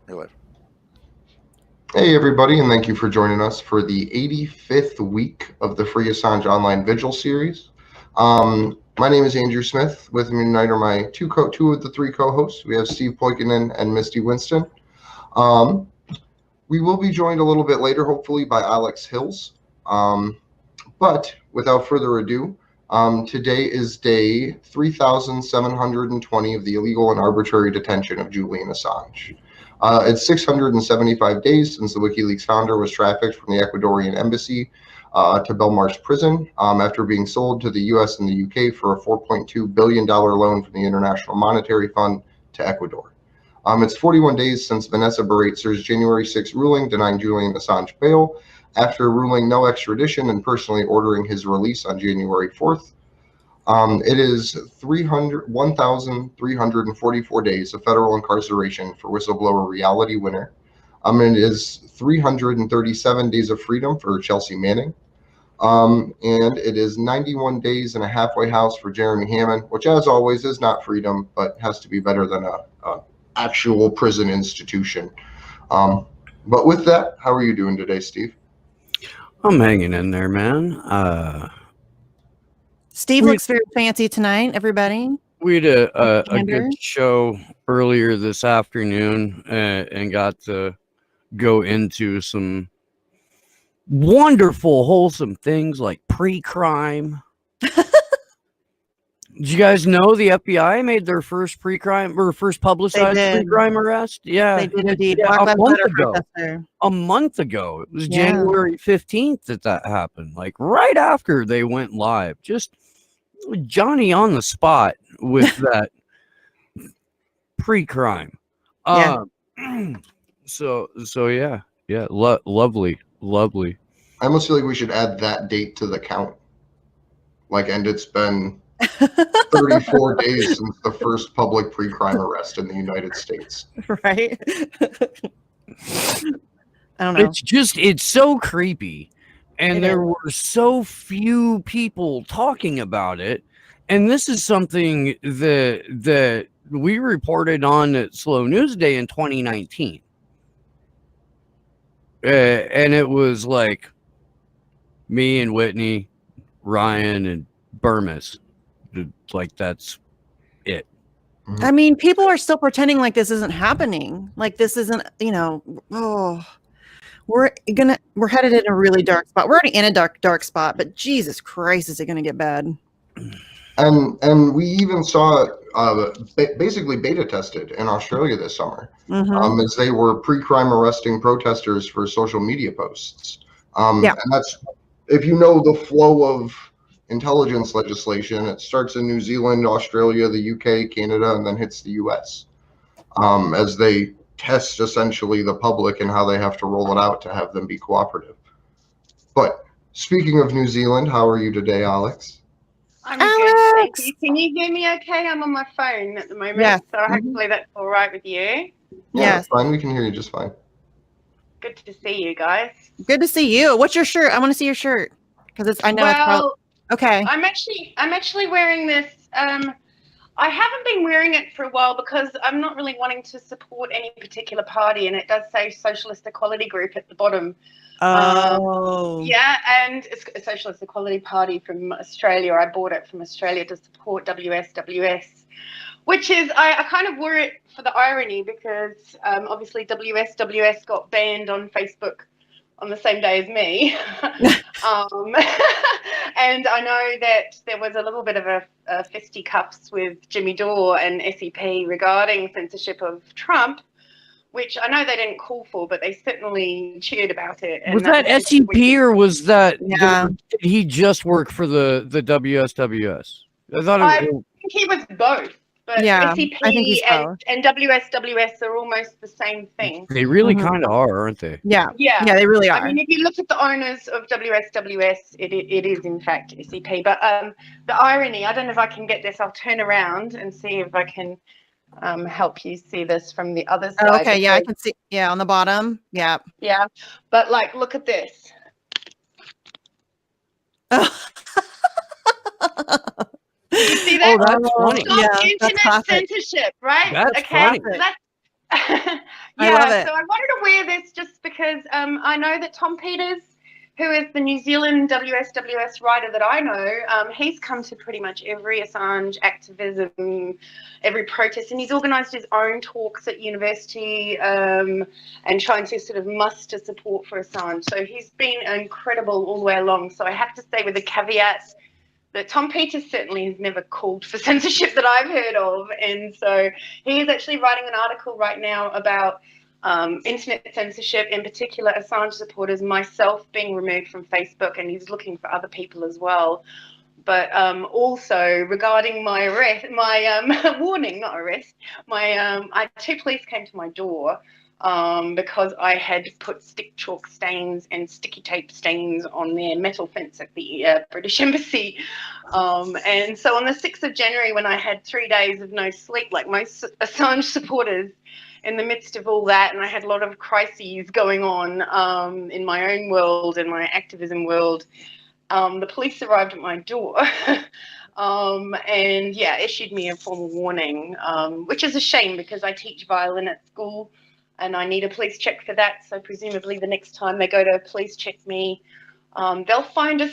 You're live. Hey everybody, and thank you for joining us for the 85th week of the Free Assange Online Vigil series. My name is Andrew Smith. With me tonight are my two of the three co-hosts. We have Steve Poikinen and Misty Winston. We will be joined a little bit later, hopefully, by Alex Hills. But without further ado, today is day 3,720 of the illegal and arbitrary detention of Julian Assange. It's 675 days since the WikiLeaks founder was trafficked from the Ecuadorian embassy to Belmarsh prison after being sold to the US and the UK for a $4.2 billion loan from the International Monetary Fund to Ecuador. It's 41 days since Vanessa Baraitser's January 6 ruling denying Julian Assange bail after ruling no extradition and personally ordering his release on January 4th. It is 1,344 days of federal incarceration for whistleblower Reality Winner. And it is 337 days of freedom for Chelsea Manning. And it is 91 days in a halfway house for Jeremy Hammond, which, as always, is not freedom, but has to be better than a actual prison institution. But with that, how are you doing today, Steve? I'm hanging in there, man. Steve looks very fancy tonight, everybody. We had a good show earlier this afternoon and got to go into some wonderful, wholesome things like pre-crime. Did you guys know the FBI made their first pre-crime or first publicized pre-crime arrest? Yeah, they did indeed. Yeah, a month ago. It was January 15th that happened. Like right after they went live. Just Johnny on the spot with that pre-crime. So yeah, lovely. I almost feel like we should add that date to the count. And it's been 34 days since the first public pre-crime arrest in the United States. Right? I don't know. It's so creepy. And there were so few people talking about it. And this is something that we reported on at Slow News Day in 2019. And it was like me and Whitney, Ryan, and Burmis. Like that's it. I mean, people are still pretending like this isn't happening. Like this isn't, we're headed in a really dark spot. We're already in a dark spot, but Jesus Christ, is it going to get bad? And we even saw it basically beta tested in Australia this summer, as they were pre-crime arresting protesters for social media posts. And that's, if you know the flow of intelligence legislation, it starts in New Zealand, Australia, the UK, Canada, and then hits the US as they test essentially the public and how they have to roll it out to have them be cooperative. But speaking of New Zealand, how are you today, Alex? I'm good, thank you. Can you hear me okay? I'm on my phone at the moment, so hopefully that's all right with you. Yeah, that's fine. We can hear you just fine. Good to see you guys. Good to see you. What's your shirt? I want to see your shirt because it's it's probably okay. I'm actually wearing this. I haven't been wearing it for a while because I'm not really wanting to support any particular party, and it does say Socialist Equality Group at the bottom. And it's a Socialist Equality Party from Australia. I bought it from Australia to support WSWS, which is, I kind of wore it for the irony because obviously WSWS got banned on Facebook on the same day as me. And I know that there was a little bit of a fisticuffs with Jimmy Dore and SEP regarding censorship of Trump, which I know they didn't call for, but they certainly cheered about it. And was that SEP or was that did he just work for the WSWS? I think he was both. But SEP and WSWS are almost the same thing. They really kind of are, aren't they? Yeah, they really are. I mean, if you look at the owners of WSWS, it is in fact SEP. But the irony, I don't know if I can get this. I'll turn around and see if I can help you see this from the other side. Oh, okay, I can see. Yeah, on the bottom. Yeah. Yeah, but look at this. You see that? Oh, that's funny. Stop internet censorship, right? That's funny. So that's I love it. So I wanted to wear this just because I know that Tom Peters, who is the New Zealand WSWS writer that I know, he's come to pretty much every Assange activism, every protest, and he's organised his own talks at university and trying to sort of muster support for Assange. So he's been incredible all the way along. So I have to say, with the caveat that Tom Peters certainly has never called for censorship that I've heard of. And so he is actually writing an article right now about internet censorship, in particular Assange supporters, myself being removed from Facebook, and he's looking for other people as well. But also regarding my arrest, my warning, not arrest, two police came to my door because I had put stick chalk stains and sticky tape stains on their metal fence at the British Embassy. And so on the 6th of January, when I had 3 days of no sleep, like most Assange supporters, in the midst of all that, and I had a lot of crises going on in my own world and my activism world, the police arrived at my door and issued me a formal warning, which is a shame because I teach violin at school and I need a police check for that. So presumably the next time they go to police check me, they'll find a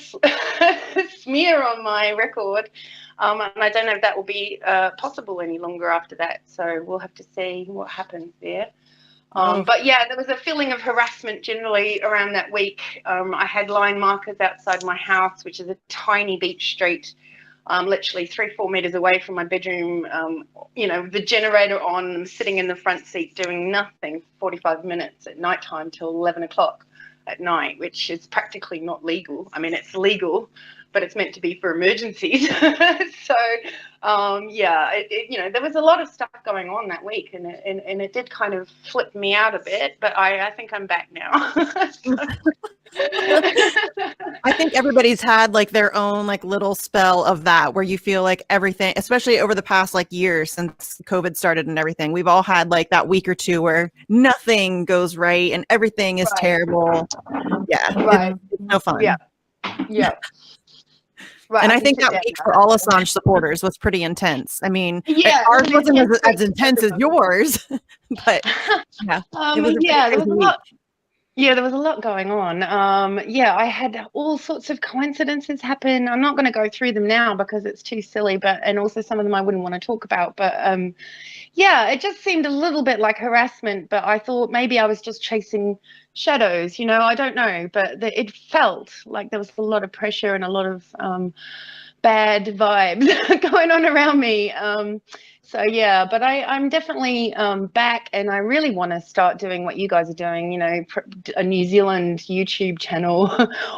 smear on my record. And I don't know if that will be possible any longer after that. So we'll have to see what happens there. But yeah, there was a feeling of harassment generally around that week. I had line markers outside my house, which is a tiny beach street, literally 3-4 meters away from my bedroom. The generator on, I'm sitting in the front seat doing nothing for 45 minutes at nighttime till 11 o'clock at night, which is practically not legal. I mean, it's legal, but it's meant to be for emergencies. So, there was a lot of stuff going on that week, and it did kind of flip me out a bit, but I think I'm back now. I think everybody's had like their own like little spell of that where you feel like everything, especially over the past like year since COVID started and everything, we've all had like that week or two where nothing goes right and everything is terrible. Yeah. Right. It's no fun. Yeah. Yeah. Right, and I think that week for all Assange supporters was pretty intense. I mean, ours wasn't as intense as yours, but yeah, it was there was a lot. Yeah, there was a lot going on. I had all sorts of coincidences happen. I'm not going to go through them now because it's too silly, and also some of them I wouldn't want to talk about. But it just seemed a little bit like harassment. But I thought maybe I was just chasing shadows. I don't know, but it felt like there was a lot of pressure and a lot of bad vibes going on around me. But I'm definitely back, and I really want to start doing what you guys are doing, a New Zealand YouTube channel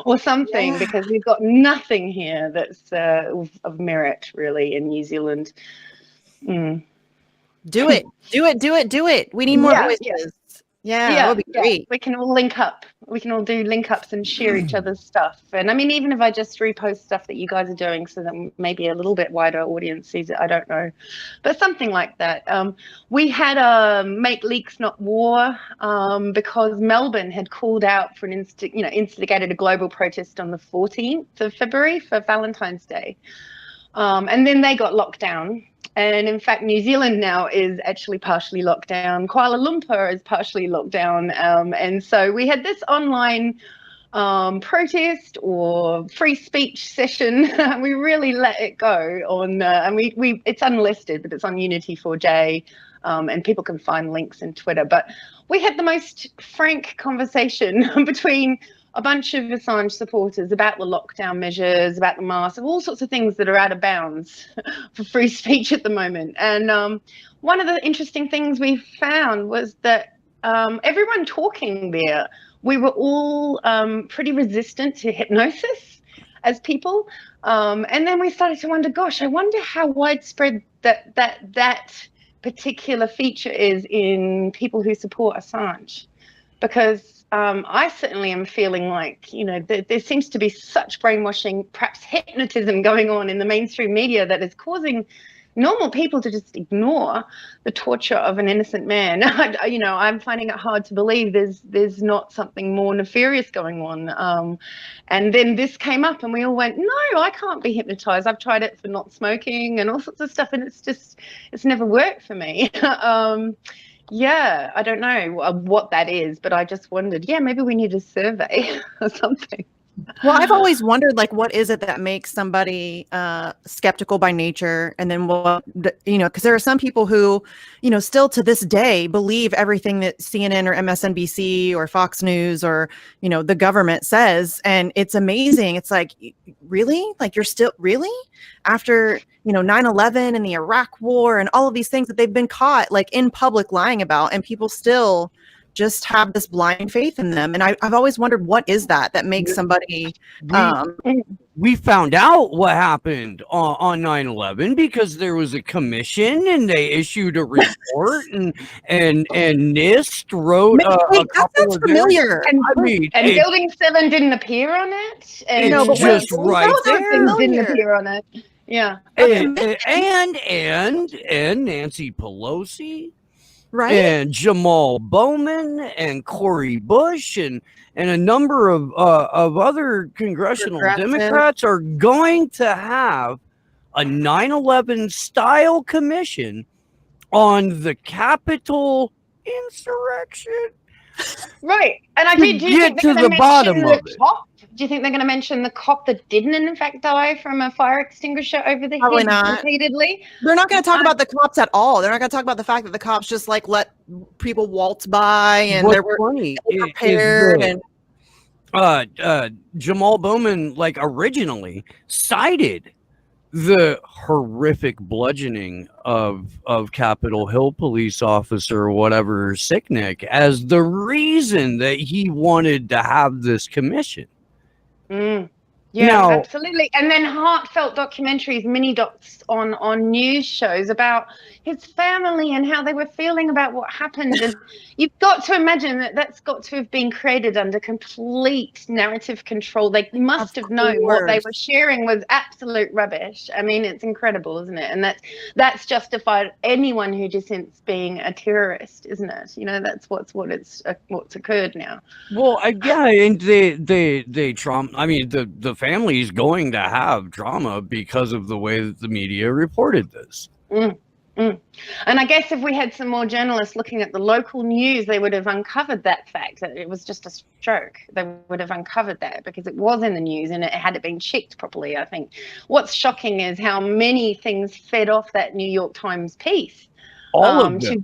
or something, because we've got nothing here that's of merit really in New Zealand. Do it. We need more voices. Yeah, that would be great. We can all link up. We can all do link ups and share each other's stuff. And I mean, even if I just repost stuff that you guys are doing so that maybe a little bit wider audience sees it, I don't know. But something like that. We had a Make Leaks Not War because Melbourne had called out for instigated a global protest on the 14th of February for Valentine's Day. And then they got locked down. And in fact, New Zealand now is actually partially locked down. Kuala Lumpur is partially locked down. And so we had this online protest or free speech session. We really let it go on, and it's unlisted, but it's on Unity4J, and people can find links in Twitter. But we had the most frank conversation between a bunch of Assange supporters about the lockdown measures, about the masks, all sorts of things that are out of bounds for free speech at the moment. And one of the interesting things we found was that everyone talking there, we were all pretty resistant to hypnosis as people. And then we started to wonder, gosh, I wonder how widespread that particular feature is in people who support Assange. Because I certainly am feeling like, there seems to be such brainwashing, perhaps hypnotism going on in the mainstream media that is causing normal people to just ignore the torture of an innocent man. I'm finding it hard to believe there's not something more nefarious going on. And then this came up and we all went, no, I can't be hypnotized. I've tried it for not smoking and all sorts of stuff. And it's never worked for me. Yeah, I don't know what that is, but I just wondered, yeah, maybe we need a survey or something. Well, I've always wondered, like, what is it that makes somebody skeptical by nature? And then what, because there are some people who, still to this day believe everything that CNN or MSNBC or Fox News or, the government says. And it's amazing. It's like, really? Like, you're still really after, 9/11 and the Iraq War and all of these things that they've been caught like in public lying about, and people still just have this blind faith in them. And I've always wondered, what is that makes somebody we found out what happened on 9/11 because there was a commission and they issued a report and NIST wrote a couple of familiar. And Building 7 didn't appear on it. And it's just right there. Didn't appear on it. Yeah. And Nancy Pelosi. Right. And Jamal Bowman and Cori Bush and a number of other congressional Democrats are going to have a 9/11 style commission on the Capitol insurrection. Right. And I do get to the bottom of it. Do you think they're going to mention the cop that didn't in fact die from a fire extinguisher over the Probably head not. repeatedly? They're not going to talk about the cops at all. They're not going to talk about the fact that the cops just like let people waltz by and they were prepared. And Jamal Bowman like originally cited the horrific bludgeoning of Capitol Hill police officer, whatever, Sicknick, as the reason that he wanted to have this commission. Yeah, now, absolutely. And then heartfelt documentaries, mini docs on news shows about his family and how they were feeling about what happened. And you've got to imagine that that's got to have been created under complete narrative control. They must have known what they were sharing was absolute rubbish. I mean, it's incredible, isn't it? And that's justified anyone who dissents being a terrorist, isn't it? That's what's occurred now. Well, yeah, and they trauma. I mean, the family is going to have drama because of the way that the media reported this. And I guess if we had some more journalists looking at the local news, they would have uncovered that fact that it was just a stroke. They would have uncovered that because it was in the news and it had been checked properly. I think what's shocking is how many things fed off that New York Times piece. All of them.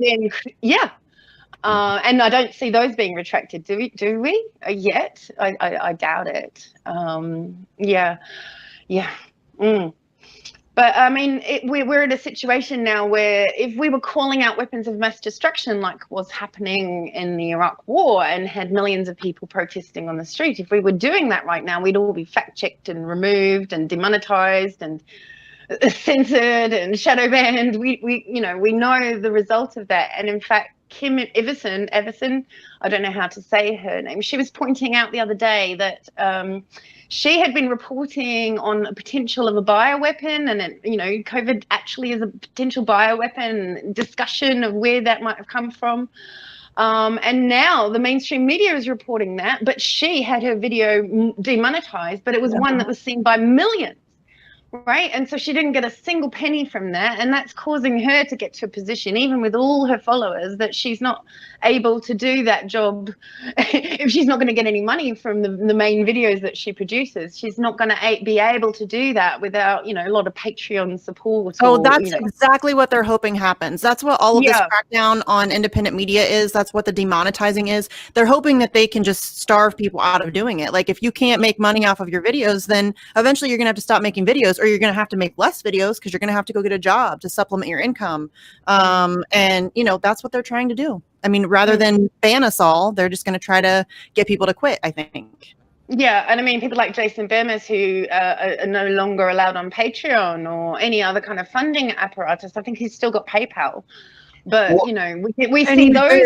And I don't see those being retracted. Do we? Yet? I doubt it. But I mean, we're in a situation now where if we were calling out weapons of mass destruction like was happening in the Iraq War and had millions of people protesting on the street, if we were doing that right now, we'd all be fact-checked and removed and demonetized and censored and shadow banned. We know the result of that. And in fact, Kim Everson, I don't know how to say her name. She was pointing out the other day that she had been reporting on the potential of a bioweapon, and COVID actually is a potential bioweapon. Discussion of where that might have come from, and now the mainstream media is reporting that. But she had her video demonetized, but it was one that was seen by millions. Right. And so she didn't get a single penny from that. And that's causing her to get to a position, even with all her followers, that she's not able to do that job. If she's not going to get any money from the main videos that she produces, she's not going to be able to do that without, a lot of Patreon support. That's exactly what they're hoping happens. That's what all of this crackdown on independent media is. That's what the demonetizing is. They're hoping that they can just starve people out of doing it. Like if you can't make money off of your videos, then eventually you're going to have to stop making videos, or you're going to have to make less videos because you're going to have to go get a job to supplement your income. And that's what they're trying to do. I mean, rather than ban us all, they're just going to try to get people to quit, I think. Yeah, and I mean, people like Jason Bermas who are no longer allowed on Patreon or any other kind of funding apparatus. I think he's still got PayPal. But we see those.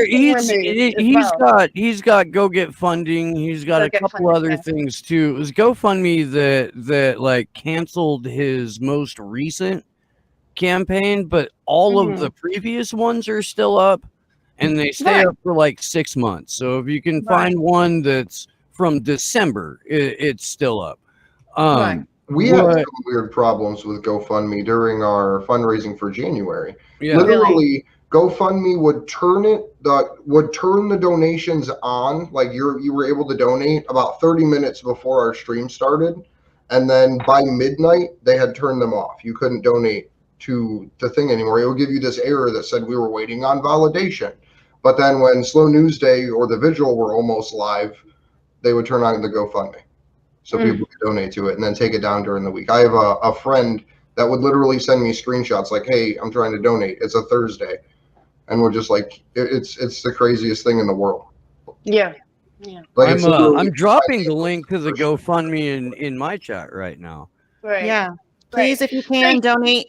He's got Go Get Funding. He's got a couple other things too. It was GoFundMe that like canceled his most recent campaign, but all of the previous ones are still up, and they stay up for like 6 months. So if you can find one that's from December, it's still up. We had some weird problems with GoFundMe during our fundraising for January. Yeah. Literally, GoFundMe would turn the donations on, like you were able to donate about 30 minutes before our stream started, and then by midnight they had turned them off. You couldn't donate to the thing anymore. It would give you this error that said we were waiting on validation. But then when Slow News Day or the Vigil were almost live, they would turn on the GoFundMe, so people could donate to it and then take it down during the week. I have a friend that would literally send me screenshots like, "Hey, I'm trying to donate. It's a Thursday," and we're just like, it's the craziest thing in the world. Yeah. Yeah. Like I'm dropping the link to the GoFundMe in my chat right now. Right. Yeah. Please, if you can donate,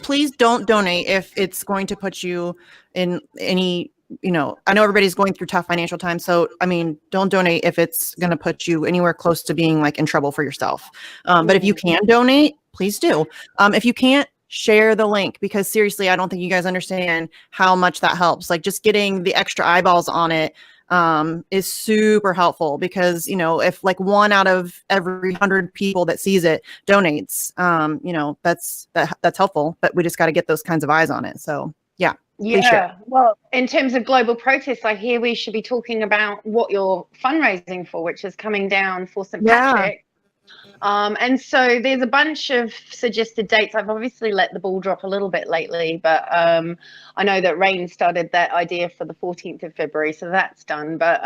please don't donate if it's going to put you in any, I know everybody's going through tough financial times. So, I mean, don't donate if it's going to put you anywhere close to being like in trouble for yourself. But if you can donate, please do. If you can't, share the link, because seriously, I don't think you guys understand how much that helps. Like just getting the extra eyeballs on it is super helpful, because if like 1 out of every 100 people that sees it donates, that's helpful. But we just got to get those kinds of eyes on it. So yeah. Well, in terms of global protests, I hear we should be talking about what you're fundraising for, which is coming down for St. Patrick. And so there's a bunch of suggested dates. I've obviously let the ball drop a little bit lately, but I know that Rain started that idea for the 14th of February, so that's done. But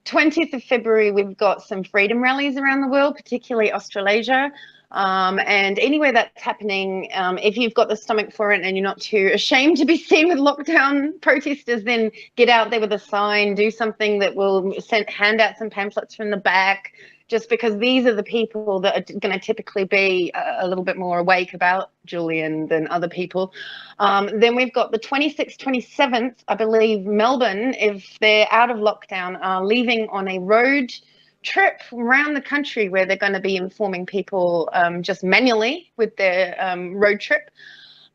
20th of February, we've got some freedom rallies around the world, particularly Australasia. And anywhere that's happening, if you've got the stomach for it and you're not too ashamed to be seen with lockdown protesters, then get out there with a sign, do something that will hand out some pamphlets from the back, just because these are the people that are going to typically be a little bit more awake about Julian than other people. Then we've got the 26th, 27th, I believe Melbourne, if they're out of lockdown, are leaving on a road trip around the country where they're going to be informing people just manually with their road trip.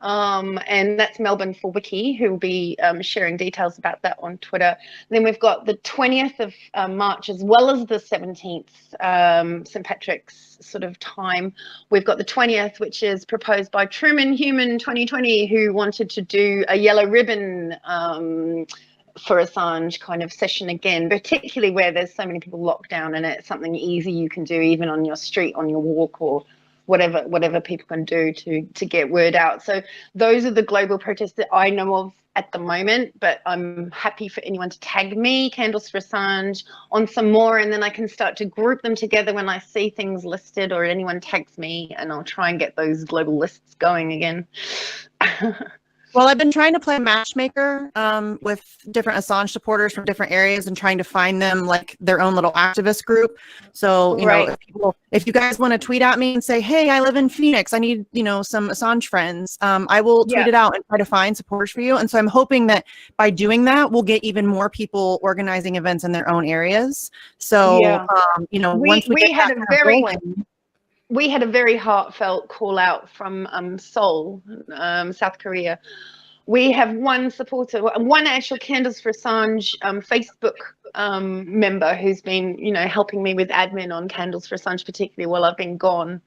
And that's Melbourne for Wiki, who will be sharing details about that on Twitter. Then we've got the 20th of March, as well as the 17th, St. Patrick's sort of time. We've got the 20th, which is proposed by Truman Human 2020, who wanted to do a yellow ribbon for Assange kind of session again, particularly where there's so many people locked down, and it's something easy you can do even on your street, on your walk, or whatever people can do to get word out. So those are the global protests that I know of at the moment, but I'm happy for anyone to tag me, Candles for Assange, on some more, and then I can start to group them together when I see things listed or anyone tags me, and I'll try and get those global lists going again. Well, I've been trying to play matchmaker with different Assange supporters from different areas and trying to find them like their own little activist group. So, you know, if you guys want to tweet at me and say, hey, I live in Phoenix, I need, some Assange friends, I will tweet it out and try to find supporters for you. And so I'm hoping that by doing that, we'll get even more people organizing events in their own areas. So, once we had a we had a very heartfelt call out from Seoul, South Korea. We have one supporter, one actual Candles for Assange Facebook member who's been, helping me with admin on Candles for Assange, particularly while I've been gone.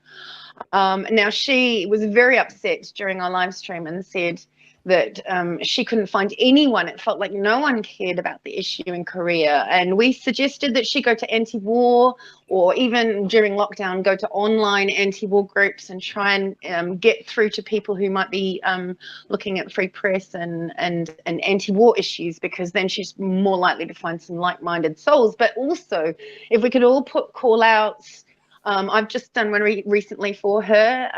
Now, she was very upset during our live stream and said that she couldn't find anyone. It felt like no one cared about the issue in Korea. And we suggested that she go to anti-war, or even during lockdown, go to online anti-war groups and try and get through to people who might be looking at free press and anti-war issues, because then she's more likely to find some like-minded souls. But also, if we could all put call-outs, I've just done one recently for her,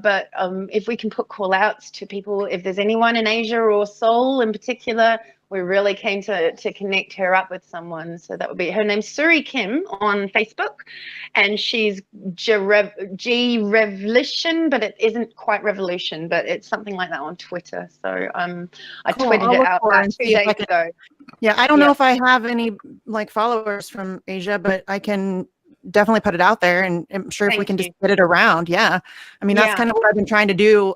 but if we can put call outs to people, if there's anyone in Asia or Seoul in particular, we're really keen to connect her up with someone. So that would be, her name's Suri Kim on Facebook, and she's G-Revolution, but it isn't quite revolution, but it's something like that on Twitter. So I tweeted it out about 2 days ago. Yeah, I don't know if I have any followers from Asia, but I can definitely put it out there, and I'm sure if we can just get it around. Yeah. I mean, that's kind of what I've been trying to do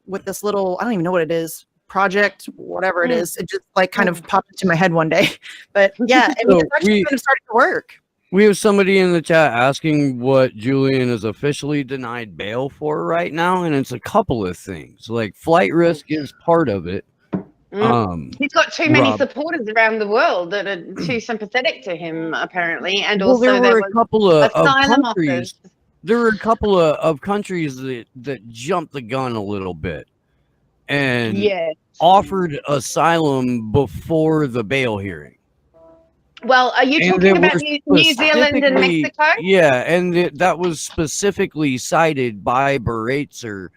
with this little, I don't even know what it is, project, whatever it is. It just kind of popped into my head one day. But yeah, I mean, it's actually kind of starting to work. We have somebody in the chat asking what Julian is officially denied bail for right now, and it's a couple of things. Like flight risk is part of it. He's got too many Rob. supporters around the world that are too sympathetic to him, apparently, and Well, also there were a couple of asylum countries. offers. There were a couple of countries that jumped the gun a little bit and Yes. offered asylum before the bail hearing. Well, are you And talking they about were New Zealand and specifically- Mexico? Yeah, and that was specifically cited by Bereitzer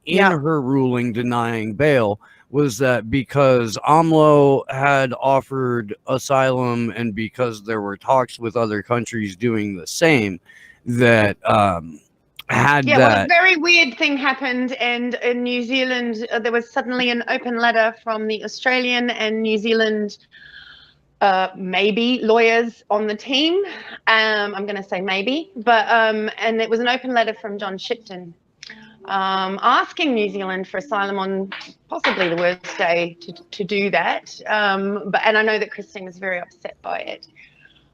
in Yeah. her ruling denying bail, was that because AMLO had offered asylum and because there were talks with other countries doing the same, that had Yeah, well, a that. very weird thing happened, and in New Zealand, there was suddenly an open letter from the Australian and New Zealand maybe lawyers on the team. I'm going to say maybe, but and it was an open letter from John Shipton asking New Zealand for asylum on possibly the worst day to do that. And I know that Christine was very upset by it.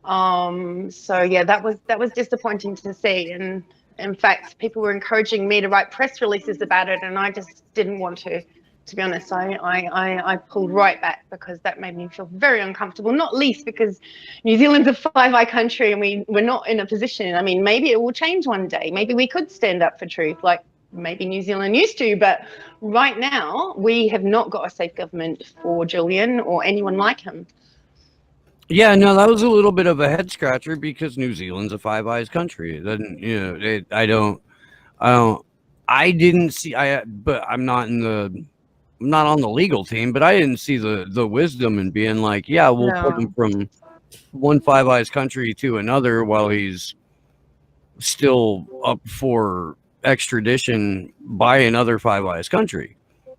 So yeah, that was disappointing to see. And in fact, people were encouraging me to write press releases about it, and I just didn't want to. To be honest, I pulled right back because that made me feel very uncomfortable, not least because New Zealand's a Five Eye country and we're not in a position. I mean, maybe it will change one day. Maybe we could stand up for truth like maybe New Zealand used to, but right now we have not got a safe government for Julian or anyone like him. Yeah, no, that was a little bit of a head scratcher because New Zealand's a Five Eyes country. It doesn't, I didn't see, but I'm not on the legal team, but I didn't see the wisdom in being like, yeah, we'll put him from one Five Eyes country to another while he's still up for extradition by another Five Eyes country.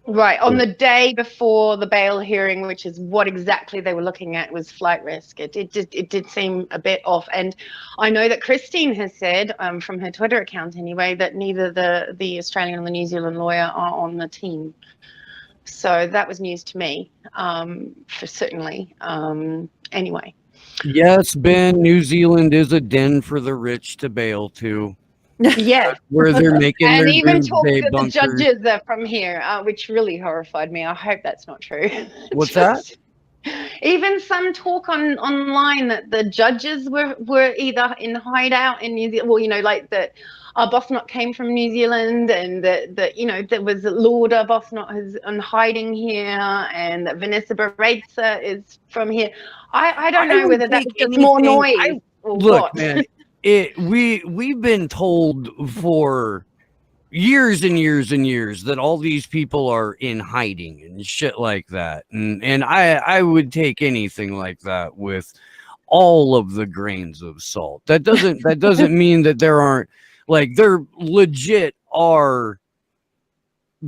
Right, on the day before the bail hearing, which is what exactly they were looking at, was flight risk. It did seem a bit off. And I know that Christine has said, from her Twitter account anyway, that neither the Australian or the New Zealand lawyer are on the team. So that was news to me, for certainly. Anyway. Yes, Ben, New Zealand is a den for the rich to bail to. Yes. Where they're making and their even talk doomsday that the bunkers. judges are from here, which really horrified me. I hope that's not true. What's that? Even some talk online that the judges were either in hideout in New Zealand, well, like that Arbuthnot came from New Zealand, and that there was Lord Arbuthnot is on hiding here, and that Vanessa Bareitzer is from here. I don't know whether that gets more noise or look, what. man, we've been told for years and years and years that all these people are in hiding and shit like that, and I would take anything like that with all of the grains of salt. That doesn't mean that there aren't, like, there legit are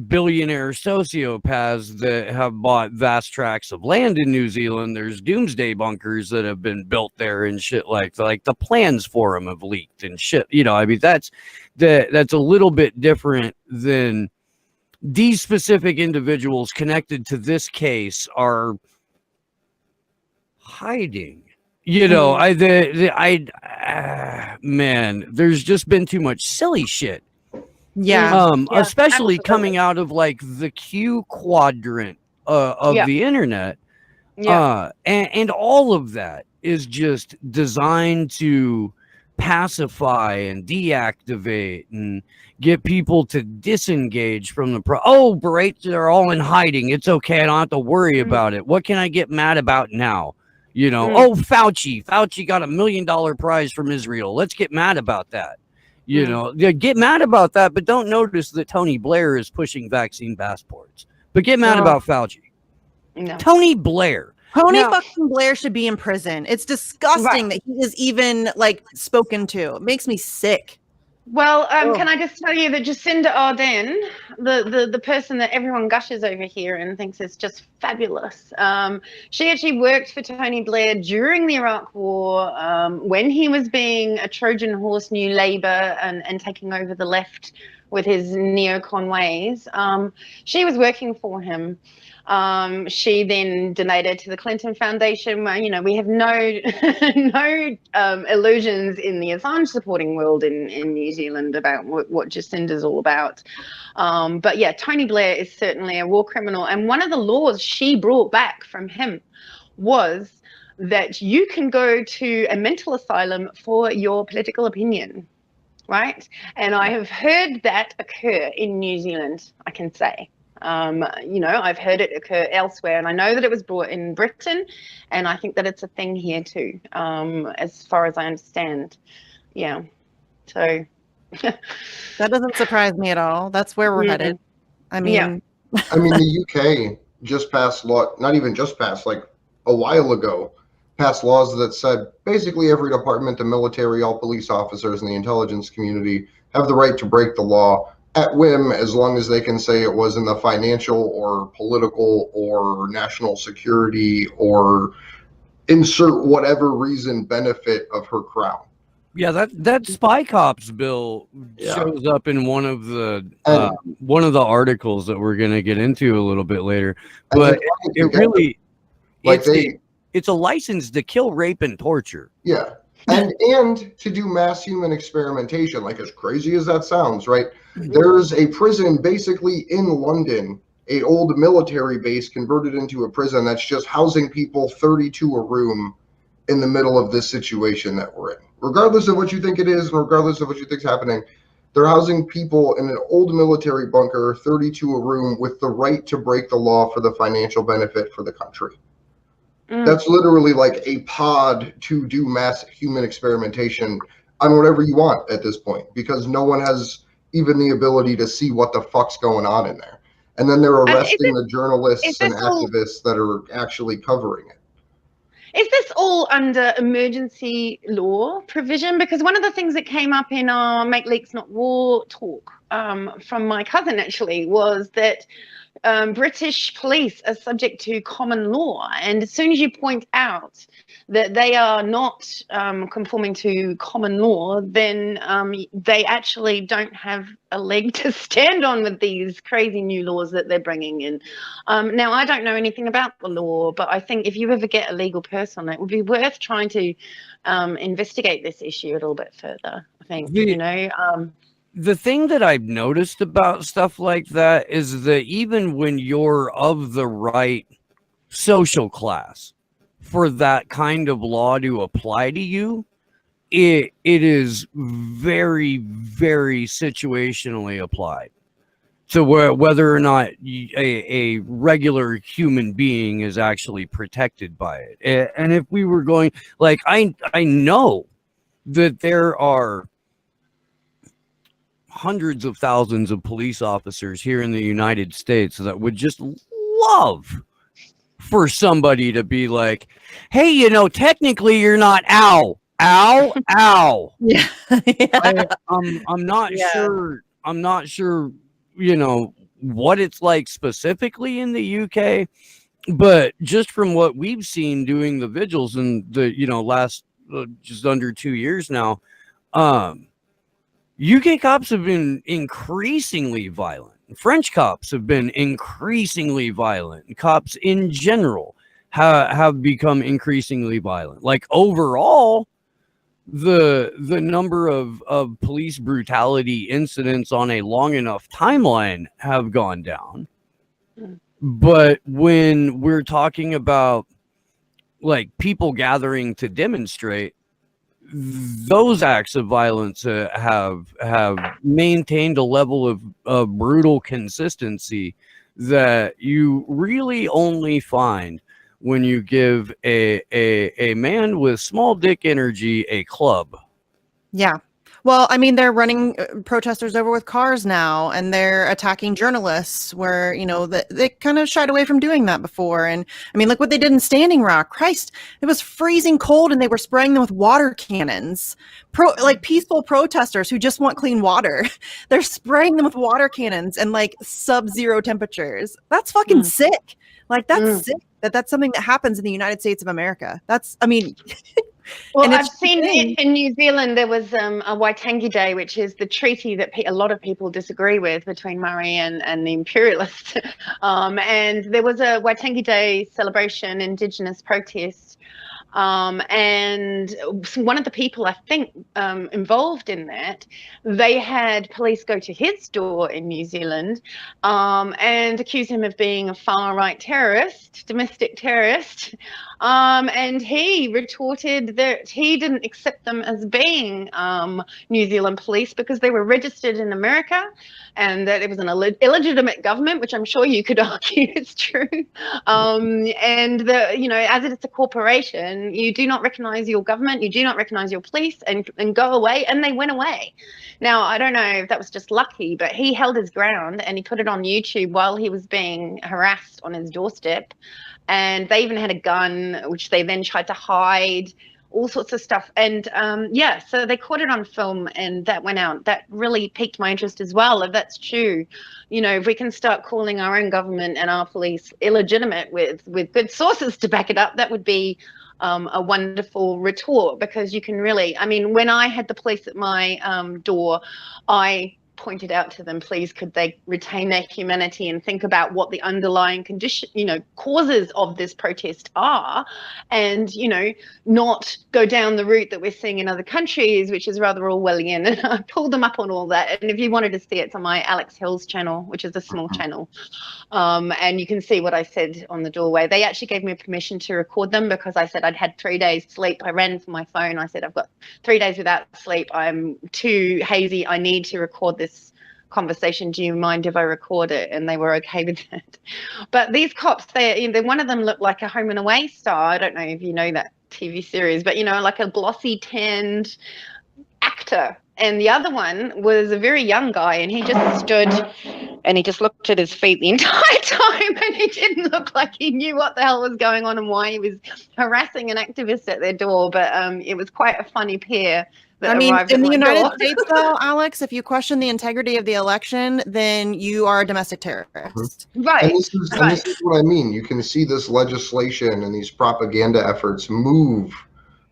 billionaire sociopaths that have bought vast tracts of land in New Zealand. There's doomsday bunkers that have been built there and shit, like the plans for them have leaked and shit. I mean, that's a little bit different than these specific individuals connected to this case are hiding. Man, there's just been too much silly shit. Yeah. Especially coming out of like the Q quadrant of the internet. And all of that is just designed to pacify and deactivate and get people to disengage from the Berets are all in hiding. It's okay. I don't have to worry about it. What can I get mad about now? Fauci got $1 million prize from Israel. Let's get mad about that. Get mad about that, but don't notice that Tony Blair is pushing vaccine passports. But get mad about Fauci. No. Tony Blair. Fucking Blair should be in prison. It's disgusting that he is even spoken to. It makes me sick. Well, can I just tell you that Jacinda Ardern, the person that everyone gushes over here and thinks is just fabulous, she actually worked for Tony Blair during the Iraq War, when he was being a Trojan horse, New Labour, and taking over the left with his neocon ways. She was working for him. She then donated to the Clinton Foundation. Where, we have no illusions in the Assange supporting world in New Zealand about what Jacinda's all about. But yeah, Tony Blair is certainly a war criminal. And one of the laws she brought back from him was that you can go to a mental asylum for your political opinion, right? And I have heard that occur in New Zealand, I can say. I've heard it occur elsewhere, and I know that it was brought in Britain, and I think that it's a thing here too, as far as I understand. Yeah. So that doesn't surprise me at all. That's where we're headed. I mean, the UK just passed law, not even just passed, like a while ago, passed laws that said basically every department, the military, all police officers, and the intelligence community have the right to break the law at whim, as long as they can say it was in the financial or political or national security or insert whatever reason benefit of her crown. Yeah, that spy cops bill shows up in one of the articles that we're going to get into a little bit later. But it really, it's a license to kill, rape, and torture. Yeah. And to do mass human experimentation, like as crazy as that sounds, right? There's a prison basically in London, a old military base converted into a prison that's just housing people 32 a room in the middle of this situation that we're in. Regardless of what you think it is, and regardless of what you think is happening, they're housing people in an old military bunker, 32 a room, with the right to break the law for the financial benefit for the country. That's literally like a pod to do mass human experimentation on whatever you want at this point, because no one has even the ability to see what the fuck's going on in there. And then they're arresting the journalists and activists that are actually covering it. Is this all under emergency law provision? Because one of the things that came up in our Make Leaks Not War talk from my cousin actually was that British police are subject to common law, and as soon as you point out that they are not conforming to common law, then they actually don't have a leg to stand on with these crazy new laws that they're bringing in. Now, I don't know anything about the law, but I think if you ever get a legal person, it would be worth trying to investigate this issue a little bit further, I think, The thing that I've noticed about stuff like that is that even when you're of the right social class for that kind of law to apply to you, it is very, very situationally applied. So whether or not a regular human being is actually protected by it. And if we were going, like, I know that there are hundreds of thousands of police officers here in the United States that would just love for somebody to be like, hey, technically you're not, ow. Yeah. I'm not sure. I'm not sure, what it's like specifically in the UK, but just from what we've seen doing the vigils in the, last just under 2 years now, UK cops have been increasingly violent. French cops have been increasingly violent. Cops in general have become increasingly violent. Like overall, the number of police brutality incidents on a long enough timeline have gone down. But when we're talking about like people gathering to demonstrate, those acts of violence have maintained a level of brutal consistency that you really only find when you give a man with small dick energy a club. Yeah. Well, I mean, they're running protesters over with cars now, and they're attacking journalists where, they kind of shied away from doing that before. And I mean, look what they did in Standing Rock. Christ, it was freezing cold and they were spraying them with water cannons. Peaceful protesters who just want clean water. They're spraying them with water cannons and like sub-zero temperatures. That's fucking sick. Like that's sick. That's something that happens in the United States of America. Well, And I've it's seen it in New Zealand. There was a Waitangi Day, which is the treaty that a lot of people disagree with between Maori and the imperialists. And there was a Waitangi Day celebration, Indigenous protest. And one of the people I think involved in that, they had police go to his door in New Zealand and accuse him of being a far-right terrorist, domestic terrorist. And he retorted that he didn't accept them as being New Zealand police because they were registered in America and that it was an illegitimate government, which I'm sure you could argue is true. And as it's a corporation, you do not recognize your government, you do not recognize your police, and go away. And they went away. Now, I don't know if that was just lucky, but he held his ground and he put it on YouTube while he was being harassed on his doorstep. And they even had a gun, which they then tried to hide, all sorts of stuff. And so they caught it on film and that went out. That really piqued my interest as well. If that's true, if we can start calling our own government and our police illegitimate with good sources to back it up, that would be a wonderful retort, because you can really, when I had the police at my door, I pointed out to them, please, could they retain their humanity and think about what the underlying condition, causes of this protest are, and, not go down the route that we're seeing in other countries, which is rather Orwellian. And I pulled them up on all that. And if you wanted to see it, it's on my Alex Hills channel, which is a small channel. And you can see what I said on the doorway. They actually gave me permission to record them because I said I'd had 3 days sleep. I ran for my phone. I said, I've got 3 days without sleep. I'm too hazy. I need to record this conversation. Do you mind if I record it? And they were okay with that. But these cops, one of them looked like a Home and Away star. I don't know if you know that TV series, but like a glossy tanned actor. And the other one was a very young guy, and he just stood and he just looked at his feet the entire time, and he didn't look like he knew what the hell was going on and why he was harassing an activist at their door. But it was quite a funny pair. In the United States, though, Alex, if you question the integrity of the election, then you are a domestic terrorist. Right. And this is what I mean. You can see this legislation and these propaganda efforts move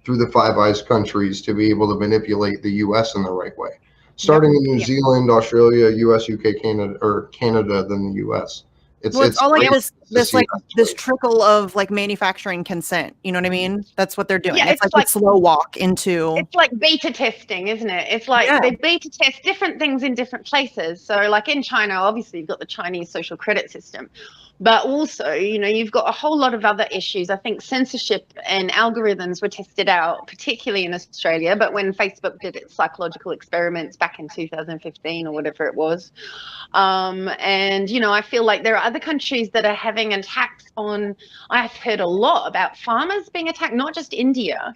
through the Five Eyes countries to be able to manipulate the U.S. in the right way. Starting in New Zealand, Australia, U.S., U.K., Canada, then the U.S. It's all like this trickle of like manufacturing consent. You know what I mean? That's what they're doing. Yeah, it's like a slow walk into. It's like beta testing, isn't it? It's like they beta test different things in different places. So like in China, obviously you've got the Chinese social credit system. But also, you've got a whole lot of other issues. I think censorship and algorithms were tested out, particularly in Australia. But when Facebook did its psychological experiments back in 2015 or whatever it was. And, I feel like there are other countries that are having attacks on, I've heard a lot about farmers being attacked, not just India,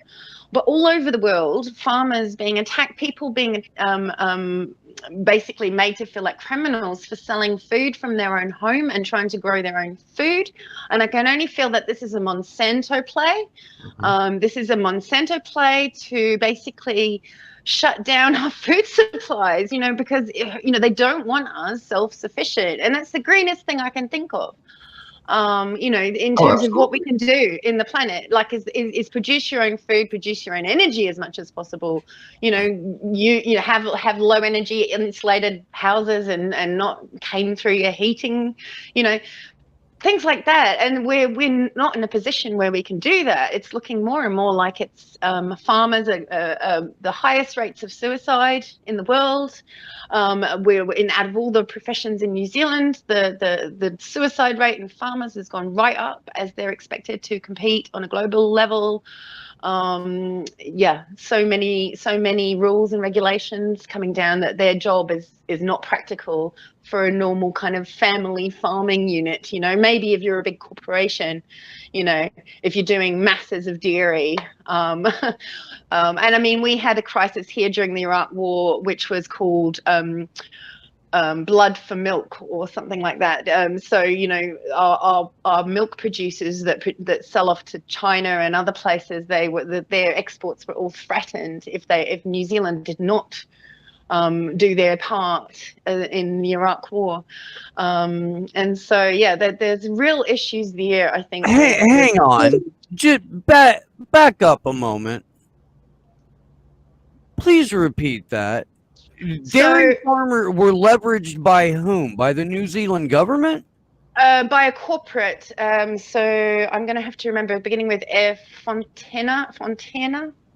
but all over the world, farmers being attacked, people being basically made to feel like criminals for selling food from their own home and trying to grow their own food. And I can only feel that this is a Monsanto play. This is a Monsanto play to basically shut down our food supplies, because, they don't want us self-sufficient. And that's the greenest thing I can think of. In terms of what we can do in the planet, like is produce your own food, produce your own energy as much as possible. You have low energy insulated houses and not came through your heating, things like that. And we're not in a position where we can do that. It's looking more and more like it's farmers are the highest rates of suicide in the world. We're out of all the professions in New Zealand, the suicide rate in farmers has gone right up as they're expected to compete on a global level. So many rules and regulations coming down that their job is not practical for a normal kind of family farming unit. Maybe if you're a big corporation, if you're doing masses of dairy. And we had a crisis here during the Iraq War, which was called blood for milk or something like that. Our milk producers that sell off to China and other places, their exports were all threatened if New Zealand did not do their part in the Iraq War. There's real issues there, I think. Hang on, just back up a moment. Please repeat that. So, Dairy farmer were leveraged by whom? By the New Zealand government? by a corporate. So I'm going to have to remember, beginning with F. Fontana.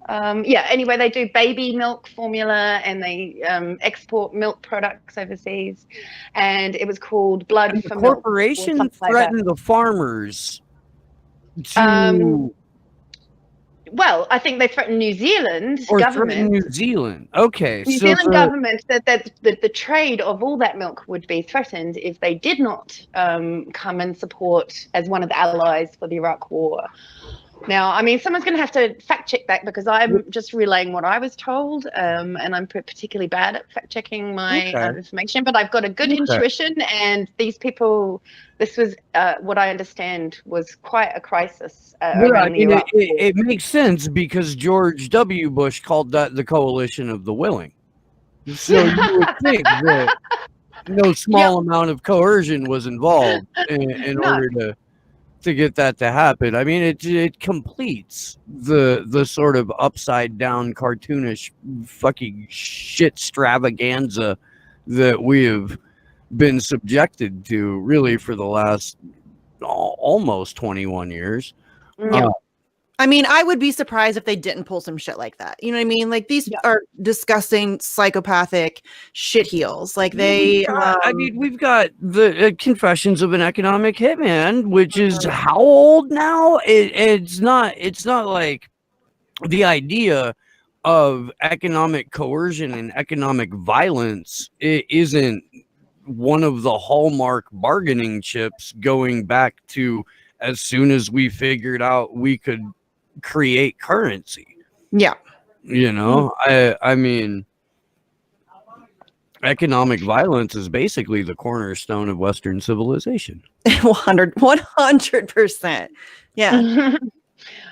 Yeah, anyway, they do baby milk formula and they export milk products overseas. And it was called Blood And the for Milk. Or corporation something like that. threatened the farmers to Well, I think they threatened New Zealand government. New Zealand. Okay, New Zealand government that the trade of all that milk would be threatened if they did not come and support as one of the allies for the Iraq War. Now, I mean, someone's going to have to fact check that because I'm just relaying what I was told, and I'm particularly bad at fact checking my information. But I've got a good intuition, and these people, this was what I understand was quite a crisis around the Iraq War. It makes sense because George W. Bush called that the coalition of the willing. So you would think that no small amount of coercion was involved in order to get that to happen. I mean, it completes the sort of upside down cartoonish fucking shit extravaganza that we have been subjected to really for the last almost 21 years. I mean, I would be surprised if they didn't pull some shit like that. You know what I mean? Like these are disgusting psychopathic shitheels. Like they, I mean, we've got the Confessions of an Economic Hitman, which is how old now? It's not like the idea of economic coercion and economic violence. It isn't one of the hallmark bargaining chips going back to as soon as we figured out we could create currency. Yeah. You know, I mean, economic violence is basically the cornerstone of Western civilization. 100%. Yeah.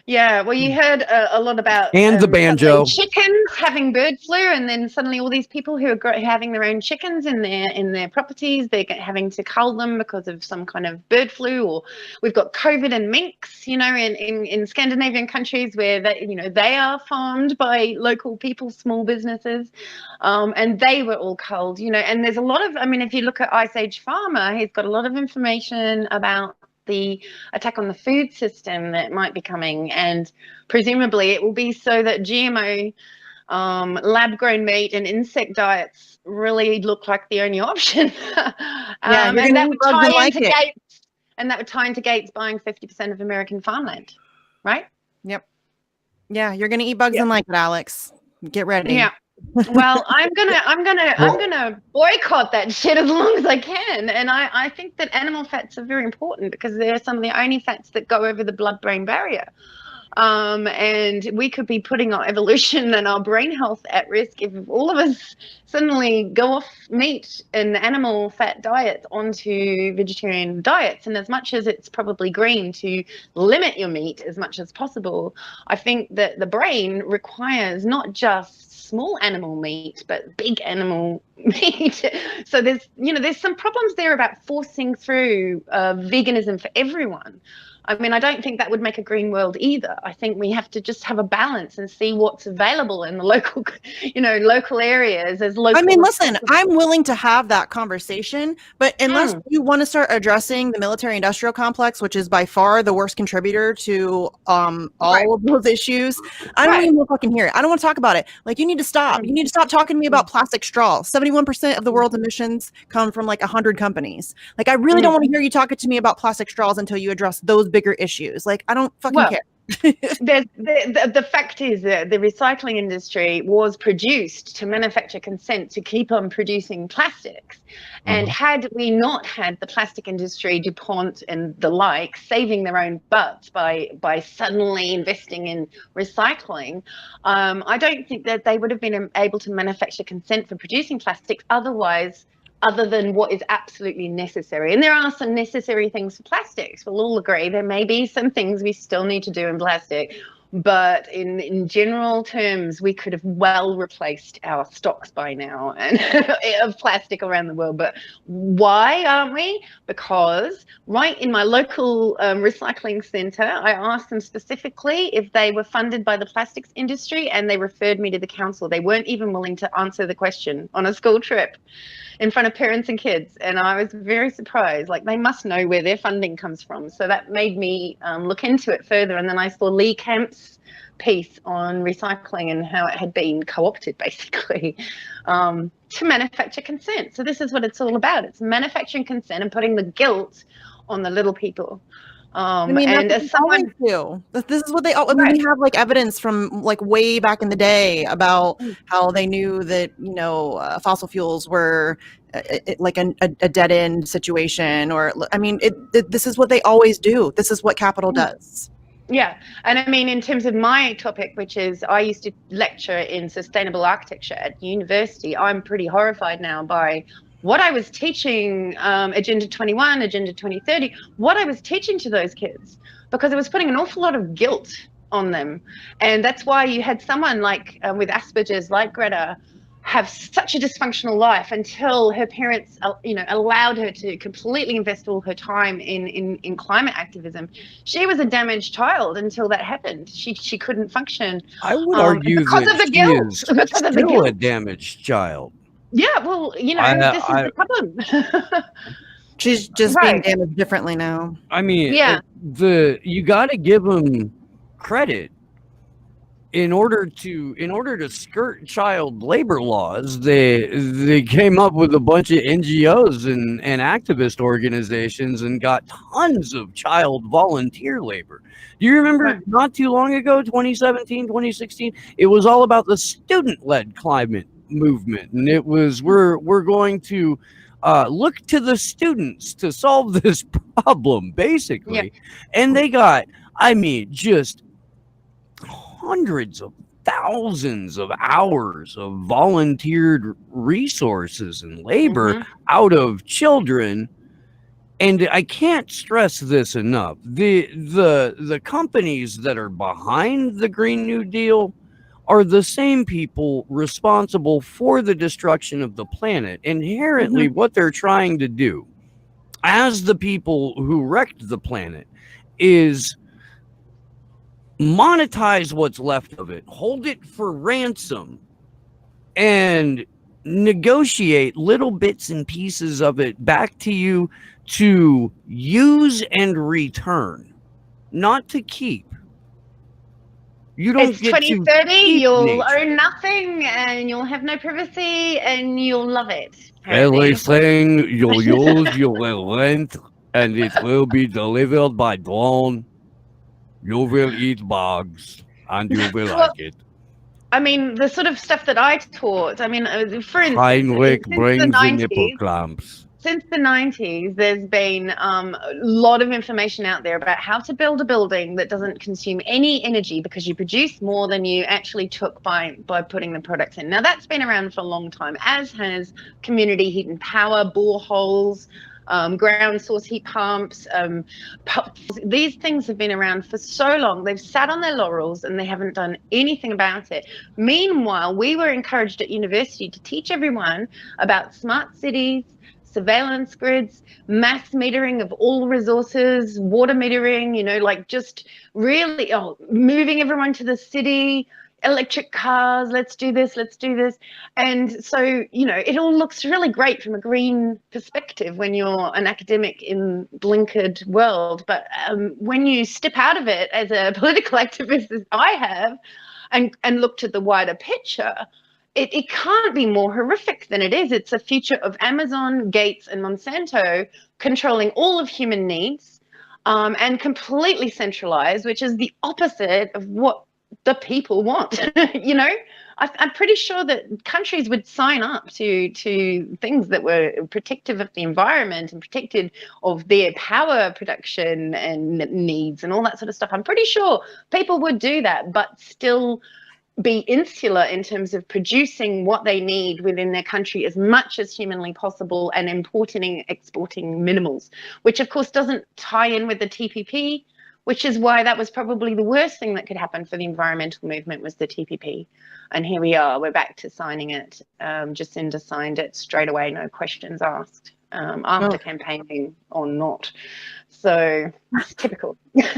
Yeah, well, you heard a lot about and the banjo chickens having bird flu, and then suddenly all these people who are having their own chickens in their properties, they're having to cull them because of some kind of bird flu. Or we've got COVID and minks, you know, in Scandinavian countries where they are farmed by local people, small businesses, and they were all culled, you know. And there's a lot of, I mean, if you look at Ice Age Farmer, he's got a lot of information about the attack on the food system that might be coming, and presumably it will be so that GMO lab-grown meat and insect diets really look like the only option. And that would tie into Gates, and that would tie into Gates buying 50% of American farmland, right? Yep. Yeah, you're gonna eat bugs and like it, Alex. Get ready. Yeah. Well, I'm gonna boycott that shit as long as I can, and I think that animal fats are very important because they're some of the only fats that go over the blood-brain barrier, and we could be putting our evolution and our brain health at risk if all of us suddenly go off meat and animal fat diets onto vegetarian diets. And as much as it's probably green to limit your meat as much as possible, I think that the brain requires not just small animal meat but big animal meat. So there's some problems there about forcing through veganism for everyone. I mean, I don't think that would make a green world either. I think we have to just have a balance and see what's available in the local areas as local. I mean, listen, I'm willing to have that conversation, but unless you want to start addressing the military-industrial complex, which is by far the worst contributor to all of those issues, I don't even want to fucking hear it. I don't want to talk about it. Like, you need to stop. You need to stop talking to me about plastic straws. 71% of the world's emissions come from like 100 companies. Like, I really don't want to hear you talking to me about plastic straws until you address those bigger issues. Like, I don't fucking care. The fact is that the recycling industry was produced to manufacture consent to keep on producing plastics. And had we not had the plastic industry, DuPont and the like, saving their own butts by suddenly investing in recycling, I don't think that they would have been able to manufacture consent for producing plastics other than what is absolutely necessary. And there are some necessary things for plastics. We'll all agree there may be some things we still need to do in plastic. But in general terms, we could have well replaced our stocks by now and of plastic around the world. But why aren't we? Because right in my local recycling centre, I asked them specifically if they were funded by the plastics industry, and they referred me to the council. They weren't even willing to answer the question on a school trip in front of parents and kids, and I was very surprised. Like, they must know where their funding comes from. So that made me look into it further, and then I saw Lee Kemp's piece on recycling and how it had been co-opted basically to manufacture consent. So this is what it's all about. It's manufacturing consent and putting the guilt on the little people. I mean, and as someone do. This is what they all, I mean, we have like evidence from like way back in the day about how they knew that, you know, fossil fuels were like a dead end situation, or I mean, this is what they always do. This is what capital does. Yeah. And I mean, in terms of my topic, which is I used to lecture in sustainable architecture at university, I'm pretty horrified now by what I was teaching, Agenda 21, Agenda 2030, what I was teaching to those kids, because it was putting an awful lot of guilt on them. And that's why you had someone like with Asperger's, like Greta, have such a dysfunctional life until her parents, you know, allowed her to completely invest all her time in climate activism. She was a damaged child until that happened. She couldn't function. I would argue that she is still a damaged child. Yeah, well, you know, this is the problem. She's just being damaged differently now. I mean, yeah, you got to give them credit. In order to skirt child labor laws, they came up with a bunch of NGOs and activist organizations and got tons of child volunteer labor. Do you remember not too long ago, 2017, 2016, it was all about the student-led climate movement, and it was we're going to look to the students to solve this problem, basically. And they got, I mean, just hundreds of thousands of hours of volunteered resources and labor out of children. And I can't stress this enough. The companies that are behind the Green New Deal are the same people responsible for the destruction of the planet. Inherently, what they're trying to do as the people who wrecked the planet is monetize what's left of it, hold it for ransom, and negotiate little bits and pieces of it back to you to use and return, not to keep. You don't it's get 2030, you'll nature. own nothing and you'll have no privacy and you'll love it. Everything you'll use, you will rent, and it will be delivered by drone. You will eat bugs, and you will like it. I mean, the sort of stuff that I taught, I mean, for instance, Heinrich brings the nipple clamps. Since the 90s, there's been a lot of information out there about how to build a building that doesn't consume any energy because you produce more than you actually took by putting the products in. Now, that's been around for a long time, as has community heat and power, boreholes, ground source heat pumps. These things have been around for so long. They've sat on their laurels and they haven't done anything about it. Meanwhile, we were encouraged at university to teach everyone about smart cities, surveillance grids, mass metering of all resources, water metering, you know, like just really moving everyone to the city, electric cars, let's do this. And so, you know, it all looks really great from a green perspective when you're an academic in blinkered world. But when you step out of it as a political activist, as I have, and looked at the wider picture, it can't be more horrific than it is. It's a future of Amazon, Gates, and Monsanto controlling all of human needs and completely centralized, which is the opposite of what the people want. You know, I'm pretty sure that countries would sign up to things that were protective of the environment and protective of their power production and needs and all that sort of stuff. I'm pretty sure people would do that, but still be insular in terms of producing what they need within their country as much as humanly possible and importing, exporting minimals, which of course doesn't tie in with the TPP, which is why that was probably the worst thing that could happen for the environmental movement was the TPP. And here we are, we're back to signing it. Jacinda signed it straight away, no questions asked, after campaigning or not. So it's typical. Yeah,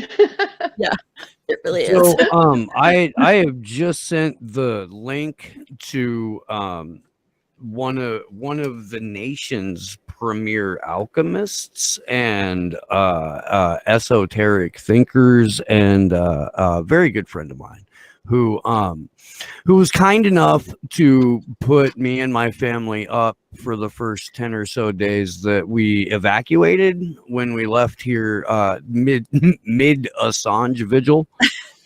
it really is. So I have just sent the link to one of the nation's premier alchemists and esoteric thinkers, and a very good friend of mine who was kind enough to put me and my family up for the first 10 or so days that we evacuated when we left here mid Assange Vigil.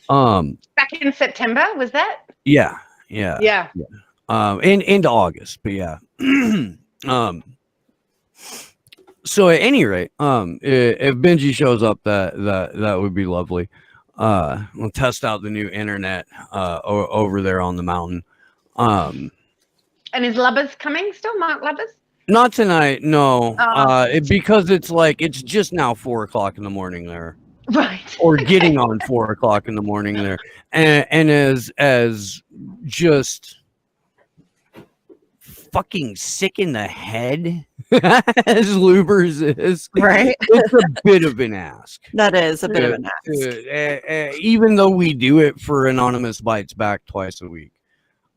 Back in September, was that? Yeah. Into August, but yeah. So at any rate, if Benji shows up, that would be lovely. We'll test out the new internet over there on the mountain. And is Lubbers coming still, Mark Lubbers? Not tonight, no. Because it's just now 4:00 in the morning there. Right. Or getting on 4:00 in the morning there. And as just fucking sick in the head as Lubers is, right? It's a bit of an ask. That is a bit of an ask. Even though we do it for Anonymous Bites Back twice a week.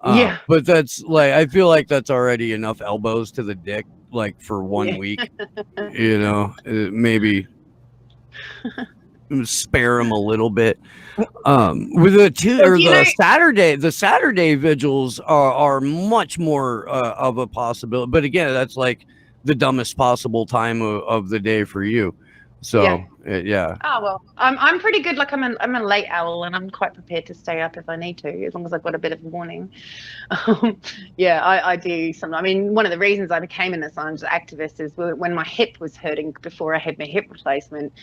Yeah. But that's like, I feel like that's already enough elbows to the dick, like for 1 week. You know, maybe spare them a little bit. With the Saturday vigils are much more of a possibility, but again, that's like the dumbest possible time of the day for you. So yeah. Oh well, I'm pretty good. Like I'm a late owl, and I'm quite prepared to stay up if I need to, as long as I've got a bit of a warning. I do something. I mean, one of the reasons I became an Assange activist is when my hip was hurting before I had my hip replacement.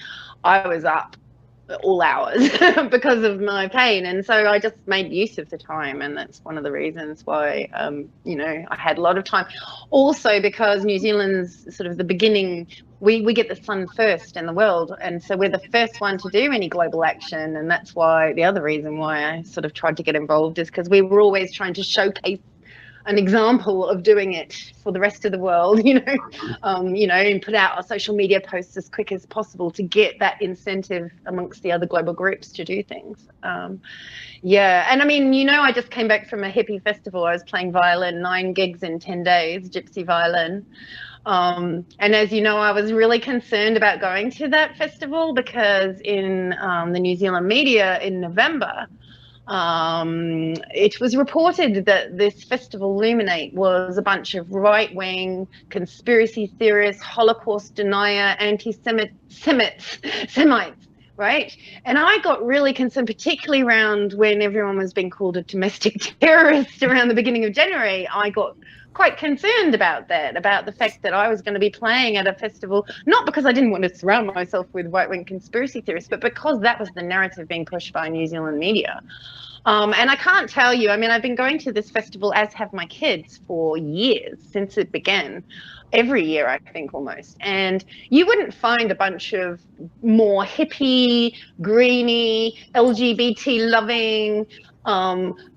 I was up all hours because of my pain, and so I just made use of the time, and that's one of the reasons why I had a lot of time. Also because New Zealand's sort of the beginning, we get the sun first in the world, and so we're the first one to do any global action, and that's why the other reason why I sort of tried to get involved is because we were always trying to showcase an example of doing it for the rest of the world, and put out our social media posts as quick as possible to get that incentive amongst the other global groups to do things. And I mean, I just came back from a hippie festival. I was playing violin, 9 gigs in 10 days, gypsy violin. And as you know, I was really concerned about going to that festival because in the New Zealand media in November, it was reported that this festival Luminate was a bunch of right-wing conspiracy theorists, Holocaust denier, anti-Semites, right? And I got really concerned, particularly around when everyone was being called a domestic terrorist around the beginning of January. I got quite concerned about that, about the fact that I was going to be playing at a festival, not because I didn't want to surround myself with right-wing conspiracy theorists, but because that was the narrative being pushed by New Zealand media. And I can't tell you, I mean, I've been going to this festival, as have my kids, for years, since it began. Every year, I think, almost. And you wouldn't find a bunch of more hippie, greeny, LGBT-loving,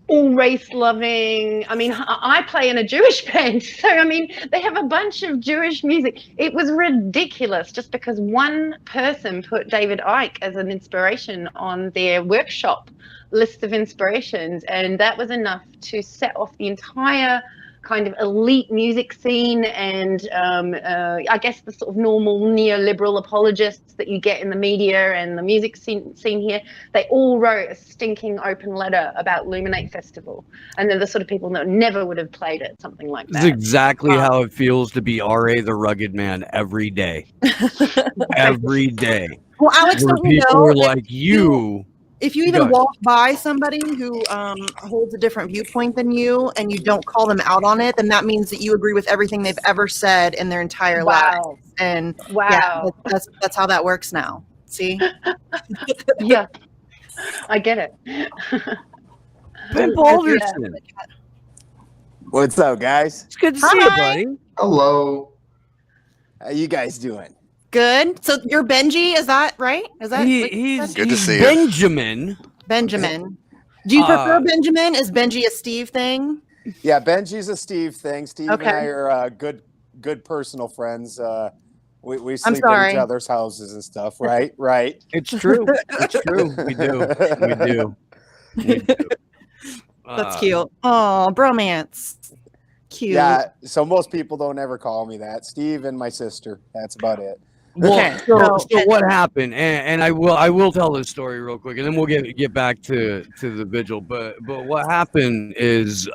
all race loving. I mean, I play in a Jewish band, so I mean, they have a bunch of Jewish music. It was ridiculous just because one person put David Icke as an inspiration on their workshop list of inspirations, and that was enough to set off the entire kind of elite music scene, and I guess the sort of normal neoliberal apologists that you get in the media and the music scene here, they all wrote a stinking open letter about Luminate Festival, and they're the sort of people that never would have played at something like that. It's exactly how it feels to be R.A. the Rugged Man every day. Every day. Well, Alex, where people are like you. If you even walk by somebody who holds a different viewpoint than you and you don't call them out on it, then that means that you agree with everything they've ever said in their entire life. And that's how that works now. See? Yeah, I get it. Ben Balderson. What's up, guys? It's good to see you, buddy. Hello. How you guys doing? Good. So you're Benji, is that right? Is that He's Good to see you. Benjamin. Benjamin? Do you prefer Benjamin? Is Benji a Steve thing? Yeah, Benji's a Steve thing. Steve Okay. and I are good personal friends. We sleep at sorry. each other's houses and stuff, right? Right. It's true. It's true. We do. That's cute. Oh, bromance. Cute. Yeah. So most people don't ever call me that. Steve and my sister. That's about it. Well, Okay. so what happened? And I will tell this story real quick, and then we'll get back to the vigil. But what happened is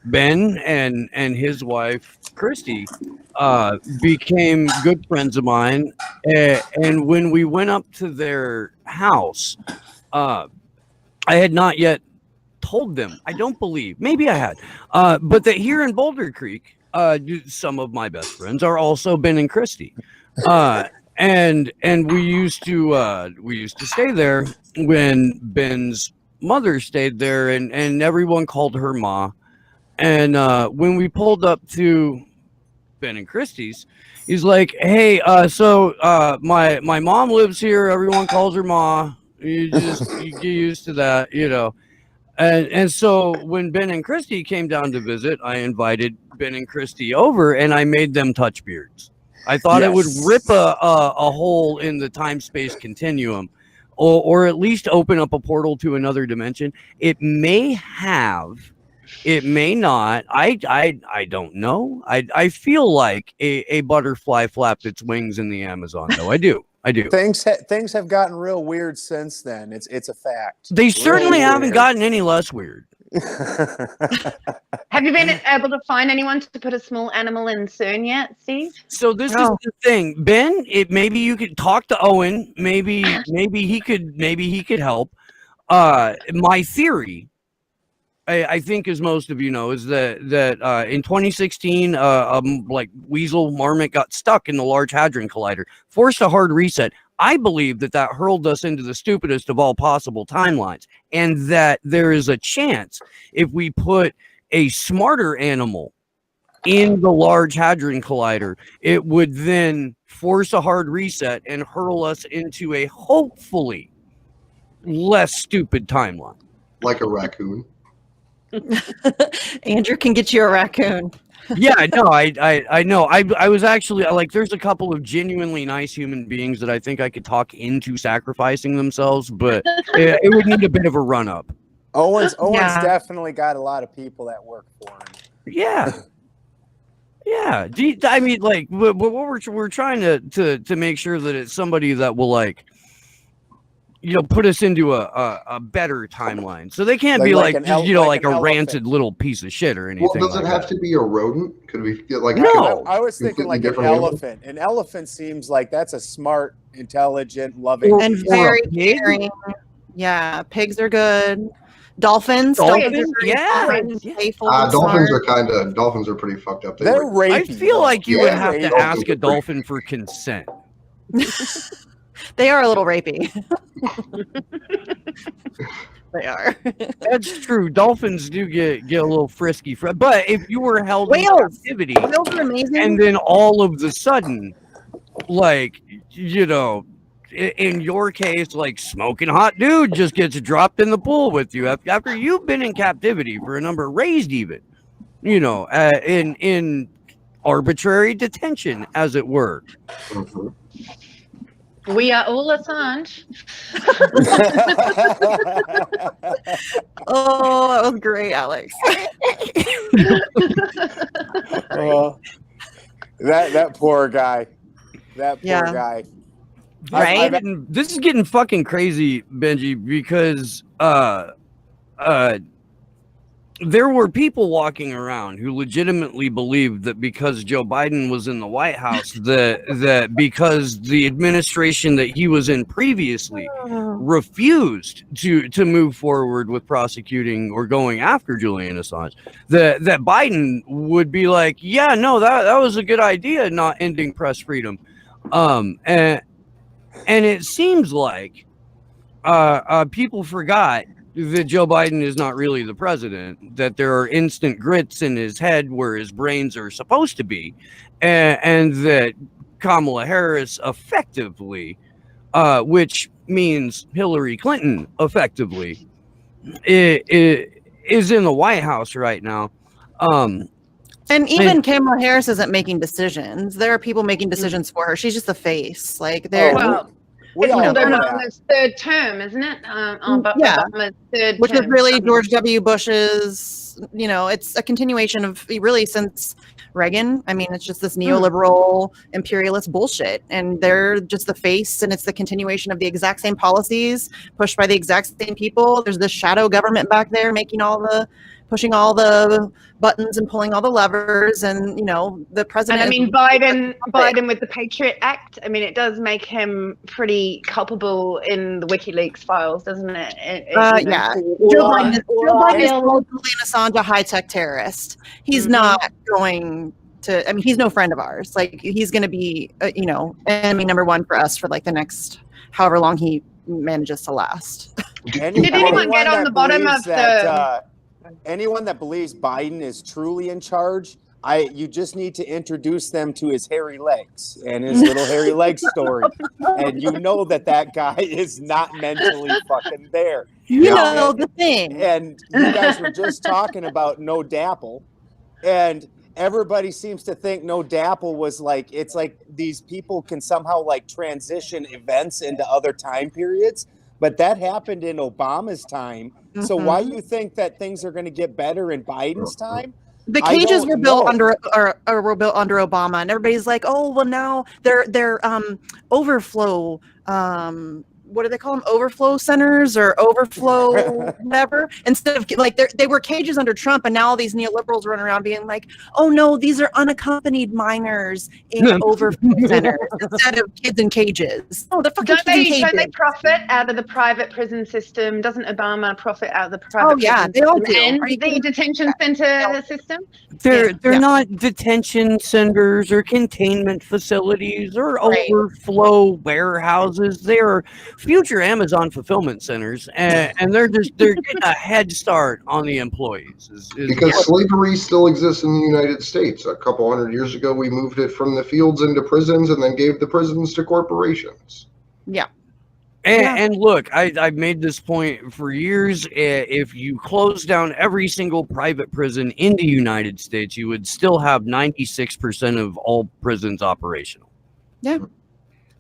Ben and his wife Christy became good friends of mine, and when we went up to their house, I had not yet told them. I don't believe. Maybe I had, but that here in Boulder Creek, some of my best friends are also Ben and Christy. And we used to stay there when Ben's mother stayed there, and everyone called her Ma. And when we pulled up to Ben and Christie's, he's like, "Hey, so my mom lives here. Everyone calls her Ma. You get used to that, you know." And so when Ben and Christy came down to visit, I invited Ben and Christy over, and I made them touch beards. I thought it would rip a hole in the time-space continuum, or at least open up a portal to another dimension. It may have, it may not. I don't know. I feel like a butterfly flapped its wings in the Amazon, though. I do. Things have gotten real weird since then. It's a fact. They certainly haven't weird. gotten any less weird. Have you been able to find anyone to put a small animal in CERN yet, Steve? So this is the thing, Ben. Maybe you could talk to Owen. Maybe he could help. My theory, I think, as most of you know, is that in 2016, like weasel marmot got stuck in the Large Hadron Collider, forced a hard reset. I believe that hurled us into the stupidest of all possible timelines, and that there is a chance if we put a smarter animal in the Large Hadron Collider, it would then force a hard reset and hurl us into a hopefully less stupid timeline. Like a raccoon. Andrew can get you a raccoon. Yeah, I know. I was actually like, there's a couple of genuinely nice human beings that I think I could talk into sacrificing themselves, but it would need a bit of a run up. Owen's definitely got a lot of people that work for him. Yeah. Yeah. I mean, like, what we're trying to make sure that it's somebody that will, like, you know, put us into a better timeline. So they can't be like a rancid little piece of shit or anything. Well, does it have to be a rodent? Could we get like no? I was thinking like an elephant. An elephant seems like that's a smart, intelligent, loving, and very caring. Yeah, pigs are good. Dolphins, yeah. Dolphins are pretty fucked up. They're rapey. I feel like you would have to ask a dolphin for consent. They are a little rapey. They are. That's true. Dolphins do get a little frisky. But if you were held in captivity, whales are amazing. And then all of the sudden, like, you know, in your case, like, smoking hot dude just gets dropped in the pool with you after you've been in captivity for a number, raised even, you know, in arbitrary detention, as it were. Mm-hmm. We are all Assange. Oh, that was great, Alex. That poor guy. That poor guy. Right? This is getting fucking crazy, Benji, because there were people walking around who legitimately believed that because Joe Biden was in the White House, that because the administration that he was in previously refused to move forward with prosecuting or going after Julian Assange, that Biden would be like, yeah, no, that was a good idea, not ending press freedom. And it seems like people forgot that Joe Biden is not really the president, that there are instant grits in his head where his brains are supposed to be, and that Kamala Harris effectively, which means Hillary Clinton effectively, is in the White House right now. And even Kamala Harris isn't making decisions. There are people making decisions for her. She's just the face. Like they're Well, we it's all still know that. Obama's third term, isn't it? Yeah. Obama's third which was term. really George W. Bush's, it's a continuation of really since Reagan. I mean, it's just this neoliberal imperialist bullshit, and they're just the face, and it's the continuation of the exact same policies pushed by the exact same people. There's this shadow government back there pushing all the buttons and pulling all the levers, and the president. And I mean, Biden with the Patriot Act. I mean, it does make him pretty culpable in the WikiLeaks files, doesn't it? Yeah. Joe Biden is supposedly an Assange a high-tech terrorist. He's not going to. I mean, he's no friend of ours. Like, he's going to be, enemy number one for us for like the next however long he manages to last. Did anyone get on the bottom of the? Anyone that believes Biden is truly in charge, you just need to introduce them to his hairy legs and his little hairy leg story, and that guy is not mentally fucking there. The thing. And you guys were just talking about No Dapple, and everybody seems to think No Dapple was like, it's like these people can somehow like transition events into other time periods. But that happened in Obama's time. So why do you think that things are going to get better in Biden's time? The cages were built under Obama, and everybody's like, "Oh, well, now they're overflow." What do they call them? Overflow centers or overflow whatever. Instead of like they were cages under Trump, and now all these neoliberals run around being like, "Oh no, these are unaccompanied minors in overflow centers instead of kids in cages." Oh, the fucking don't they profit out of the private prison system? Doesn't Obama profit out of the private? Oh yeah, they all do. And the detention center system. They're not detention centers or containment facilities or overflow warehouses. They're future Amazon fulfillment centers, and they're getting a head start on the employees. Because slavery still exists in the United States. A couple hundred years ago, we moved it from the fields into prisons, and then gave the prisons to corporations. Yeah. And look, I've made this point for years. If you close down every single private prison in the United States, you would still have 96% of all prisons operational. Yeah.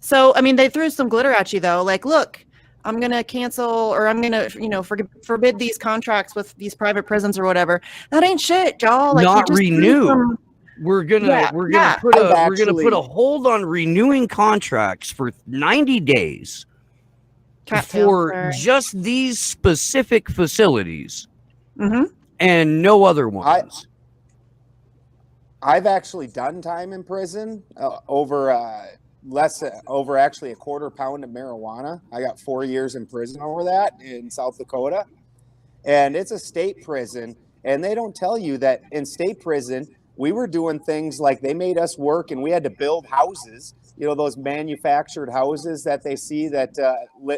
So, I mean, they threw some glitter at you, though. Like, look, I'm going to cancel, or I'm going to, forbid these contracts with these private prisons or whatever. That ain't shit, y'all. Like, not renew. We're gonna put a hold on renewing contracts for 90 days for just these specific facilities, and no other ones. I've actually done time in prison over actually a quarter pound of marijuana. I got 4 years in prison over that in South Dakota, and it's a state prison. And they don't tell you that in state prison, we were doing things like they made us work, and we had to build houses. Those manufactured houses that they see that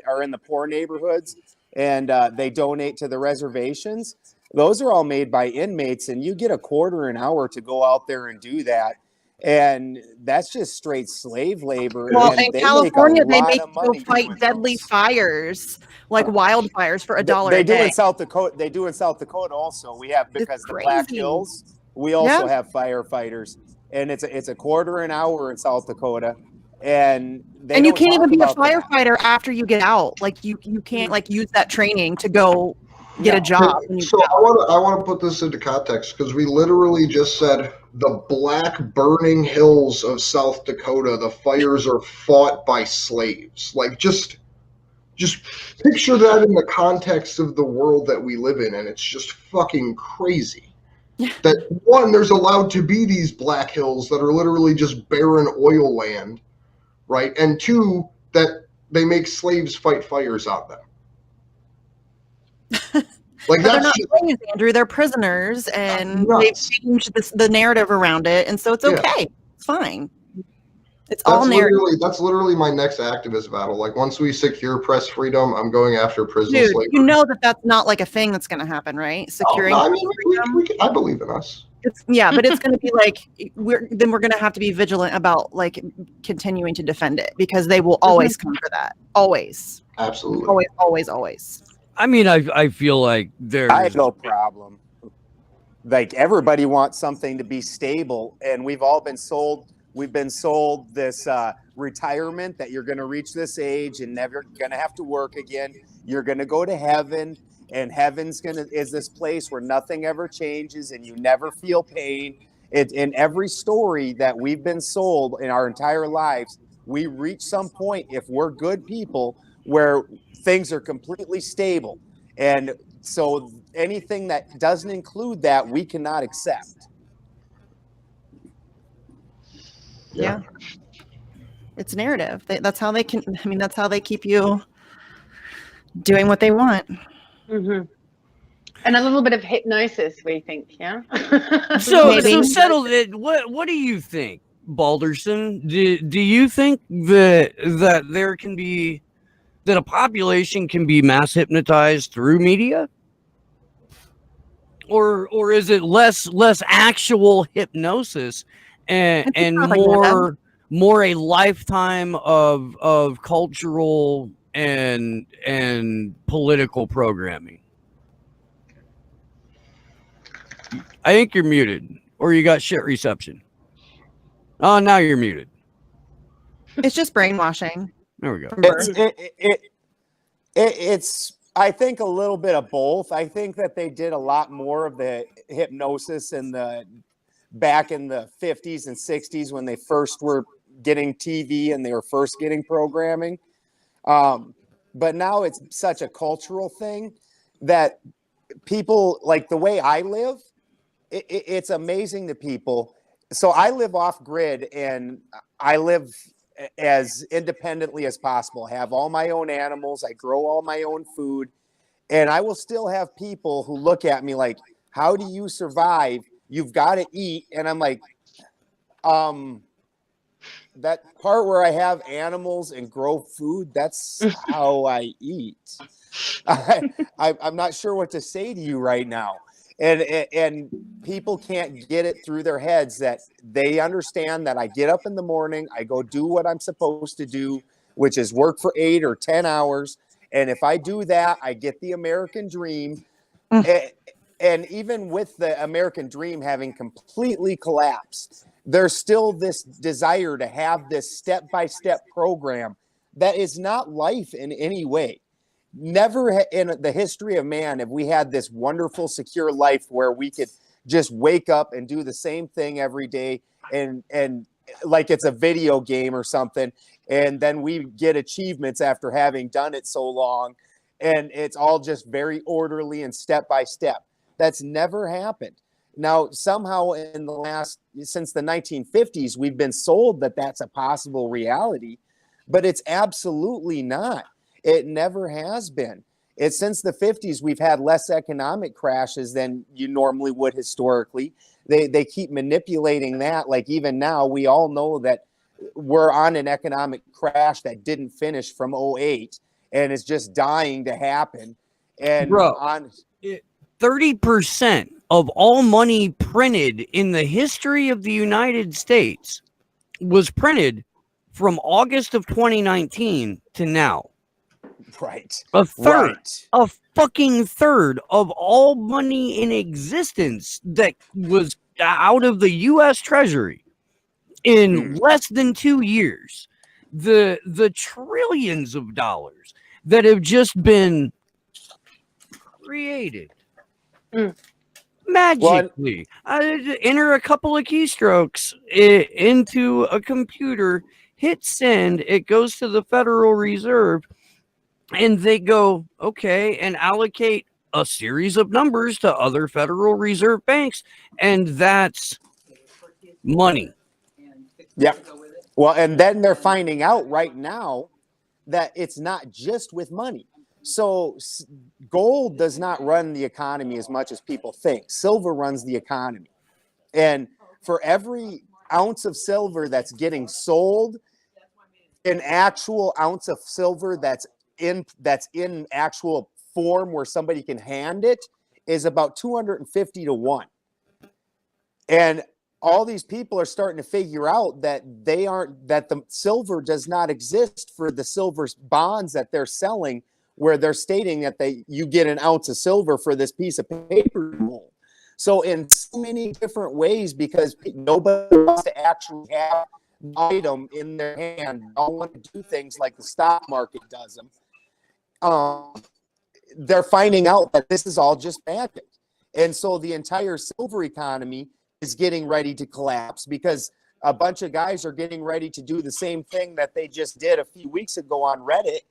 are in the poor neighborhoods, and they donate to the reservations. Those are all made by inmates, and you get $0.25 an hour to go out there and do that. And that's just straight slave labor. Well, and in California, they make you go fight deadly fires, like wildfires, for $1 a day. They do in South Dakota. They do in South Dakota also. We have, because the Black Hills, we also have firefighters, and it's $0.25 an hour in South Dakota. And you can't even be a firefighter after you get out. Like you can't like use that training to go get a job. So I want to put this into context, because we literally just said the black burning hills of South Dakota, the fires are fought by slaves. Like just picture that in the context of the world that we live in, and it's just fucking crazy. That one, there's allowed to be these black hills that are literally just barren oil land, right? And two, that they make slaves fight fires on them. Like, they're not slaves, Andrew. They're prisoners, and they've changed the narrative around it, and so it's okay. It's fine. It's all narrative. That's literally my next activist battle. Like, once we secure press freedom, I'm going after prison slavery. You know that's not like a thing that's going to happen, right? Securing. I mean, I believe in us. But it's going to be like we're going to have to be vigilant about like continuing to defend it, because they will always come for that. Always. Absolutely. Always. I mean, I feel like there's I have no problem. Like, everybody wants something to be stable, and we've all been sold. We've been sold this retirement that you're going to reach this age and never going to have to work again. You're going to go to heaven, and heaven's is this place where nothing ever changes and you never feel pain. In every story that we've been sold in our entire lives, we reach some point, if we're good people, where things are completely stable. And so anything that doesn't include that, we cannot accept. Yeah. It's narrative. That's how they can. I mean, that's how they keep you doing what they want. Mm-hmm. And a little bit of hypnosis, we think. Yeah. So settled it. What do you think, Balderson? Do you think that there can be, that a population can be mass hypnotized through media? Or is it less actual hypnosis and more a lifetime of cultural and political programming? I think you're muted, or you got shit reception. Oh, now you're muted. It's just brainwashing. There we go. It's I think a little bit of both. I think that they did a lot more of the hypnosis back in the 50s and 60s when they first were getting TV and they were first getting programming. But now it's such a cultural thing that people, like the way I live, it's amazing to people. So I live off grid, and I live as independently as possible. I have all my own animals. I grow all my own food, and I will still have people who look at me like, how do you survive? You've got to eat. And I'm like, that part where I have animals and grow food, that's how I eat. I'm not sure what to say to you right now. And people can't get it through their heads that they understand that I get up in the morning, I go do what I'm supposed to do, which is work for 8 or 10 hours. And if I do that, I get the American dream. And even with the American dream having completely collapsed, there's still this desire to have this step-by-step program that is not life in any way. Never in the history of man have we had this wonderful, secure life where we could just wake up and do the same thing every day and like it's a video game or something. And then we get achievements after having done it so long. And it's all just very orderly and step by step. That's never happened. Now, somehow since the 1950s, we've been sold that that's a possible reality, but it's absolutely not. It never has been. It's since the 50s, we've had less economic crashes than you normally would historically. They keep manipulating that. Like even now, we all know that we're on an economic crash that didn't finish from 2008 and it's just dying to happen. And 30% of all money printed in the history of the United States was printed from August of 2019 to now. Right. A fucking third of all money in existence that was out of the U.S. Treasury in less than 2 years. The trillions of dollars that have just been created magically. Enter a couple of keystrokes into a computer, hit send, it goes to the Federal Reserve, and they go, okay, and allocate a series of numbers to other Federal Reserve banks, and that's money. Yeah. Well, and then they're finding out right now that it's not just with money. So gold does not run the economy as much as people think. Silver runs the economy. And for every ounce of silver that's getting sold, an actual ounce of silver that's in actual form where somebody can hand it is about 250 to 1. And all these people are starting to figure out that that the silver does not exist for the silver bonds that they're selling, where they're stating that you get an ounce of silver for this piece of paper. So in so many different ways, because nobody wants to actually have an item in their hand, don't want to do things like the stock market does them. They're finding out that this is all just magic. And so the entire silver economy is getting ready to collapse, because a bunch of guys are getting ready to do the same thing that they just did a few weeks ago on Reddit,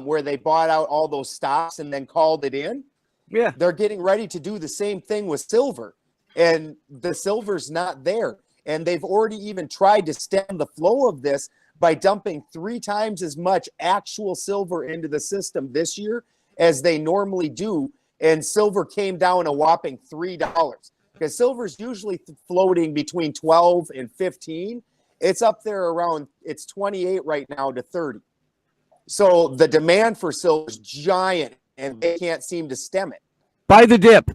where they bought out all those stocks and then called it in. Yeah. They're getting ready to do the same thing with silver, and the silver's not there. And they've already even tried to stem the flow of this by dumping 3 times as much actual silver into the system this year as they normally do. And silver came down a whopping $3, because silver's usually floating between 12 and 15. It's up there around, it's 28 right now to 30. So the demand for silver is giant, and they can't seem to stem it. Buy the dip.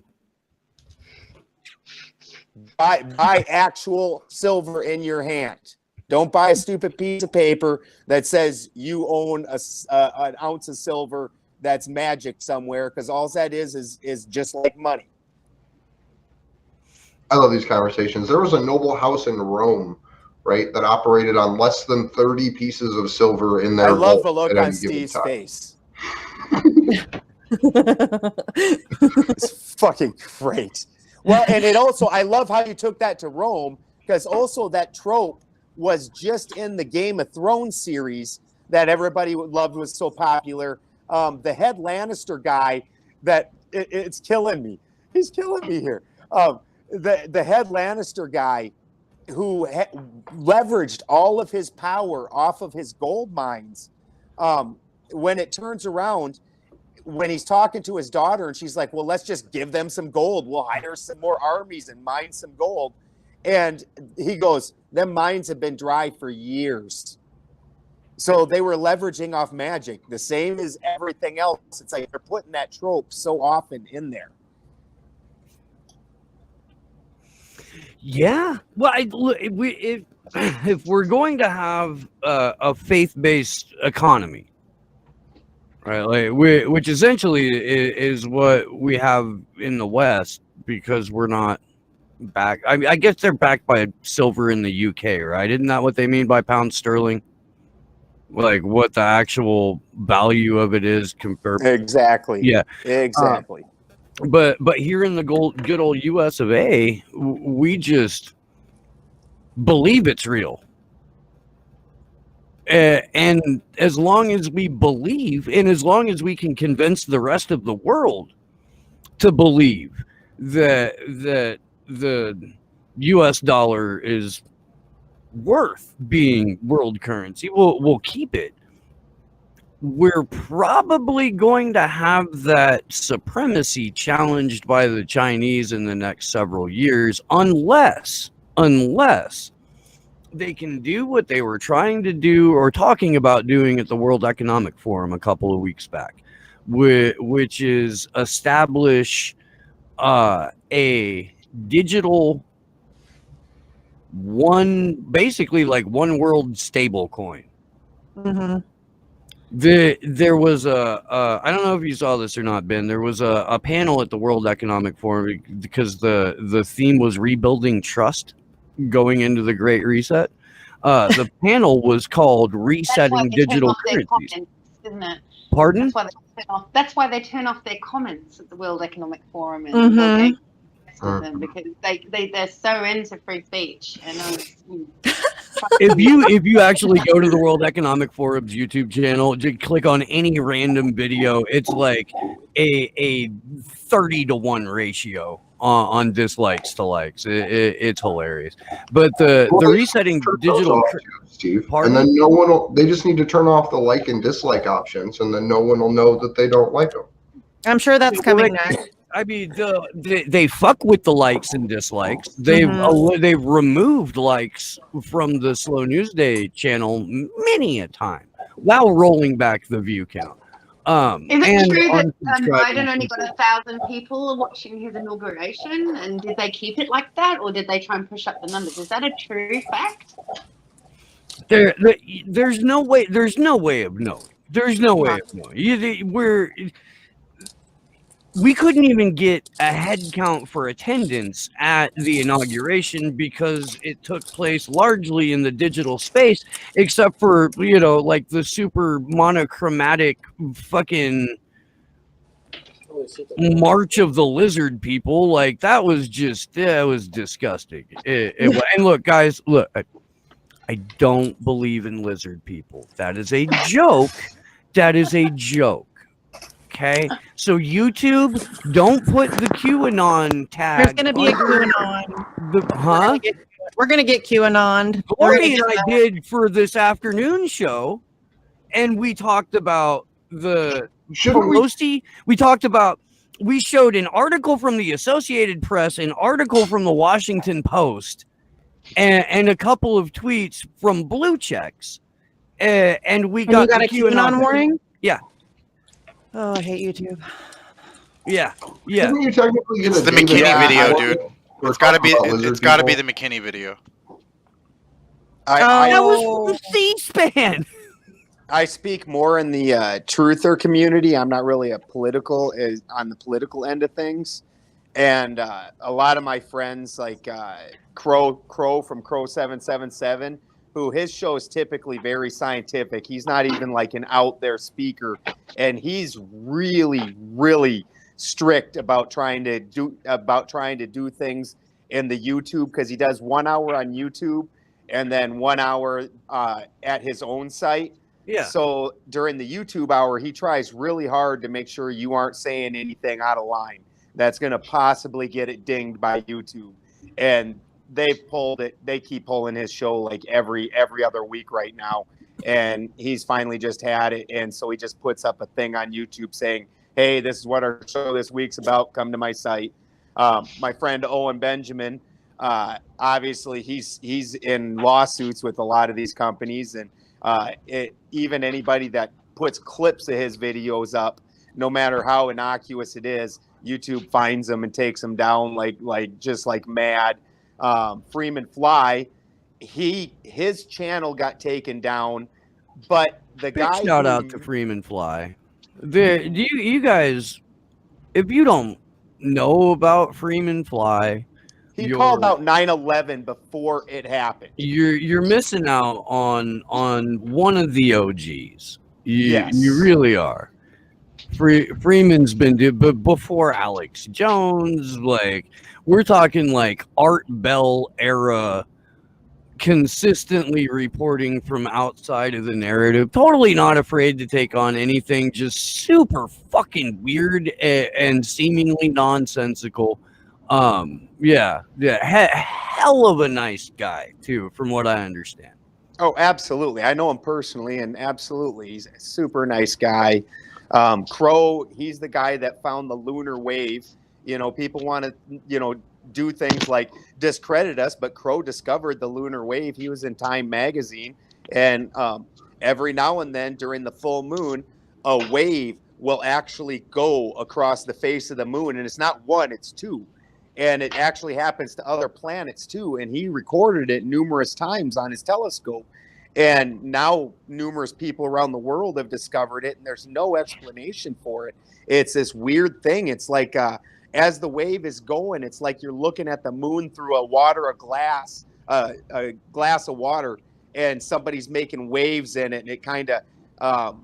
Buy actual silver in your hand. Don't buy a stupid piece of paper that says you own an ounce of silver that's magic somewhere, because all that is just like money. I love these conversations. There was a noble house in Rome, right, that operated on less than 30 pieces of silver in their I love the vault look at on any given Steve's time. face. It's fucking great. Well, and it also, I love how you took that to Rome, because also that trope was just in the Game of Thrones series that everybody loved, was so popular. The head Lannister guy that it's killing me. He's killing me here. The head Lannister guy who leveraged all of his power off of his gold mines. When it turns around, when he's talking to his daughter and she's like, well, let's just give them some gold. We'll hire some more armies and mine some gold. And he goes, them mines have been dry for years. So they were leveraging off magic, the same as everything else. It's like they're putting that trope so often in there. Yeah. Well, if we're going to have a faith-based economy, right, like which essentially is what we have in the West, because we're not back. I mean, I guess they're backed by silver in the UK, right? Isn't that what they mean by pound sterling? Like what the actual value of it is compared. Exactly. Yeah. Exactly. But here in the good old US of A, we just believe it's real. And as long as we believe, and as long as we can convince the rest of the world to believe that the US dollar is worth being world currency, we'll keep it. We're probably going to have that supremacy challenged by the Chinese in the next several years, unless they can do what they were trying to do or talking about doing at the World Economic Forum a couple of weeks back, which is establish a digital basically like one world stable coin. Mm-hmm. There was I don't know if you saw this or not, Ben. There was a panel at the World Economic Forum because the theme was rebuilding trust going into the Great Reset. The panel was called Resetting Digital Currencies. Comments, isn't it? Pardon? That's why they turn off their comments at the World Economic Forum and Mm-hmm. because they're so into free speech. And if you actually go to the World Economic Forum's YouTube channel, just click on any random video, it's like a 30-to-1 ratio on dislikes to likes. It's hilarious. But the resetting digital, Steve, pardon? and then they just need to turn off the like and dislike options, and then no one will know that they don't like them. I'm sure that's coming next. I mean, they fuck with the likes and dislikes. They've removed likes from the Slow News Day channel many a time while rolling back the view count. Is it and true that unsubscribing Biden only got people. 1,000 people watching his inauguration? And did they keep it like that, or did they try and push up the numbers? Is that a true fact? There's no way. There's no way of knowing. There's no way of knowing. We couldn't even get a head count for attendance at the inauguration because it took place largely in the digital space, except for, like the super monochromatic fucking March of the Lizard people. Like that was disgusting. And look, guys, look, I don't believe in lizard people. That is a joke. That is a joke. Okay, so YouTube, don't put the QAnon tag. There's going to be a QAnon. Huh? We're going to get QAnon. Lori and I did for this afternoon show, and we talked about the Pelosi. We showed an article from the Associated Press, an article from the Washington Post, and a couple of tweets from Blue Checks, and we got a QAnon warning. Yeah. Oh, I hate YouTube. Yeah. Didn't you technically get It's the McKinney video, dude. It's got to be. It's got to be the McKinney video. That was from C-SPAN. I speak more in the truther community. I'm not really on the political end of things, and a lot of my friends like Crow from Crow 777. Who his show is typically very scientific. He's not even like an out there speaker, and he's really, really strict about trying to do things in the YouTube, because he does 1 hour on YouTube and then 1 hour at his own site. Yeah. So during the YouTube hour, he tries really hard to make sure you aren't saying anything out of line that's going to possibly get it dinged by YouTube. And they keep pulling his show like every other week right now, and he's finally just had it, and so he just puts up a thing on YouTube saying, hey, this is what our show this week's about, come to my site. My friend Owen Benjamin, obviously he's in lawsuits with a lot of these companies, and even anybody that puts clips of his videos up, no matter how innocuous it is, YouTube finds them and takes them down like mad. Freeman Fly, his channel got taken down, but the guy shout out to Freeman Fly. You guys, if you don't know about Freeman Fly, he called out 9/11 before it happened. You're missing out on one of the OGs. Yes. You really are. Freeman's been but before Alex Jones, like we're talking like Art Bell era, consistently reporting from outside of the narrative, totally not afraid to take on anything, just super fucking weird and seemingly nonsensical. Hell of a nice guy too, from what I understand. Oh, absolutely. I know him personally, and absolutely, he's a super nice guy. Crow, he's the guy that found the lunar wave. People want to, do things like discredit us, but Crow discovered the lunar wave. He was in Time magazine, and every now and then during the full moon, a wave will actually go across the face of the moon, and it's not one, it's two. And it actually happens to other planets too. And he recorded it numerous times on his telescope. And now numerous people around the world have discovered it, and there's no explanation for it. It's this weird thing. It's like as the wave is going, it's like you're looking at the moon through a glass of water, and somebody's making waves in it. And it kind of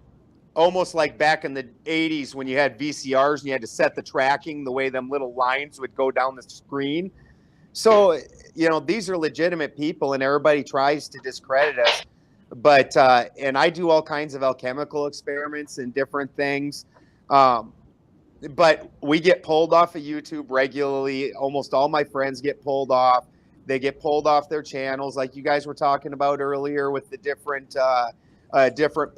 almost like back in the 80s when you had VCRs and you had to set the tracking, the way them little lines would go down the screen. So, these are legitimate people, and everybody tries to discredit us. But and I do all kinds of alchemical experiments and different things. But we get pulled off of YouTube regularly. Almost all my friends get pulled off. They get pulled off their channels, like you guys were talking about earlier with the different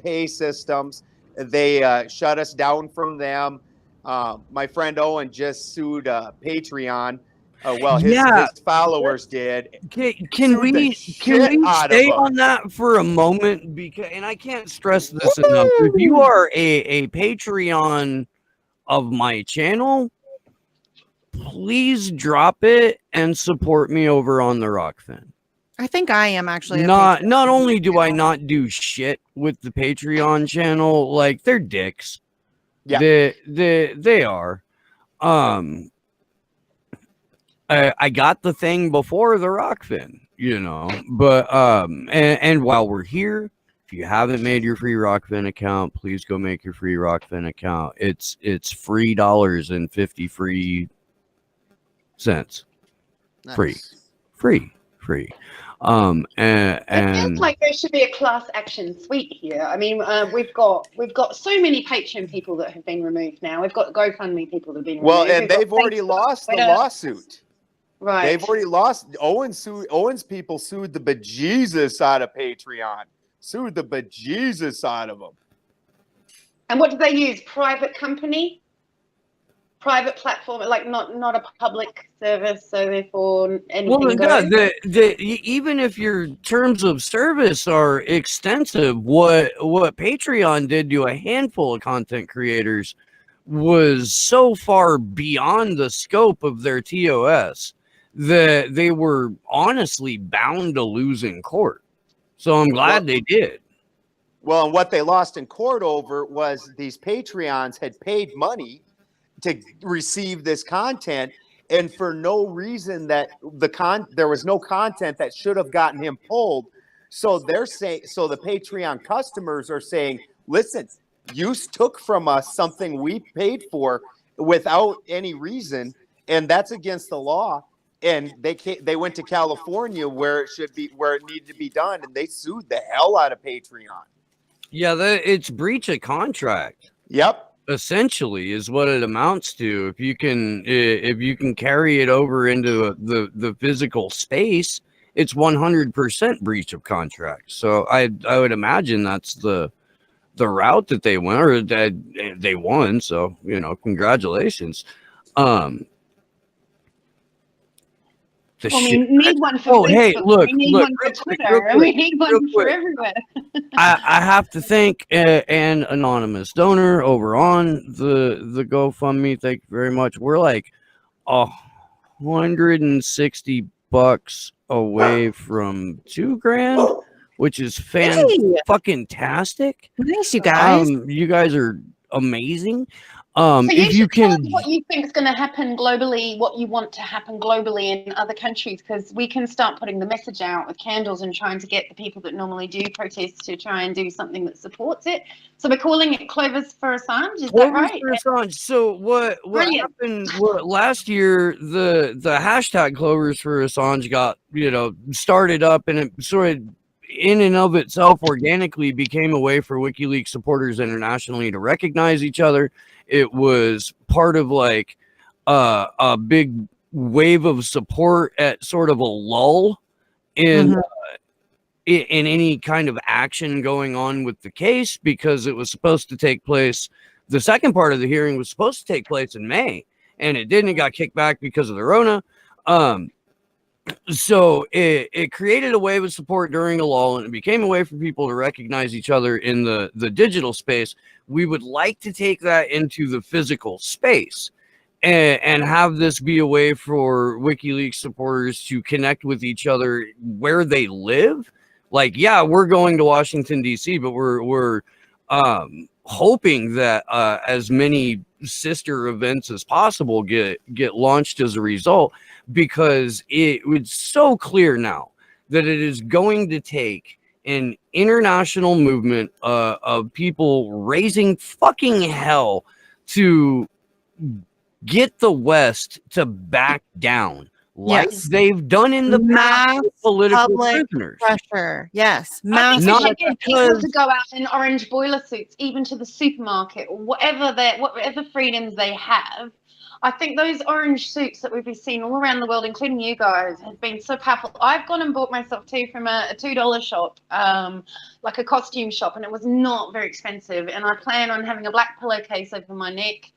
pay systems. They shut us down from them. My friend Owen just sued Patreon Well, his followers did. Can we stay on that for a moment? Because, and I can't stress this enough. If you are a Patreon of my channel, please drop it and support me over on the Rockfin. I think I am actually. Not only do I not do shit with the Patreon channel, like they're dicks. Yeah, they are. I got the thing before the Rockfin, you know, but and while we're here, if you haven't made your free Rockfin account, please go make your free Rockfin account. It's $3.50 free cents. Nice. Free. And it feels like there should be a class action suite here. I mean, we've got so many Patreon people that have been removed now. We've got GoFundMe people that have been removed. Well, and they've already lost the lawsuit. Right. They've already lost. Owen's people sued the bejesus out of Patreon. Sued the bejesus out of them. And what do they use? Private company? Private platform, like not a public service, so therefore anything goes. Even if your terms of service are extensive, what Patreon did to a handful of content creators was so far beyond the scope of their TOS that they were honestly bound to lose in court. So I'm glad they did. Well, and what they lost in court over was these Patreons had paid money to receive this content, and for no reason that there was no content that should have gotten him pulled. So they're saying, so the Patreon customers are saying, listen, you took from us something we paid for without any reason, and that's against the law. And they went to California where it needed to be done, and they sued the hell out of Patreon. Yeah, it's breach of contract. Yep. Essentially is what it amounts to. If you can carry it over into the physical space, it's 100% breach of contract. So I would imagine that's the route that they went, or that they won. So, you know, congratulations. We need one for Facebook. Hey, look, we need one for Twitter. We need one for everywhere. I have to thank an anonymous donor over on the GoFundMe. Thank you very much. We're like $160 away from $2,000, which is fucking-tastic. Nice, you guys. You guys are amazing. So if you can, what you think is going to happen globally, what you want to happen globally in other countries, because we can start putting the message out with candles and trying to get the people that normally do protests to try and do something that supports it. So we're calling it Clovers for Assange. Is that right? For Assange. So what happened? Last year, the hashtag Clovers for Assange got started up, and it sort of in and of itself organically became a way for WikiLeaks supporters internationally to recognize each other. It was part of like a big wave of support at sort of a lull in any kind of action going on with the case, because it was supposed to take place. The second part of the hearing was supposed to take place in May, and it didn't. It got kicked back because of the Rona. So it created a wave of support during a lull, and it became a way for people to recognize each other in the digital space. We would like to take that into the physical space and have this be a way for WikiLeaks supporters to connect with each other where they live. Like, yeah, we're going to Washington, D.C., but we're hoping that as many sister events as possible get launched as a result, because it's so clear now that it is going to take an international movement of people raising fucking hell to get the West to back down, like they've done in the past with political prisoners. Pressure. Yes. Not get people to go out in orange boiler suits, even to the supermarket, or whatever freedoms they have. I think those orange suits that we've been seeing all around the world, including you guys, have been so powerful. I've gone and bought myself two from a $2 shop, like a costume shop, and it was not very expensive. And I plan on having a black pillowcase over my neck.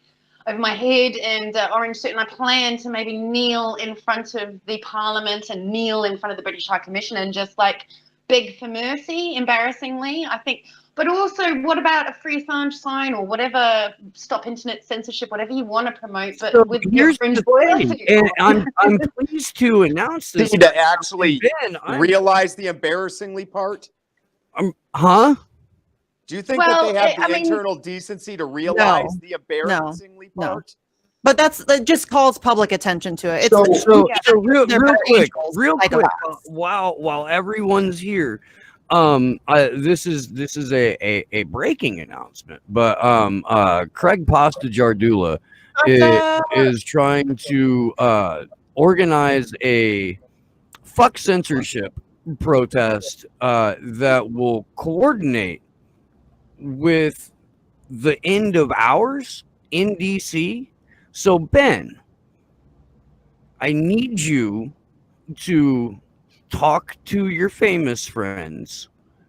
over my head and orange suit, and I plan to maybe kneel in front of the Parliament and kneel in front of the British High Commission and just like beg for mercy, embarrassingly, I think. But also, what about a free Assange sign or whatever, stop internet censorship, whatever you want to promote, but So with here's fringe the royalty. thing, and I'm pleased to announce this. Need to actually Ben, realize the embarrassingly part. Huh? Do you think Well, that they have the I mean- internal decency to realize the embarrassingly No. part? But that just calls public attention to it. It's So Yeah. real they're quick, angels, psychopaths. while everyone's here, this is a breaking announcement, but Craig Pasta-Jardula is trying to organize a fuck censorship protest that will coordinate with the end of hours in DC. So Ben, I need you to talk to your famous friends.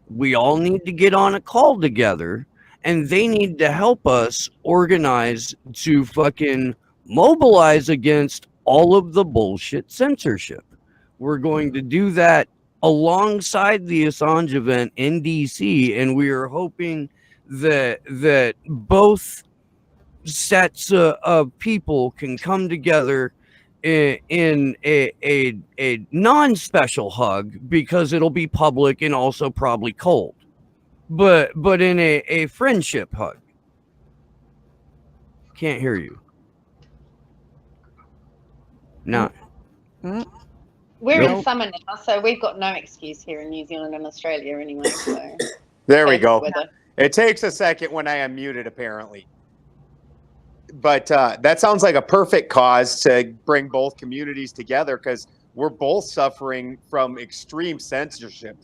We all need to get on a call together, and they need to help us organize to fucking mobilize against all of the bullshit censorship. We're going to do that alongside the Assange event in DC, and we are hoping that both sets of people can come together in a non-special hug, because it'll be public and also probably cold, but in a friendship hug. Can't hear you. No. We're Nope. in summer now, so we've got no excuse here in New Zealand and Australia anyway. So There we okay, go. weather. It takes a second when I am muted, apparently. But that sounds like a perfect cause to bring both communities together, because we're both suffering from extreme censorship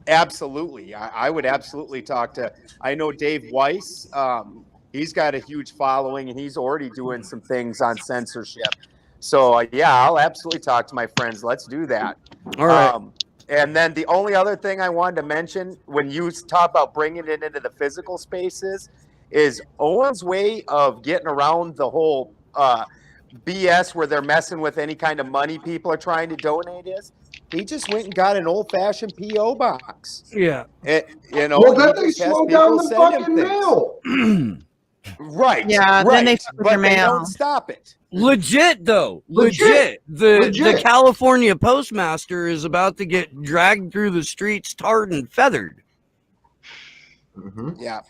absolutely. I would absolutely talk to, I know Dave Weiss, he's got a huge following and he's already doing some things on censorship. So yeah, I'll absolutely talk to my friends. Let's do that. All right. And then the only other thing I wanted to mention when you talk about bringing it into the physical spaces is Owen's way of getting around the whole BS where they're messing with any kind of money people are trying to donate is he just went and got an old-fashioned P.O. box. Yeah. Well, then they slow down the fucking mail. Right. Yeah, right. then they fuck with your But they mail. don't stop it. Legit though. Legit. The California postmaster is about to get dragged through the streets tarred and feathered. Mm-hmm. Yeah.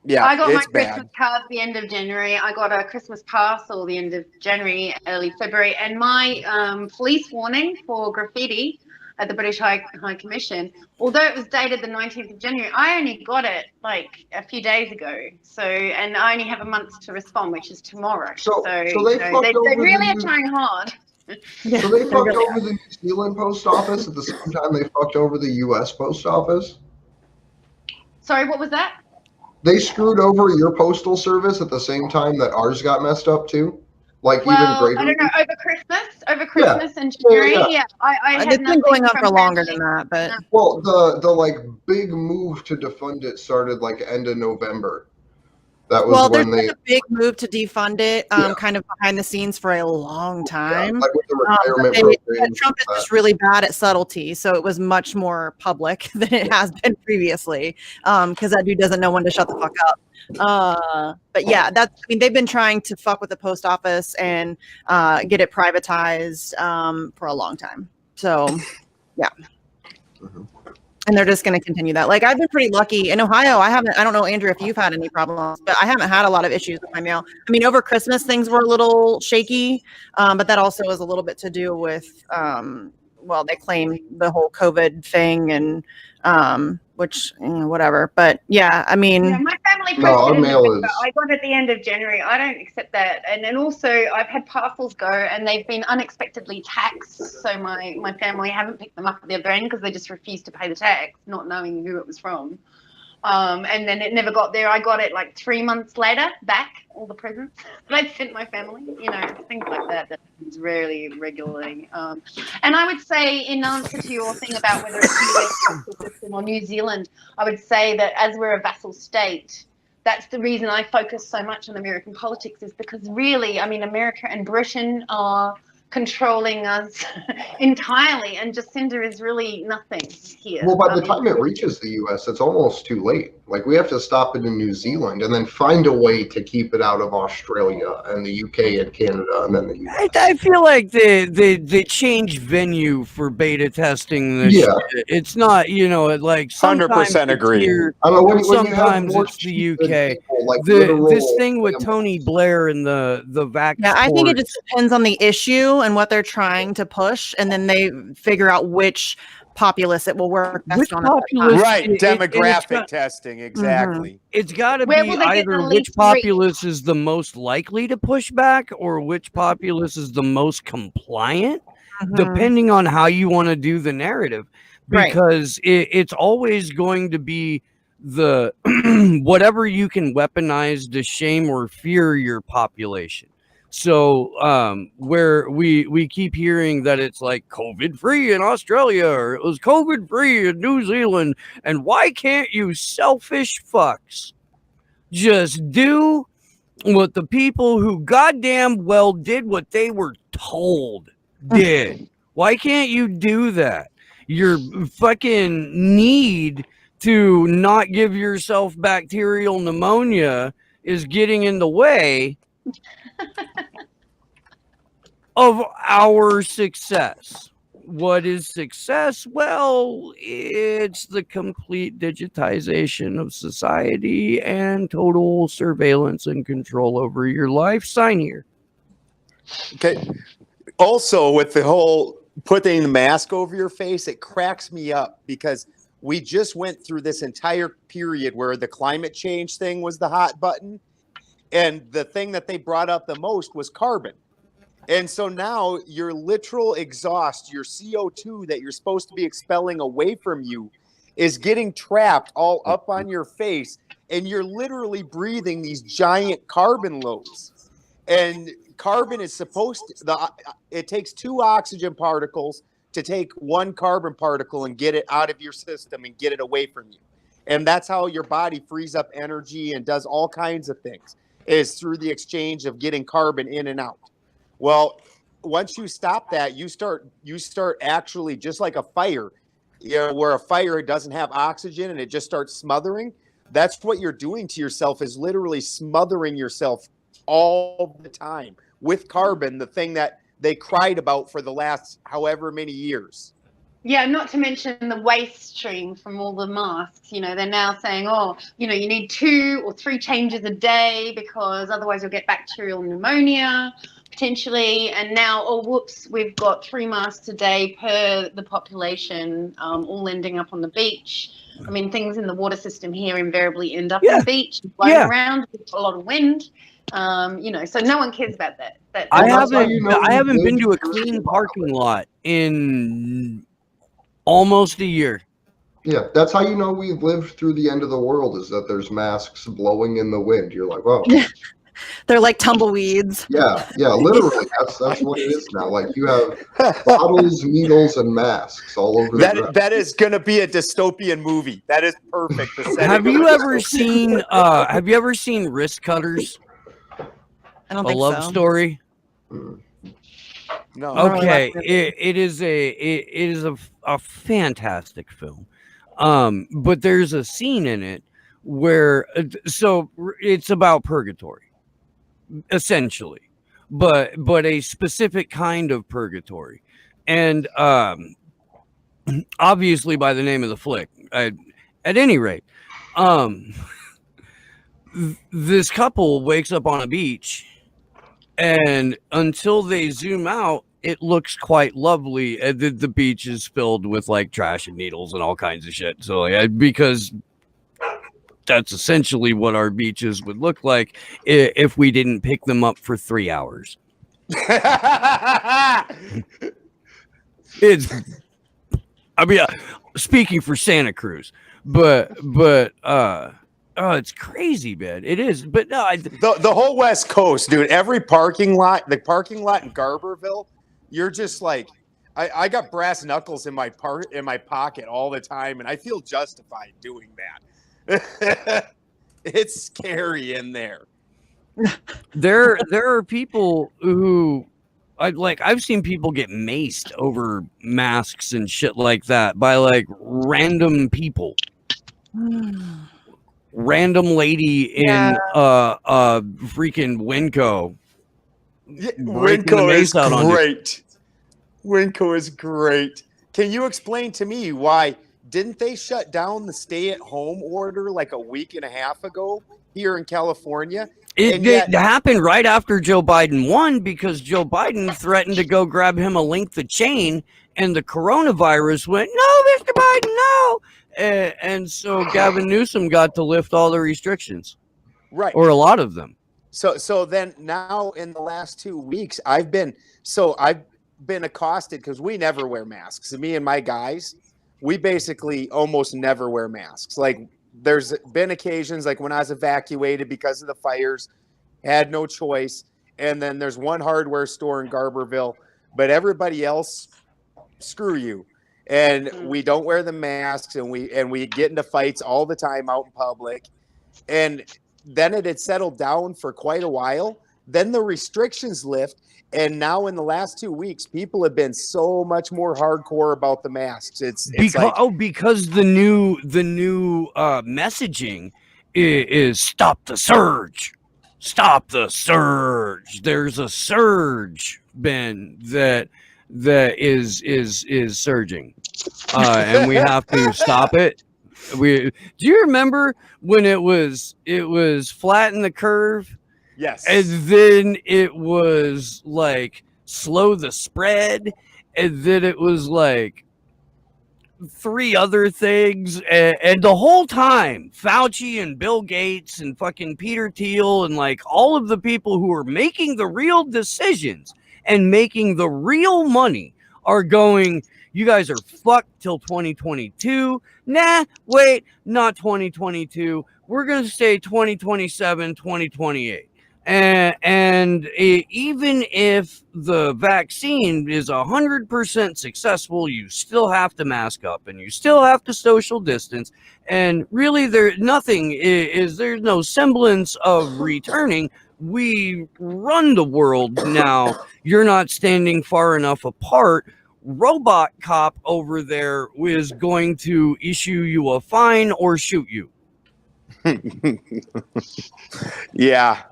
Yeah. I got my it's bad. Christmas card at the end of January. I got a Christmas parcel the end of January, early February, and my police warning for graffiti at the British High Commission, although it was dated the 19th of January, I only got it like a few days ago. So, and I only have a month to respond, which is tomorrow. So they really are trying hard. So they fucked over the New Zealand post office at the same time they fucked over the U.S. post office? Sorry, what was that? They screwed over your postal service at the same time that ours got messed up too? Like Well, even greater? I don't know, over Christmas and January, yeah. I had It's been nothing going on from for longer them. than that, but Well, the like big move to defund it started like end of November. That was there's when been they a big move to defund it, Yeah. kind of behind the scenes for a long time. like with the But retirement programs. Trump is just really bad at subtlety, so it was much more public than it has been previously. Because that dude doesn't know when to shut the fuck up. But yeah, they've been trying to fuck with the post office and get it privatized for a long time. So yeah. Mhm. And they're just going to continue that. Like, I've been pretty lucky in Ohio. I don't know, Andrew, if you've had any problems, but I haven't had a lot of issues with my mail. I mean, over Christmas, things were a little shaky, but that also was a little bit to do with, they claim the whole COVID thing and, which, whatever. But yeah, I mean. Yeah, my family No, our posted in mail November. is- I got it at the end of January. I don't accept that. And then also, I've had parcels go and they've been unexpectedly taxed. So my family haven't picked them up at the other end because they just refused to pay the tax, not knowing who it was from. And then it never got there. I got it like 3 months later back, all the presents that I'd sent my family, things like that. That happens regularly. And I would say, in answer to your thing about whether it's US system or New Zealand, I would say that as we're a vassal state, that's the reason I focus so much on American politics, is because really, I mean, America and Britain are controlling us entirely, and Jacinda is really nothing here. Well, by the time it reaches the U.S., it's almost too late. Like, we have to stop it in New Zealand and then find a way to keep it out of Australia and the U.K. and Canada and then the U.S. I feel like they changed venue for beta testing this Yeah. shit. It's not, like 100% agree. Here, I don't know, when you have sometimes more it's the stupid UK. people, like literal This thing with animals. Tony Blair and the vaccine. Yeah, I think it just depends on the issue and what they're trying to push, and then they figure out which populace it will work best Which on. At that time. populace- Right, it's demographic got- testing, exactly. It's got to be Where will they get either the which least reach? populace is the most likely to push back or which populace is the most compliant, Mhm. depending on how you want to do the narrative. Right. Because it's always going to be the whatever you can weaponize to shame or fear your population. So where we keep hearing that it's like COVID free in Australia or it was COVID free in New Zealand, and why can't you selfish fucks just do what the people who goddamn well did what they were told did? Why can't you do that? Your fucking need to not give yourself bacterial pneumonia is getting in the way of our success. What is success? Well, it's the complete digitization of society and total surveillance and control over your life. Sign here. Okay. Also, with the whole putting the mask over your face, it cracks me up because we just went through this entire period where the climate change thing was the hot button. And the thing that they brought up the most was carbon. And so now your literal exhaust, your CO2 that you're supposed to be expelling away from you, is getting trapped all up on your face. And you're literally breathing these giant carbon loads. And carbon is supposed to, it takes 2 oxygen particles to take 1 carbon particle and get it out of your system and get it away from you. And that's how your body frees up energy and does all kinds of things, is through the exchange of getting carbon in and out. Well, once you stop that, you start actually just like a fire, where a fire doesn't have oxygen and it just starts smothering. That's what you're doing to yourself, is literally smothering yourself all the time with carbon, the thing that they cried about for the last however many years. Yeah, not to mention the waste stream from all the masks. They're now saying, you need 2 or 3 changes a day because otherwise you'll get bacterial pneumonia potentially. And now, whoops, we've got 3 masks a day per the population, all ending up on the beach. I mean, things in the water system here invariably end up on the beach, blowing around with a lot of wind. So no one cares about that. I haven't been to a clean parking lot in almost a year. Yeah, that's how you know we've lived through the end of the world, is that there's masks blowing in the wind. You're like, whoa. They're like tumbleweeds. Yeah, literally. That's what it is now. Like, you have bottles, needles, and masks all over the ground. That is going to be a dystopian movie. That is perfect. Have you ever seen Wrist Cutters? I don't A think love so. story? No. Okay, it is a fantastic film. But there's a scene in it where so it's about purgatory, essentially, but a specific kind of purgatory, and obviously by the name of the flick. At any rate, this couple wakes up on a beach, and until they zoom out, it looks quite lovely. The beach is filled with like trash and needles and all kinds of shit. So because that's essentially what our beaches would look like if we didn't pick them up for 3 hours. Speaking for Santa Cruz, but it's crazy, man. It is. But no, the whole West Coast, dude, every parking lot in Garberville, you're just like, I got brass knuckles in my pocket all the time, and I feel justified doing that. It's scary in there. There are people who I've seen people get maced over masks and shit like that by like random people. Random lady in freaking Winco. Yeah, breaking the Winco is mace out on you. great. Winco is great. Can you explain to me why didn't they shut down the stay-at-home order like a week and a half ago here in California? It happened right after Joe Biden won because Joe Biden threatened to go grab him a length of chain, and the coronavirus went, "No, Mr. Biden, no!" And so Gavin Newsom got to lift all the restrictions, right, or a lot of them. So then now in the last 2 weeks, I've been accosted because we never wear masks. Me and my guys, we basically almost never wear masks. Like there's been occasions like when I was evacuated because of the fires, had no choice. And then there's one hardware store in Garberville, but everybody else, screw you. And we don't wear the masks, and we get into fights all the time out in public. And then it had settled down for quite a while. Then the restrictions lift. And now in the last 2 weeks, people have been so much more hardcore about the masks. It's because the new messaging is stop the surge. Stop the surge. There's a surge, Ben, that is surging. And we have to stop it. Do you remember when it was flatten the curve? Yes. And then it was like slow the spread, and then it was like 3 other things, and the whole time Fauci and Bill Gates and fucking Peter Thiel and like all of the people who are making the real decisions and making the real money are going, you guys are fucked till 2022. Nah, wait, not 2022. We're going to stay 2027, 2028. And even if the vaccine is 100% successful, you still have to mask up and you still have to social distance. And really, there's no semblance of returning. We run the world now. You're not standing far enough apart. Robot cop over there is going to issue you a fine or shoot you. Yeah.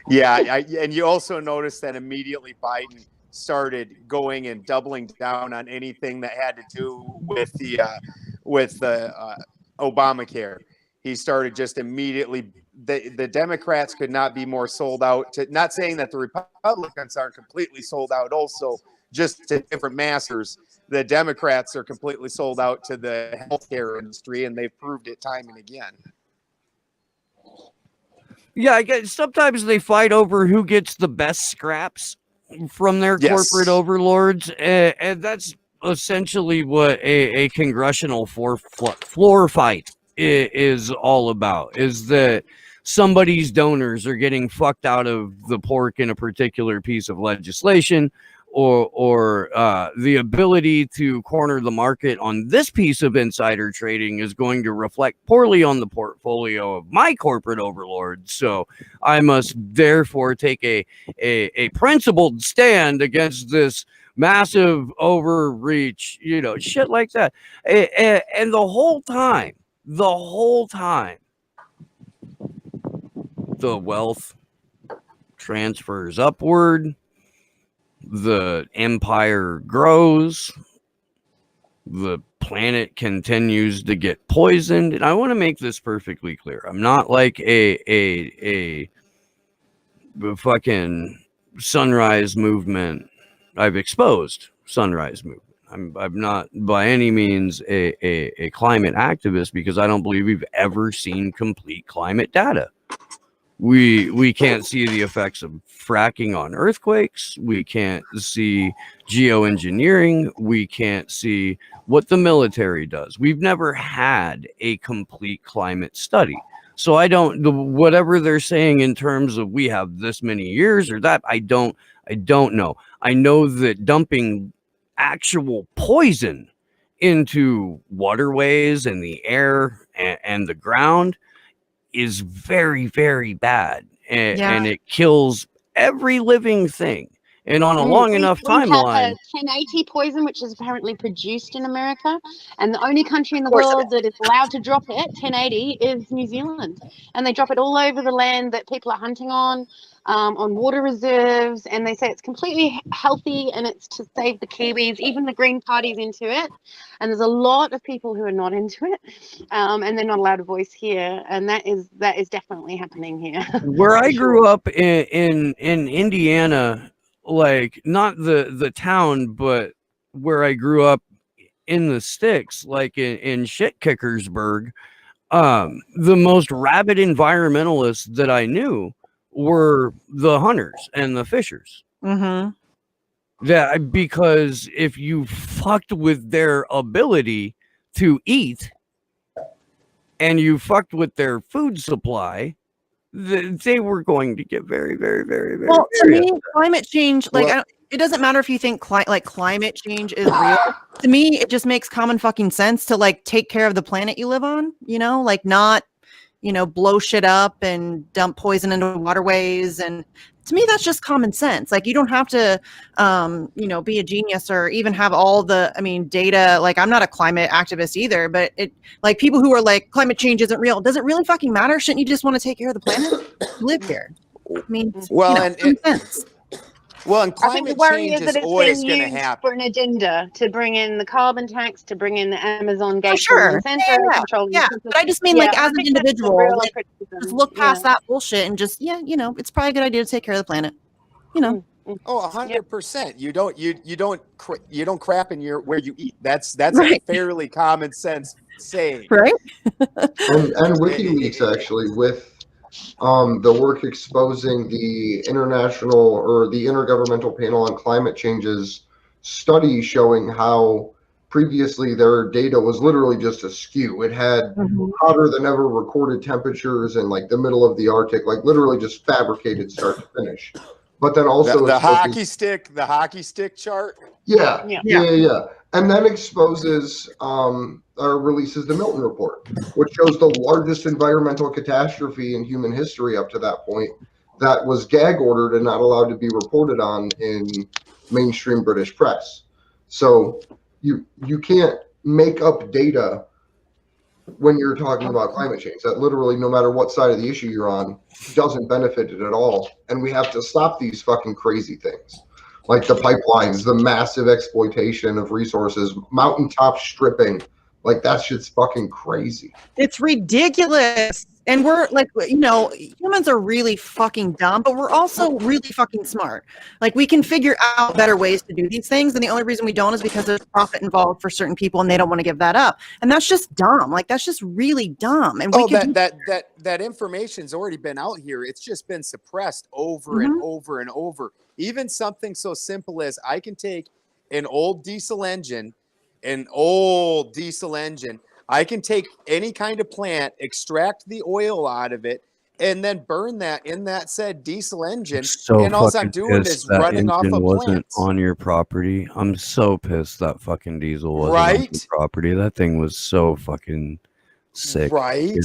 And you also notice that immediately Biden started going and doubling down on anything that had to do with the Obamacare. He started just immediately. The Democrats could not be more sold out. Not saying that the Republicans aren't completely sold out. Also, just to different masters, the Democrats are completely sold out to the healthcare industry, and they've proved it time and again. Yeah, I guess sometimes they fight over who gets the best scraps from their corporate overlords, and that's essentially what a congressional floor fight is all about, is that somebody's donors are getting fucked out of the pork in a particular piece of legislation, or the ability to corner the market on this piece of insider trading is going to reflect poorly on the portfolio of my corporate overlords. So I must therefore take a principled stand against this massive overreach, shit like that. And the whole time, the wealth transfers upward. The empire grows, the planet continues to get poisoned. And I want to make this perfectly clear. I'm not like a fucking sunrise movement. I've exposed sunrise movement. I'm not by any means a climate activist, because I don't believe we've ever seen complete climate data. We can't see the effects of fracking on earthquakes. We can't see geoengineering. We can't see what the military does. We've never had a complete climate study. So whatever they're saying in terms of we have this many years or that, I don't know. I know that dumping actual poison into waterways and the air and the ground is very, very bad, Yeah. and it kills every living thing. And on a long enough We have timeline, 1080 poison, which is apparently produced in America, and the only country in the world that is allowed to drop it, 1080, is New Zealand, and they drop it all over the land that people are hunting on water reserves, and they say it's completely healthy and it's to save the Kiwis. Even the Green Party's into it, and there's a lot of people who are not into it, and they're not allowed a voice here, and that is definitely happening here. where I grew up in Indiana, like not the town, but where I grew up in the sticks, like in shit kickersburg, the most rabid environmentalists that I knew were the hunters and the fishers. That because if you fucked with their ability to eat and you fucked with their food supply, they were going to get very, very, very, very. Well, to very me, upset. climate change, like, it doesn't matter if you think climate change is real. To me, it just makes common fucking sense to like take care of the planet you live on, you know, like not, you know, blow shit up and dump poison into waterways. And to me, that's just common sense. Like, you don't have to, you know, be a genius or even have all the, I mean, data. Like, I'm not a climate activist either, but it, like, people who are like, climate change isn't real. Does it really fucking matter? Shouldn't you just want to take care of the planet? You live here. I mean, Well, you know, common sense. Well, and I think the climate worry change is that is it's always being going to used happen. for an agenda to bring in the carbon tax, to bring in the Amazon gate Sure. center, Yeah. controlling Yeah. the But I just mean, like, I as an think that's the individual, real like, criticism. just look past that bullshit and just, yeah, you know, it's probably a good idea to take care of the planet. You know. Oh, 100%. You don't crap in your where you eat. That's Right. a fairly common sense saying. Right. And WikiLeaks actually, with the work exposing the international or the Intergovernmental Panel on Climate Change's study showing how previously their data was literally just askew. It had hotter than ever recorded temperatures in like the middle of the Arctic, like literally just fabricated start to finish. But then also the exposes, hockey stick chart. yeah. And then exposes or releases the Milton Report, which shows the largest environmental catastrophe in human history up to that point that was gag ordered and not allowed to be reported on in mainstream British press. So you can't make up data when you're talking about climate change. That literally, no matter what side of the issue you're on, doesn't benefit it at all. And we have to stop these fucking crazy things. Like the pipelines, the massive exploitation of resources, mountaintop stripping. Like, that shit's fucking crazy. It's ridiculous. And we're like, you know, humans are really fucking dumb, but we're also really fucking smart. Like, we can figure out better ways to do these things. And the only reason we don't is because there's profit involved for certain people and they don't want to give that up. And that's just dumb. Like, that's just really dumb. And that information's already been out here. It's just been suppressed over and over and over. Even something so simple as I can take an old diesel engine, I can take any kind of plant, extract the oil out of it, and then burn that in that said diesel engine. So and all I'm doing is running off of wasn't plants. on your property. I'm so pissed that fucking diesel wasn't on your property. That thing was so fucking sick. Right.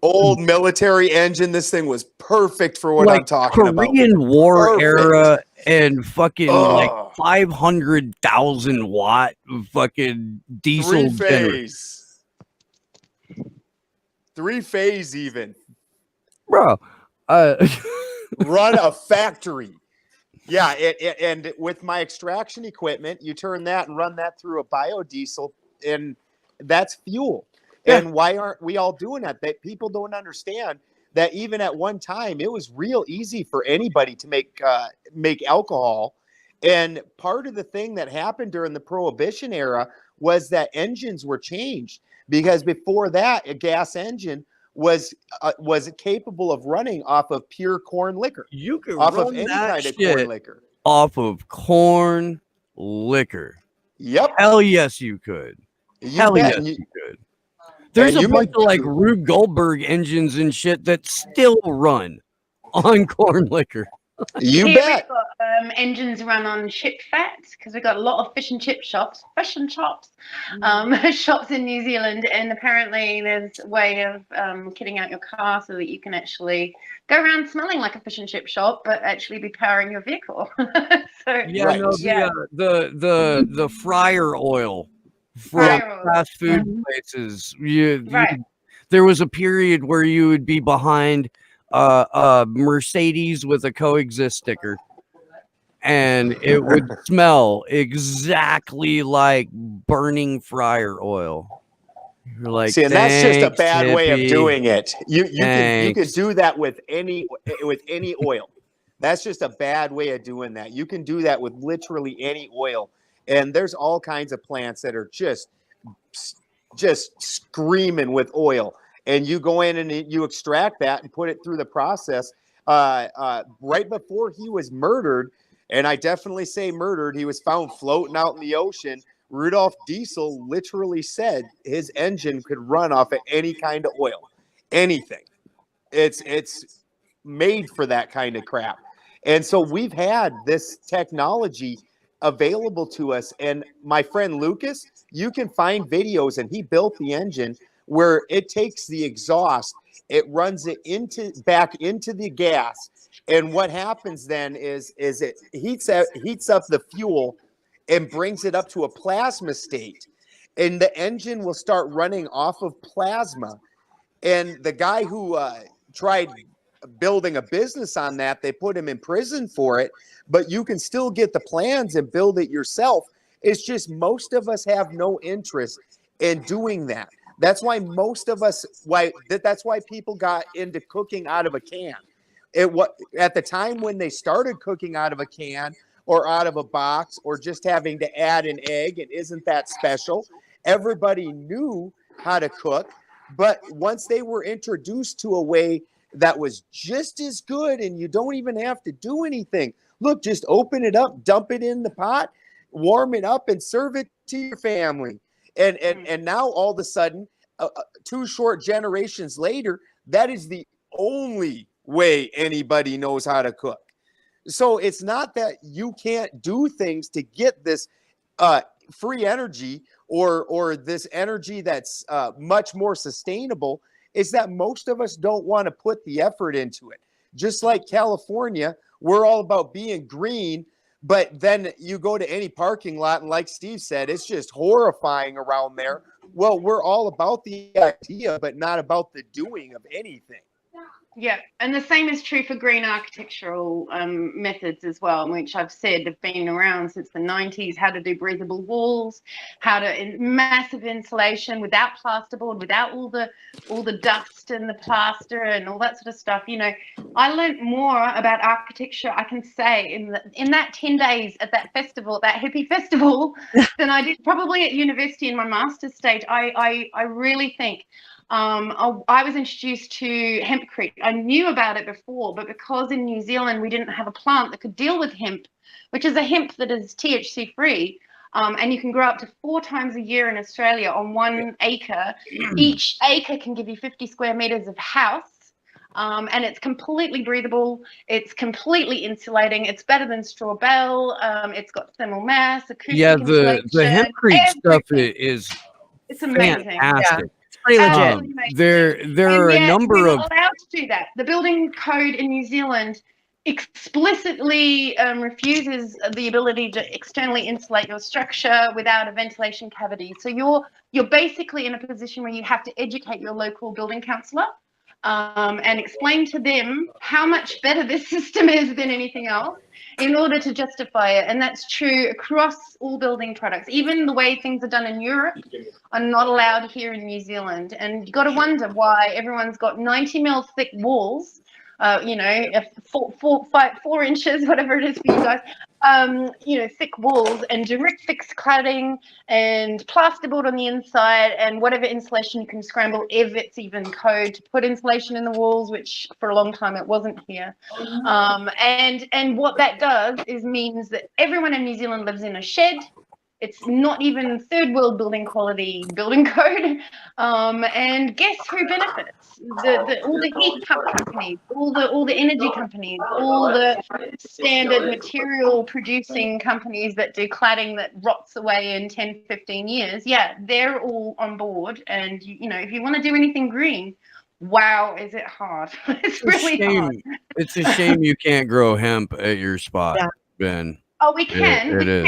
Old military engine. This thing was perfect for what I'm talking about. Korean War era and fucking like 500,000 watt fucking diesel three phase even, bro. Run a factory. Yeah, and with my extraction equipment, you turn that and run that through a biodiesel, and that's fuel. Yeah. And why aren't we all doing that? That people don't understand that even at one time it was real easy for anybody to make alcohol. And part of the thing that happened during the Prohibition era was that engines were changed, because before that a gas engine was capable of running off of pure corn liquor. You could off run of any that kind of shit corn liquor. Off of corn liquor. Yep. Hell yes, you could. Hell yes, you could. There's a bunch of like Rube Goldberg engines and shit that still run on corn liquor. You Here bet. we've got engines run on ship fat because we've got a lot of fish and chip shops, shops in New Zealand, and apparently there's a way of kitting out your car so that you can actually go around smelling like a fish and chip shop, but actually be powering your vehicle. So Yeah, Right. no, yeah, the fryer oil from fryer oil. fast food Mhm. places. You Right. there was a period where you would be behind Mercedes with a coexist sticker, and it would smell exactly like burning fryer oil. You're like, See, and that's just a thanks, bad way of hippie. doing it. You can Thanks. do that with any oil. That's just a bad way of doing that. You can do that with literally any oil. And there's all kinds of plants that are just screaming with oil. And you go in and you extract that and put it through the process. Right before he was murdered, and I definitely say murdered, he was found floating out in the ocean. Rudolph Diesel literally said his engine could run off of any kind of oil, anything. It's made for that kind of crap. And so we've had this technology available to us. And my friend Lucas, you can find videos, and he built the engine where it takes the exhaust, it runs it back into the gas. And what happens then is it heats up the fuel and brings it up to a plasma state. And the engine will start running off of plasma. And the guy who tried building a business on that, they put him in prison for it, but you can still get the plans and build it yourself. It's just most of us have no interest in doing that. That's why most of us that's why people got into cooking out of a can. At the time when they started cooking out of a can or out of a box or just having to add an egg, and isn't that special? Everybody knew how to cook, but once they were introduced to a way that was just as good, and you don't even have to do anything. Look, just open it up, dump it in the pot, warm it up, and serve it to your family. And now all of a sudden, 2 short generations later, that is the only way anybody knows how to cook. So it's not that you can't do things to get this free energy or this energy that's much more sustainable. Is that most of us don't want to put the effort into it. Just like California, we're all about being green, but then you go to any parking lot, and like Steve said, it's just horrifying around there. Well, we're all about the idea, but not about the doing of anything. Yeah, and the same is true for green architectural methods as well, which I've said have been around since the 90s. How to do breathable walls, how to massive insulation without plasterboard, without all the dust and the plaster and all that sort of stuff. You know, I learned more about architecture, I can say, in that 10 days at that festival, that hippie festival, than I did probably at university in my master's stage. I really think. I was introduced to hempcrete. I knew about it before, but because in New Zealand we didn't have a plant that could deal with hemp, which is a hemp that is THC free, and you can grow up to 4 times a year in Australia on 1 acre. Each acre can give you 50 square meters of house, and it's completely breathable. It's completely insulating. It's better than straw bale. It's got thermal mass, acoustic insulation. The hempcrete stuff is it's amazing. fantastic. Pretty legit. There are a number we're of not allowed to do that. The building code in New Zealand explicitly refuses the ability to externally insulate your structure without a ventilation cavity. So you're basically in a position where you have to educate your local building councillor and explain to them how much better this system is than anything else in order to justify it. And that's true across all building products. Even the way things are done in Europe are not allowed here in New Zealand. And you've got to wonder why everyone's got 90 mil thick walls, 4 inches, whatever it is for you guys, thick walls and direct fixed cladding and plasterboard on the inside and whatever insulation you can scramble, if it's even code to put insulation in the walls, which for a long time it wasn't here. And what that does is means that everyone in New Zealand lives in a shed, It's not even third world building quality building code. And guess who benefits? All the heat pump companies, all the energy companies, all the standard material producing companies that do cladding that rots away in 10, 15 years. Yeah, they're all on board. And you know, if you want to do anything green, wow, is it hard? It's really hard. It's a shame you can't grow hemp at your spot, Ben. Oh, we can. It is.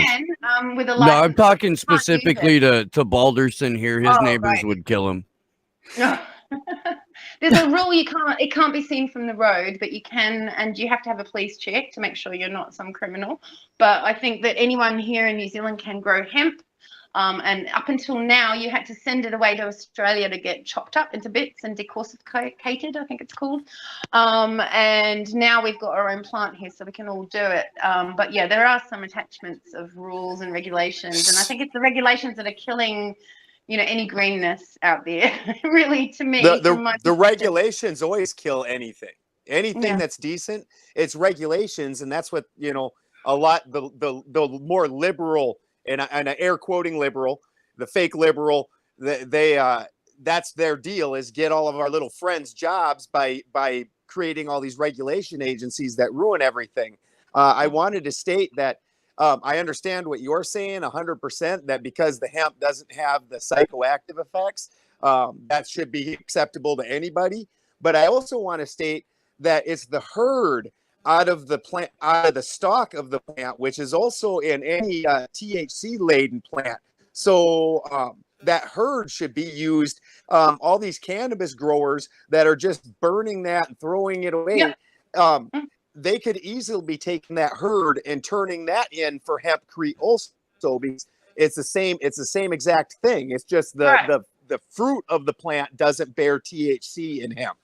With a No, license. I'm talking specifically to Balderson here. His neighbors right. would kill him. There's a rule it can't be seen from the road, but you can, and you have to have a police check to make sure you're not some criminal. But I think that anyone here in New Zealand can grow hemp. And up until now, you had to send it away to Australia to get chopped up into bits and decorticated, I think it's called. And now we've got our own plant here, so we can all do it. But yeah, there are some attachments of rules and regulations, and I think it's the regulations that are killing, you know, any greenness out there. Really, to me, the regulations always kill anything that's decent. It's regulations, and that's what, you know, a lot the more liberal. And an air quoting liberal, the fake liberal, that's their deal, is get all of our little friends jobs by creating all these regulation agencies that ruin everything. I wanted to state that I understand what you're saying 100%, that because the hemp doesn't have the psychoactive effects, that should be acceptable to anybody. But I also want to state that it's the herd out of the plant, out of the stalk of the plant, which is also in any THC laden plant. So that herd should be used. All these cannabis growers that are just burning that and throwing it away, they could easily be taking that herd and turning that in for hempcrete also, because it's the same exact thing. It's just the fruit of the plant doesn't bear THC in hemp.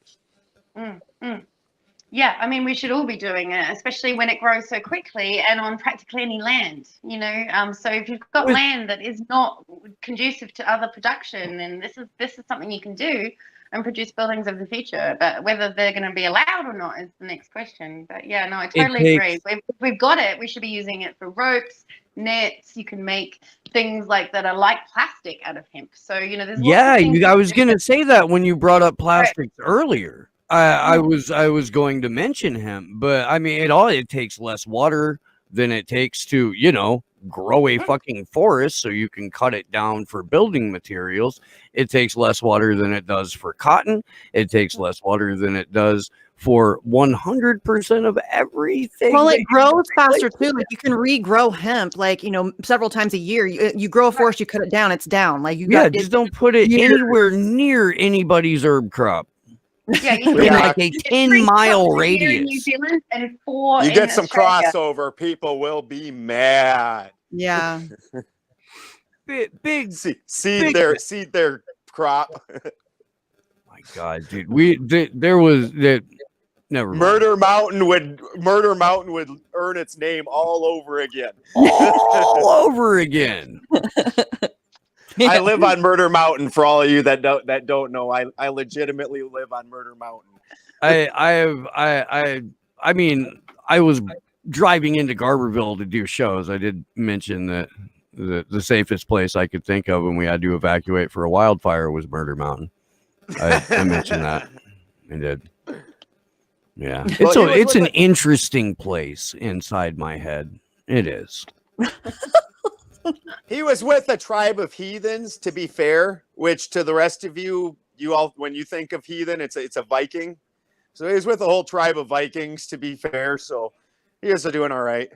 Yeah, I mean, we should all be doing it, especially when it grows so quickly and on practically any land, you know. So if you've got land that is not conducive to other production, then this is something you can do and produce buildings of the future. But whether they're going to be allowed or not is the next question. But yeah, no, I totally agree. If we've got it, we should be using it for ropes, nets. You can make things like that are like plastic out of hemp. So, you know, there's lots of things I was going to say that when you brought up plastics earlier. I was going to mention hemp, but I mean, it takes less water than it takes to, you know, grow a fucking forest so you can cut it down for building materials. It takes less water than it does for cotton. It takes less water than it does for 100% of everything. Well, it grows faster too. Like you can regrow hemp, like, you know, several times a year. You grow a forest, you cut it down, it's down. Like just don't put it anywhere near anybody's herb crop. Yeah, in like a 10-mile radius. In New Zealand and 4 you in get some Australia. crossover, people will be mad. Yeah. big see their crop. My God, dude, there was that. Never mind. Murder Mountain would earn its name all over again. All over again. I live on Murder Mountain. For all of you that don't know, I legitimately live on Murder Mountain. I mean, I was driving into Garberville to do shows. I did mention that the safest place I could think of when we had to evacuate for a wildfire was Murder Mountain. I mentioned that. I did. Yeah, it's an interesting place inside my head. It is. He was with a tribe of heathens, to be fair, which to the rest of you all, when you think of heathen, it's a Viking. So he was with a whole tribe of Vikings, to be fair. So he is doing all right.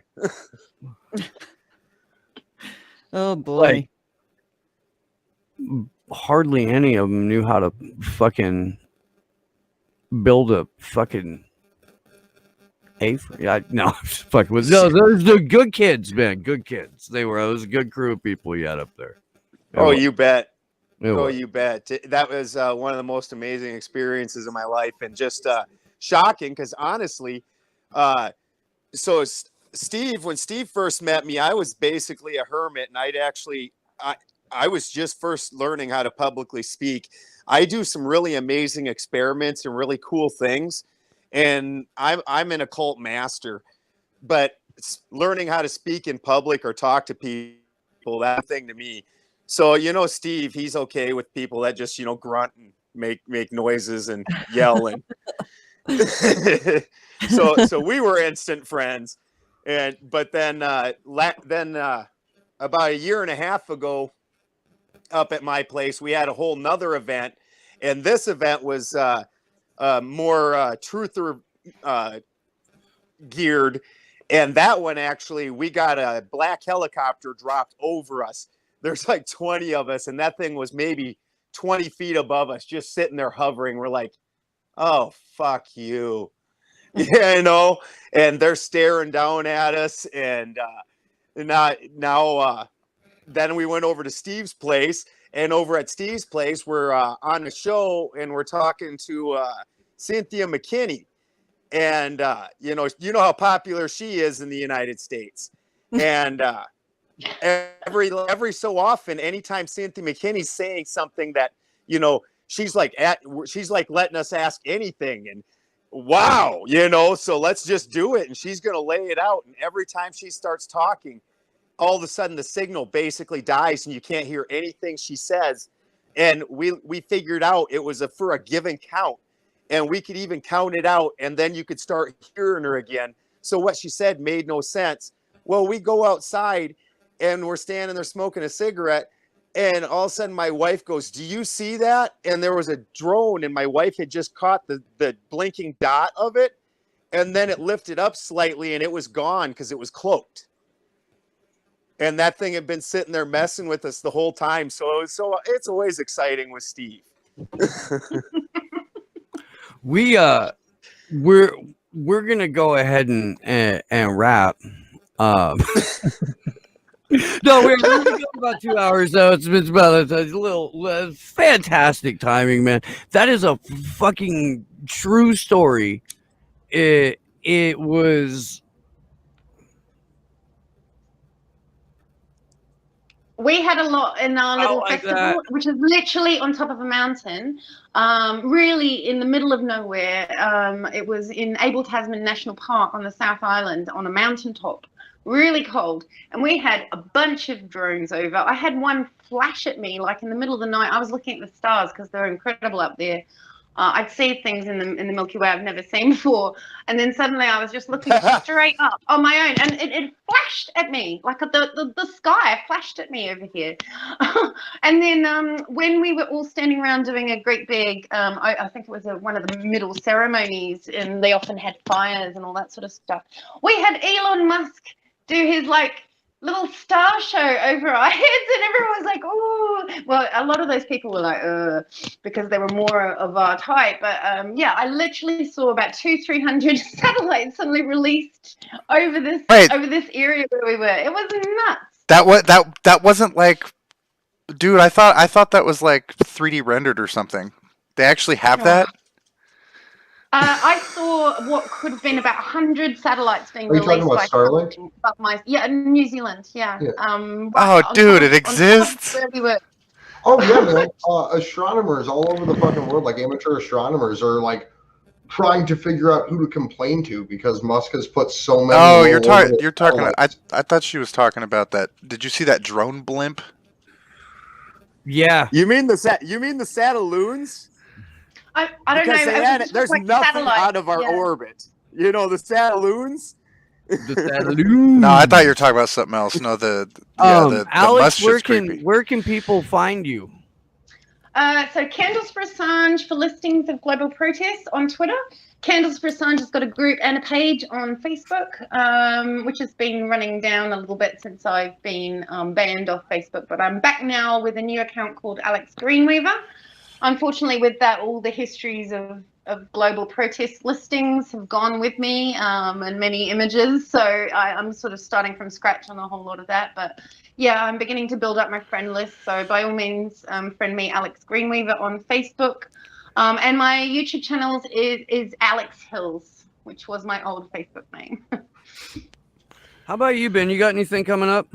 Oh boy. Hardly any of them knew how to fucking build a fucking those the good kids, man. Good kids. It was a good crew of people you had up there. You bet. You bet. That was one of the most amazing experiences of my life, and just shocking because honestly, so Steve, when Steve first met me, I was basically a hermit, and I was just first learning how to publicly speak. I do some really amazing experiments and really cool things. And I'm an occult master, but learning how to speak in public or talk to people people. That thing to me. So, Steve, he's okay with people that just, grunt and make noises and yell. And so we were instant friends. But then about a year and a half ago up at my place, we had a whole nother event. And this event was more truther geared. And that one, actually, we got a black helicopter dropped over us. There's like 20 of us, and that thing was maybe 20 feet above us, just sitting there hovering. We're like, oh, fuck you. And they're staring down at us. And now then we went over to Steve's place, and over at Steve's place, we're on a show, and we're talking to Cynthia McKinney. And, you know how popular she is in the United States. And every so often, anytime Cynthia McKinney's saying something that, she's like letting us ask anything. And wow, so let's just do it. And she's going to lay it out. And every time she starts talking, all of a sudden the signal basically dies and you can't hear anything she says. And we figured out it was for a given count. And we could even count it out, and then you could start hearing her again. So what she said made no sense. Well, we go outside, and we're standing there smoking a cigarette, and all of a sudden my wife goes, "Do you see that?" And there was a drone, and my wife had just caught the blinking dot of it, and then it lifted up slightly, and it was gone because it was cloaked. And that thing had been sitting there messing with us the whole time. So it's always exciting with Steve. We're gonna go ahead and wrap. No, we're gonna go about 2 hours though. It's about a little fantastic timing, man. That is a fucking true story. It was. We had a lot in our little festival, which is literally on top of a mountain, really in the middle of nowhere. It was in Abel Tasman National Park on the South Island on a mountaintop, really cold. And we had a bunch of drones over. I had one flash at me like in the middle of the night. I was looking at the stars because they're incredible up there. I'd see things in the Milky Way I've never seen before, and then suddenly I was just looking straight up on my own, and it flashed at me like the sky flashed at me over here. And then when we were all standing around doing a great big, I think it was one of the middle ceremonies, and they often had fires and all that sort of stuff. We had Elon Musk do his little star show over our heads, and everyone was like, "Oh!" Well, a lot of those people were like, because they were more of our type. But yeah, I literally saw about 200-300 satellites suddenly released over this area where we were. It was nuts. That wasn't like, dude. I thought that was like 3D rendered or something. They actually have that. I saw what could have been about 100 satellites being released. Are you talking about Starlink? In New Zealand, yeah. Dude, it exists. Where we were. Oh yeah, man. Astronomers all over the fucking world, like amateur astronomers, are like trying to figure out who to complain to because Musk has put so many. Oh, you're talking. I thought she was talking about that. Did you see that drone blimp? Yeah. You mean the Satelloons? I don't know. There's nothing out of our orbit. The Satelloons. The Satelloons. No, I thought you were talking about something else. No, the Alex, where can people find you? So Candles for Assange for listings of global protests on Twitter. Candles for Assange has got a group and a page on Facebook, which has been running down a little bit since I've been banned off Facebook. But I'm back now with a new account called Alex Greenweaver. Unfortunately, with that, all the histories of global protest listings have gone with me, and many images. So I'm sort of starting from scratch on a whole lot of that. But yeah, I'm beginning to build up my friend list. So by all means, friend me, Alex Greenweaver, on Facebook. And my YouTube channel is Alex Hills, which was my old Facebook name. How about you, Ben? You got anything coming up?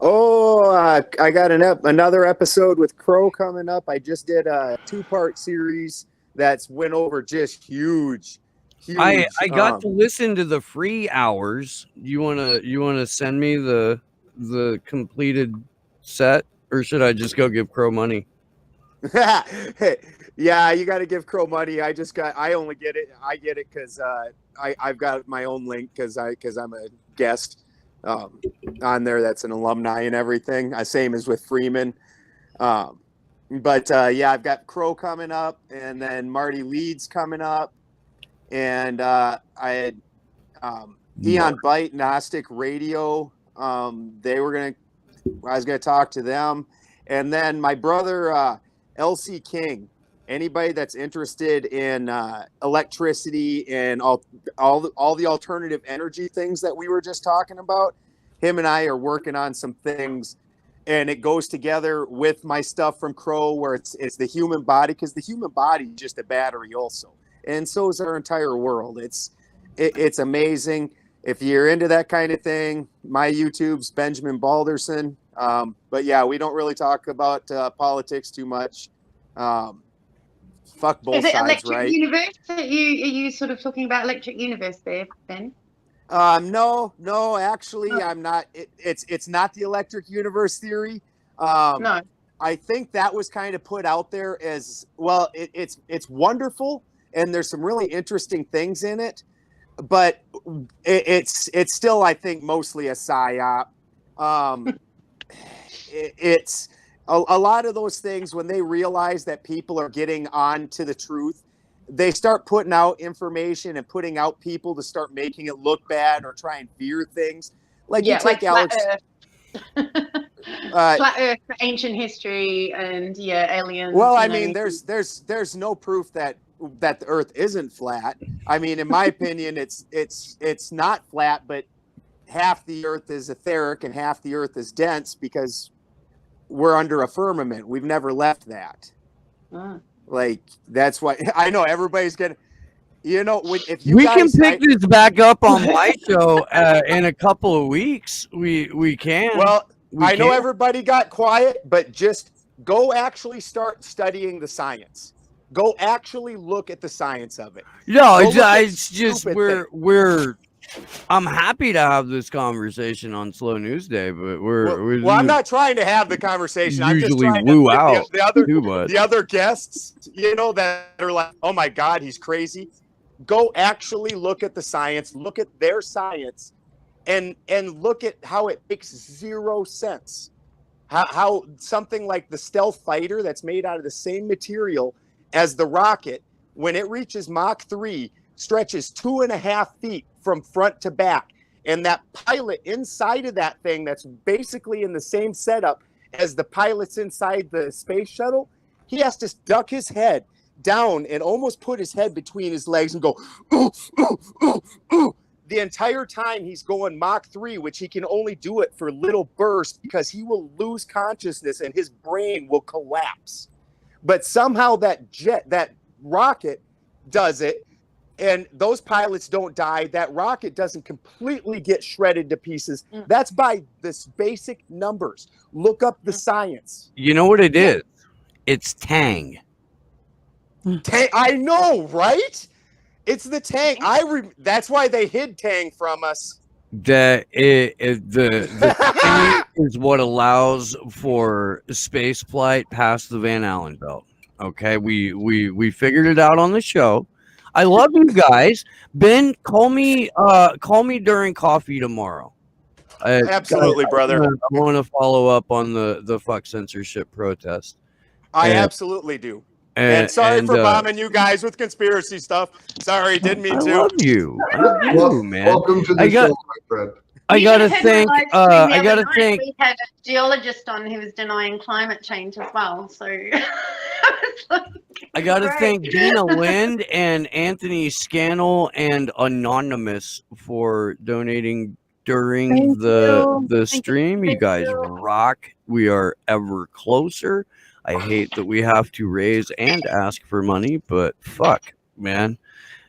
Oh, I got another episode with Crow coming up. I just did a 2-part series that's went over just huge. I got to listen to the free hours. You wanna send me the the completed set, or should I just go give Crow money? Yeah, you got to give Crow money. I only get it. I get it because I've got my own link because I'm a guest on there. That's an alumni and everything. Same as with Freeman. But yeah, I've got Crow coming up, and then Marty Leeds coming up, and I had Eon Byte, Gnostic Radio. I was gonna talk to them, and then my brother LC King. Anybody that's interested in electricity and all the alternative energy things that we were just talking about, him and I are working on some things, and it goes together with my stuff from Crow, where it's the human body, because the human body is just a battery also, and so is our entire world. It's amazing. If you're into that kind of thing, my YouTube's Benjamin Balderson. But yeah, we don't really talk about politics too much. Fuck both Is it sides, Electric right? Universe? Are you sort of talking about Electric Universe there, Ben? No, actually, I'm not. It's not the Electric Universe theory. No. I think that was kind of put out there as well. It's wonderful, and there's some really interesting things in it, but it's still, I think, mostly a psyop. It's a lot of those things, when they realize that people are getting on to the truth, they start putting out information and putting out people to start making it look bad or try and fear things. Like, Yeah, you take like Alex. Flat Earth, ancient history, and aliens. Well, I mean, there's no proof that the Earth isn't flat. I mean, in my opinion, it's not flat, but half the Earth is etheric and half the Earth is dense, because we're under a firmament. We've never left that. Like, that's why I know everybody's gonna. If you We guys, can pick this back up on my show in a couple of weeks. We can. Well, I know can. everybody got quiet, but just go actually start studying the science. Go actually look at the science of it. No, Go look at it's just stupid we're. I'm happy to have this conversation on Slow News Day, but we're Well, I'm not trying to have the conversation. I'm just usually trying woo to out the other guests, that are like, oh my God, he's crazy. Go actually look at the science, look at their science, and look at how it makes zero sense. How something like the stealth fighter, that's made out of the same material as the rocket, when it reaches Mach 3, stretches 2.5 feet from front to back. And that pilot inside of that thing, that's basically in the same setup as the pilots inside the space shuttle, he has to duck his head down and almost put his head between his legs and go, ooh, ooh, ooh, ooh. The entire time he's going Mach 3, which he can only do it for little bursts, because he will lose consciousness and his brain will collapse. But somehow that rocket does it, and those pilots don't die. That rocket doesn't completely get shredded to pieces. That's by this basic numbers. Look up the science. You know what it is? It's Tang. I know, right? It's the Tang. That's why they hid Tang from us. The Tang is what allows for space flight past the Van Allen belt. Okay, we figured it out on the show. I love you guys. Ben, call me during coffee tomorrow. Absolutely, brother. I want to follow up on the fuck censorship protest. I absolutely do. And sorry for bombing you guys with conspiracy stuff. Sorry, didn't mean to. I love you. I love you, man. Welcome to the show, my friend. I gotta think. We had a geologist on who was denying climate change as well. So I gotta thank Dina Lind and Anthony Scannell and Anonymous for donating during the stream. You guys rock. We are ever closer. I hate that we have to raise and ask for money, but fuck, man.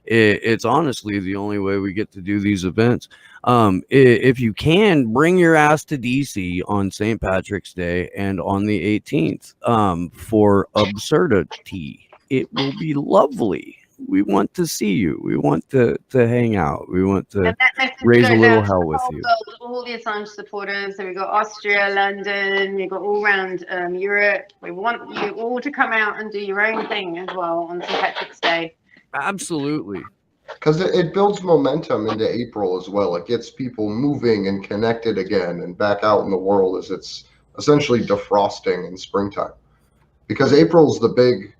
It's honestly the only way we get to do these events. If you can, bring your ass to DC on St. Patrick's Day and on the 18th for absurdity. It will be lovely. we want to see you. We want to hang out. We want to And that message raise a goes little out to hell the with whole you. world, all the Assange supporters. So we've got Austria, London, you've got all around Europe. We want you all to come out and do your own thing as well on St. Patrick's Day. Absolutely. Because it builds momentum into April as well. It gets people moving and connected again and back out in the world as it's essentially defrosting in springtime. Because April's the big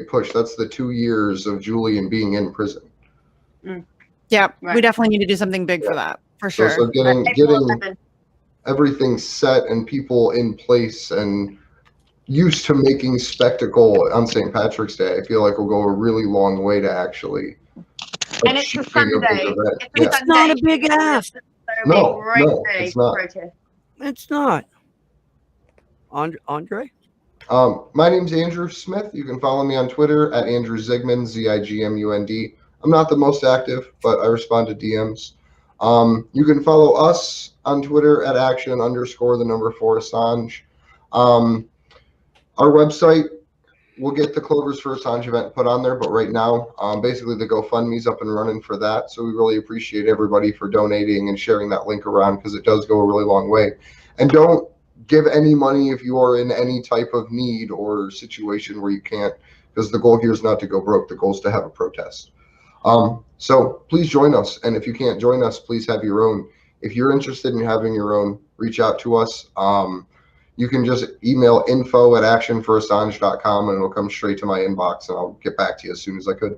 push. That's the 2 years of Julian being in prison. Yeah, we Right. definitely need to do something big for that, for So, sure. so getting April 11th. everything set and people in place and used to making spectacle on St. Patrick's Day, I feel like will go a really long way to actually And it's a achieving a big Sunday. event. It's a Yeah. It's not a Sunday. big ask. So it'll No, be a great no, day it's to not. protest. It's not. Andre? My name's Andrew Smith. You can follow me on Twitter at Andrew Zigmund, Zigmund. I'm not the most active, but I respond to DMs. You can follow us on Twitter at action_4 Assange. Our website, we'll get the Clovers for Assange event put on there, but right now, basically the GoFundMe's up and running for that. So we really appreciate everybody for donating and sharing that link around because it does go a really long way. And don't give any money if you are in any type of need or situation where you can't, because the goal here is not to go broke. The goal is to have a protest. So please join us. And if you can't join us, please have your own. If you're interested in having your own, reach out to us. You can just email info@actionforassange.com and it'll come straight to my inbox and I'll get back to you as soon as I could.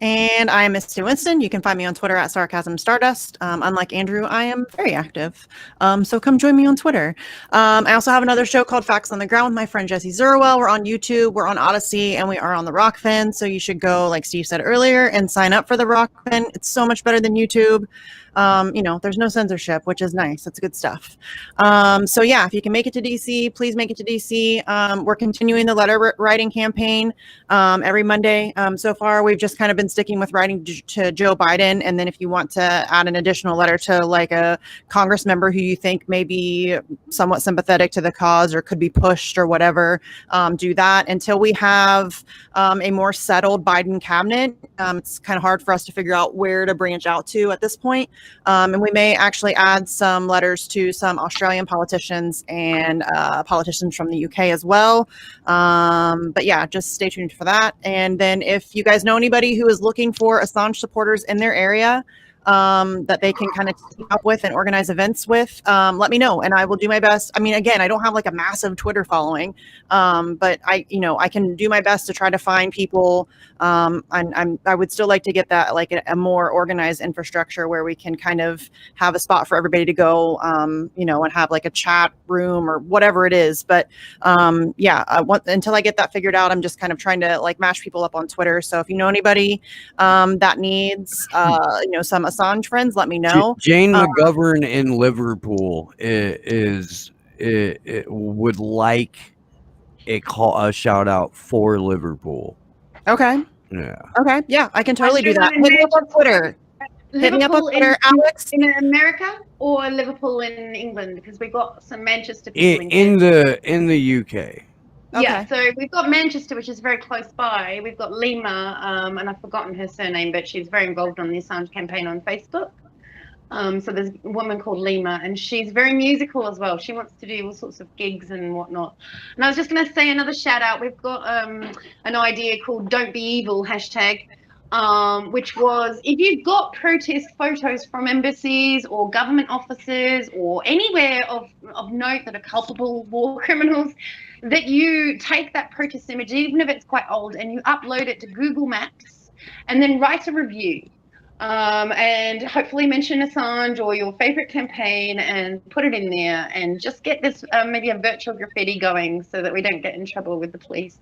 And I am Misty Winston. You can find me on Twitter at Sarcasm Stardust. Unlike Andrew, I am very active. So come join me on Twitter. I also have another show called Facts on the Ground with my friend Jesse Zerwell. We're on YouTube, we're on Odyssey, and we are on the Rockfin. So you should go, like Steve said earlier, and sign up for the Rockfin. It's so much better than YouTube. There's no censorship, which is nice. That's good stuff. So yeah, if you can make it to DC, please make it to DC. We're continuing the letter writing campaign every Monday. So far, we've just kind of been sticking with writing to Joe Biden. And then if you want to add an additional letter to like a Congress member who you think may be somewhat sympathetic to the cause or could be pushed or whatever, do that until we have a more settled Biden cabinet. It's kind of hard for us to figure out where to branch out to at this point. And we may actually add some letters to some Australian politicians and politicians from the UK as well. But yeah, just stay tuned for that. And then if you guys know anybody who is looking for Assange supporters in their area, that they can kind of team up with and organize events with, let me know and I will do my best. I mean, again, I don't have like a massive Twitter following, but I can do my best to try to find people. I would still like to get that like a more organized infrastructure where we can kind of have a spot for everybody to go, and have like a chat room or whatever it is. But until I get that figured out, I'm just kind of trying to like mash people up on Twitter. So if you know anybody that needs, some Assange friends, let me know. Jane McGovern in Liverpool would like a shout out for Liverpool. Okay. Yeah. Okay. Yeah, I can totally do that. Hit me up on Twitter. Hit me up on Twitter, Alex. In America or Liverpool in England? Because we've got some Manchester people In the UK. Yeah, Okay. so we've got Manchester, which is very close by. We've got Lima, and I've forgotten her surname, but she's very involved on the Assange campaign on Facebook. So there's a woman called Lima, and she's very musical as well. She wants to do all sorts of gigs and whatnot. And I was just going to say another shout out. We've got an idea called "Don't Be Evil" hashtag, which was if you've got protest photos from embassies or government offices or anywhere of note that are culpable war criminals, that you take that protest image, even if it's quite old, and you upload it to Google Maps and then write a review. And hopefully mention Assange or your favorite campaign and put it in there and just get this maybe a virtual graffiti going so that we don't get in trouble with the police.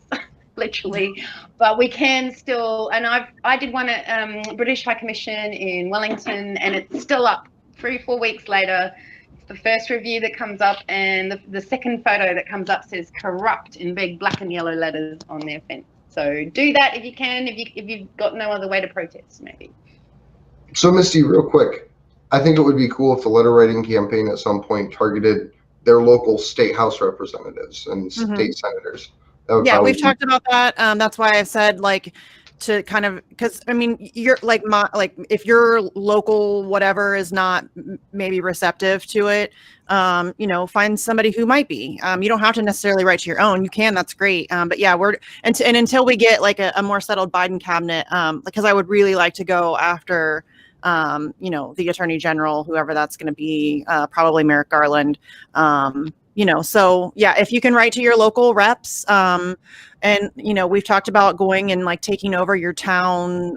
Literally, but we can still, and I did one at British High Commission in Wellington, and it's still up 3-4 weeks later. It's the first review that comes up, and the second photo that comes up says corrupt in big black and yellow letters on their fence. So do that if you can, if you've got no other way to protest, maybe. So Misty, real quick, I think it would be cool if the letter writing campaign at some point targeted their local state house representatives and state senators. Yeah, we've talked about that. That's why I've said, like, to kind of, because I mean, you're like if your local whatever is not maybe receptive to it, find somebody who might be. You don't have to necessarily write to your own. You can, that's great. But yeah, and until we get like a more settled Biden cabinet, because I would really like to go after the attorney general, whoever that's going to be, probably Merrick Garland. So yeah, if you can write to your local reps, and we've talked about going and like taking over your town,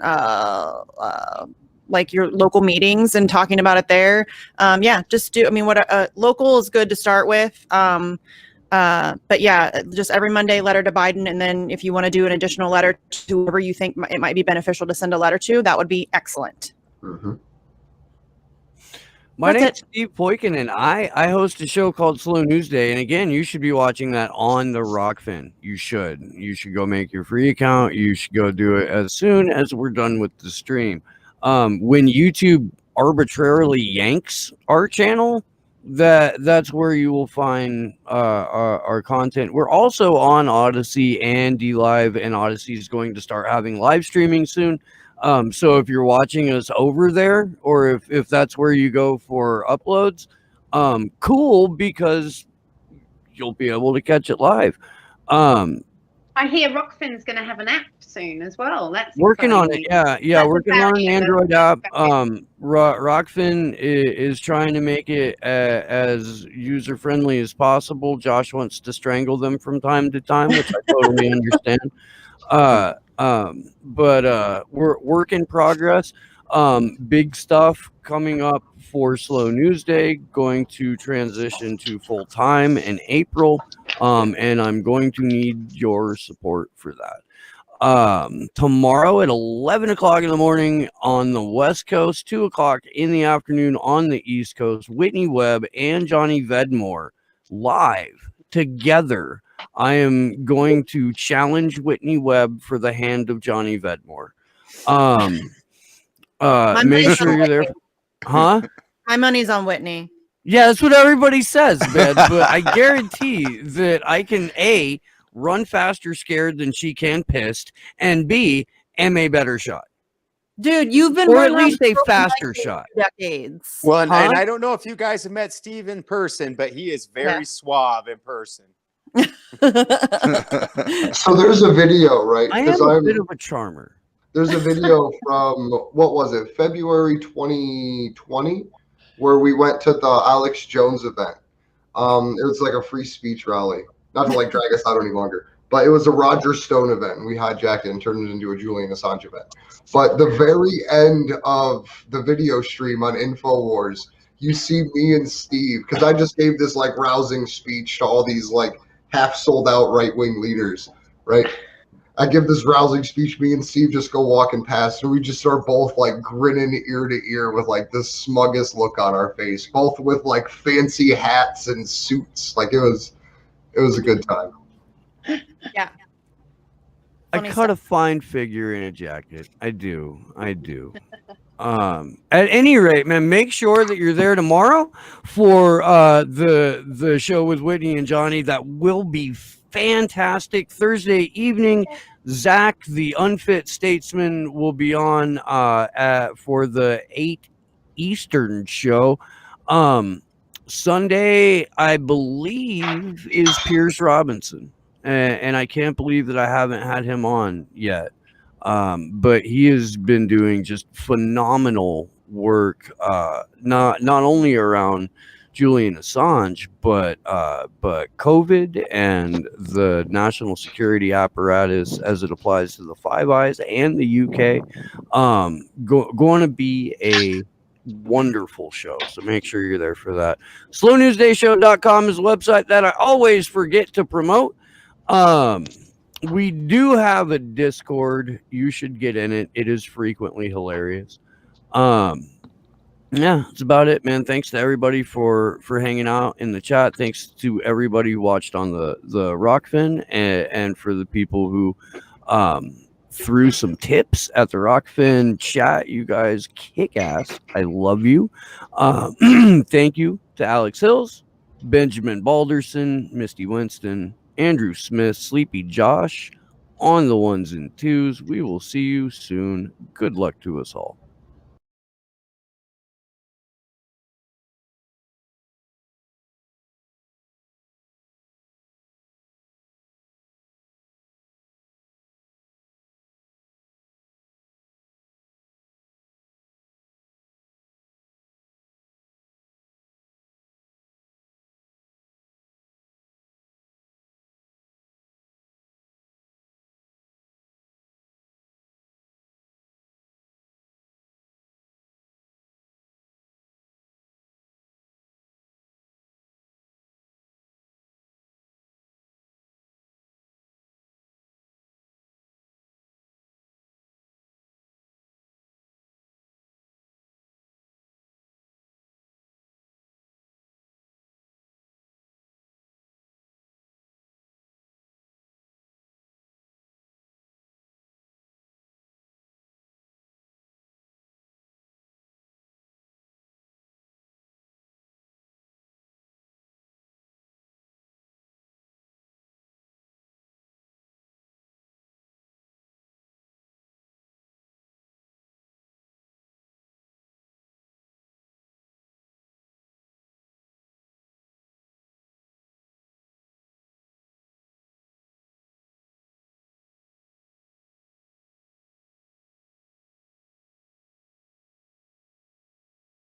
like your local meetings and talking about it there. Just do. I mean, what local is good to start with. But yeah, just every Monday, letter to Biden, and then if you want to do an additional letter to whoever you think it might be beneficial to send a letter to, that would be excellent. Mm-hmm. My name's Steve Poikin, and I host a show called Slow News Day. And again, you should be watching that on the Rockfin. You should go make your free account. You should go do it as soon as we're done with the stream. When YouTube arbitrarily yanks our channel, that's where you will find our content. We're also on Odyssey and DLive, and Odyssey is going to start having live streaming soon. So if you're watching us over there, or if that's where you go for uploads, cool, because you'll be able to catch it live. I hear Rockfin's going to have an app soon as well. That's working on it. exciting. Yeah, That's working on an exciting. Android app. Rockfin is trying to make it as user friendly as possible. Josh wants to strangle them from time to time, which I totally understand. But we're work in progress. Big stuff coming up for Slow News Day, going to transition to full time in April. And I'm going to need your support for that. Tomorrow at 11 o'clock in the morning on the West Coast, 2 o'clock in the afternoon on the East Coast, Whitney Webb and Johnny Vedmore live together. I am going to challenge Whitney Webb for the hand of Johnny Vedmore. Make sure you're there. Huh? My money's on Whitney. Yeah, that's what everybody says, man. But I guarantee that I can A, run faster scared than she can pissed, and B, am a better shot. Dude, you've been or at least a faster shot. Decades. Well, and I don't know if you guys have met Steve in person, but he is very suave in person. So there's a video, right? I am a bit of a charmer. There's a video from, what was it, February 2020, where we went to the Alex Jones event. It was like a free speech rally. Not to like drag us out any longer, but it was a Roger Stone event. And we hijacked it and turned it into a Julian Assange event. But the very end of the video stream on InfoWars, you see me and Steve, because I just gave this like rousing speech to all these like half sold out right-wing leaders, right? I give this rousing speech, me and Steve just go walking past, and we just are both like grinning ear to ear with like the smuggest look on our face, both with like fancy hats and suits. Like it was a good time. Yeah. I cut a fine figure in a jacket. I do. At any rate, man, make sure that you're there tomorrow for the show with Whitney and Johnny. That will be fantastic. Thursday evening, Zach, the unfit statesman, will be on for the 8 Eastern show. Sunday, I believe, is Pierce Robinson. And I can't believe that I haven't had him on yet. But he has been doing just phenomenal work, not only around Julian Assange, but COVID and the national security apparatus as it applies to the Five Eyes and the UK. Going to be a wonderful show, so make sure you're there for that. SlowNewsDayShow.com is a website that I always forget to promote. We do have a Discord. You should get in it. It is frequently hilarious. Yeah, that's about it, man. Thanks to everybody for hanging out in the chat. Thanks to everybody who watched on the Rockfin, and for the people who threw some tips at the Rockfin chat. You guys kick ass. I love you. Thank you to Alex Hills, Benjamin Balderson, Misty Winston, Andrew Smith, Sleepy Josh, on the ones and twos. We will see you soon. Good luck to us all.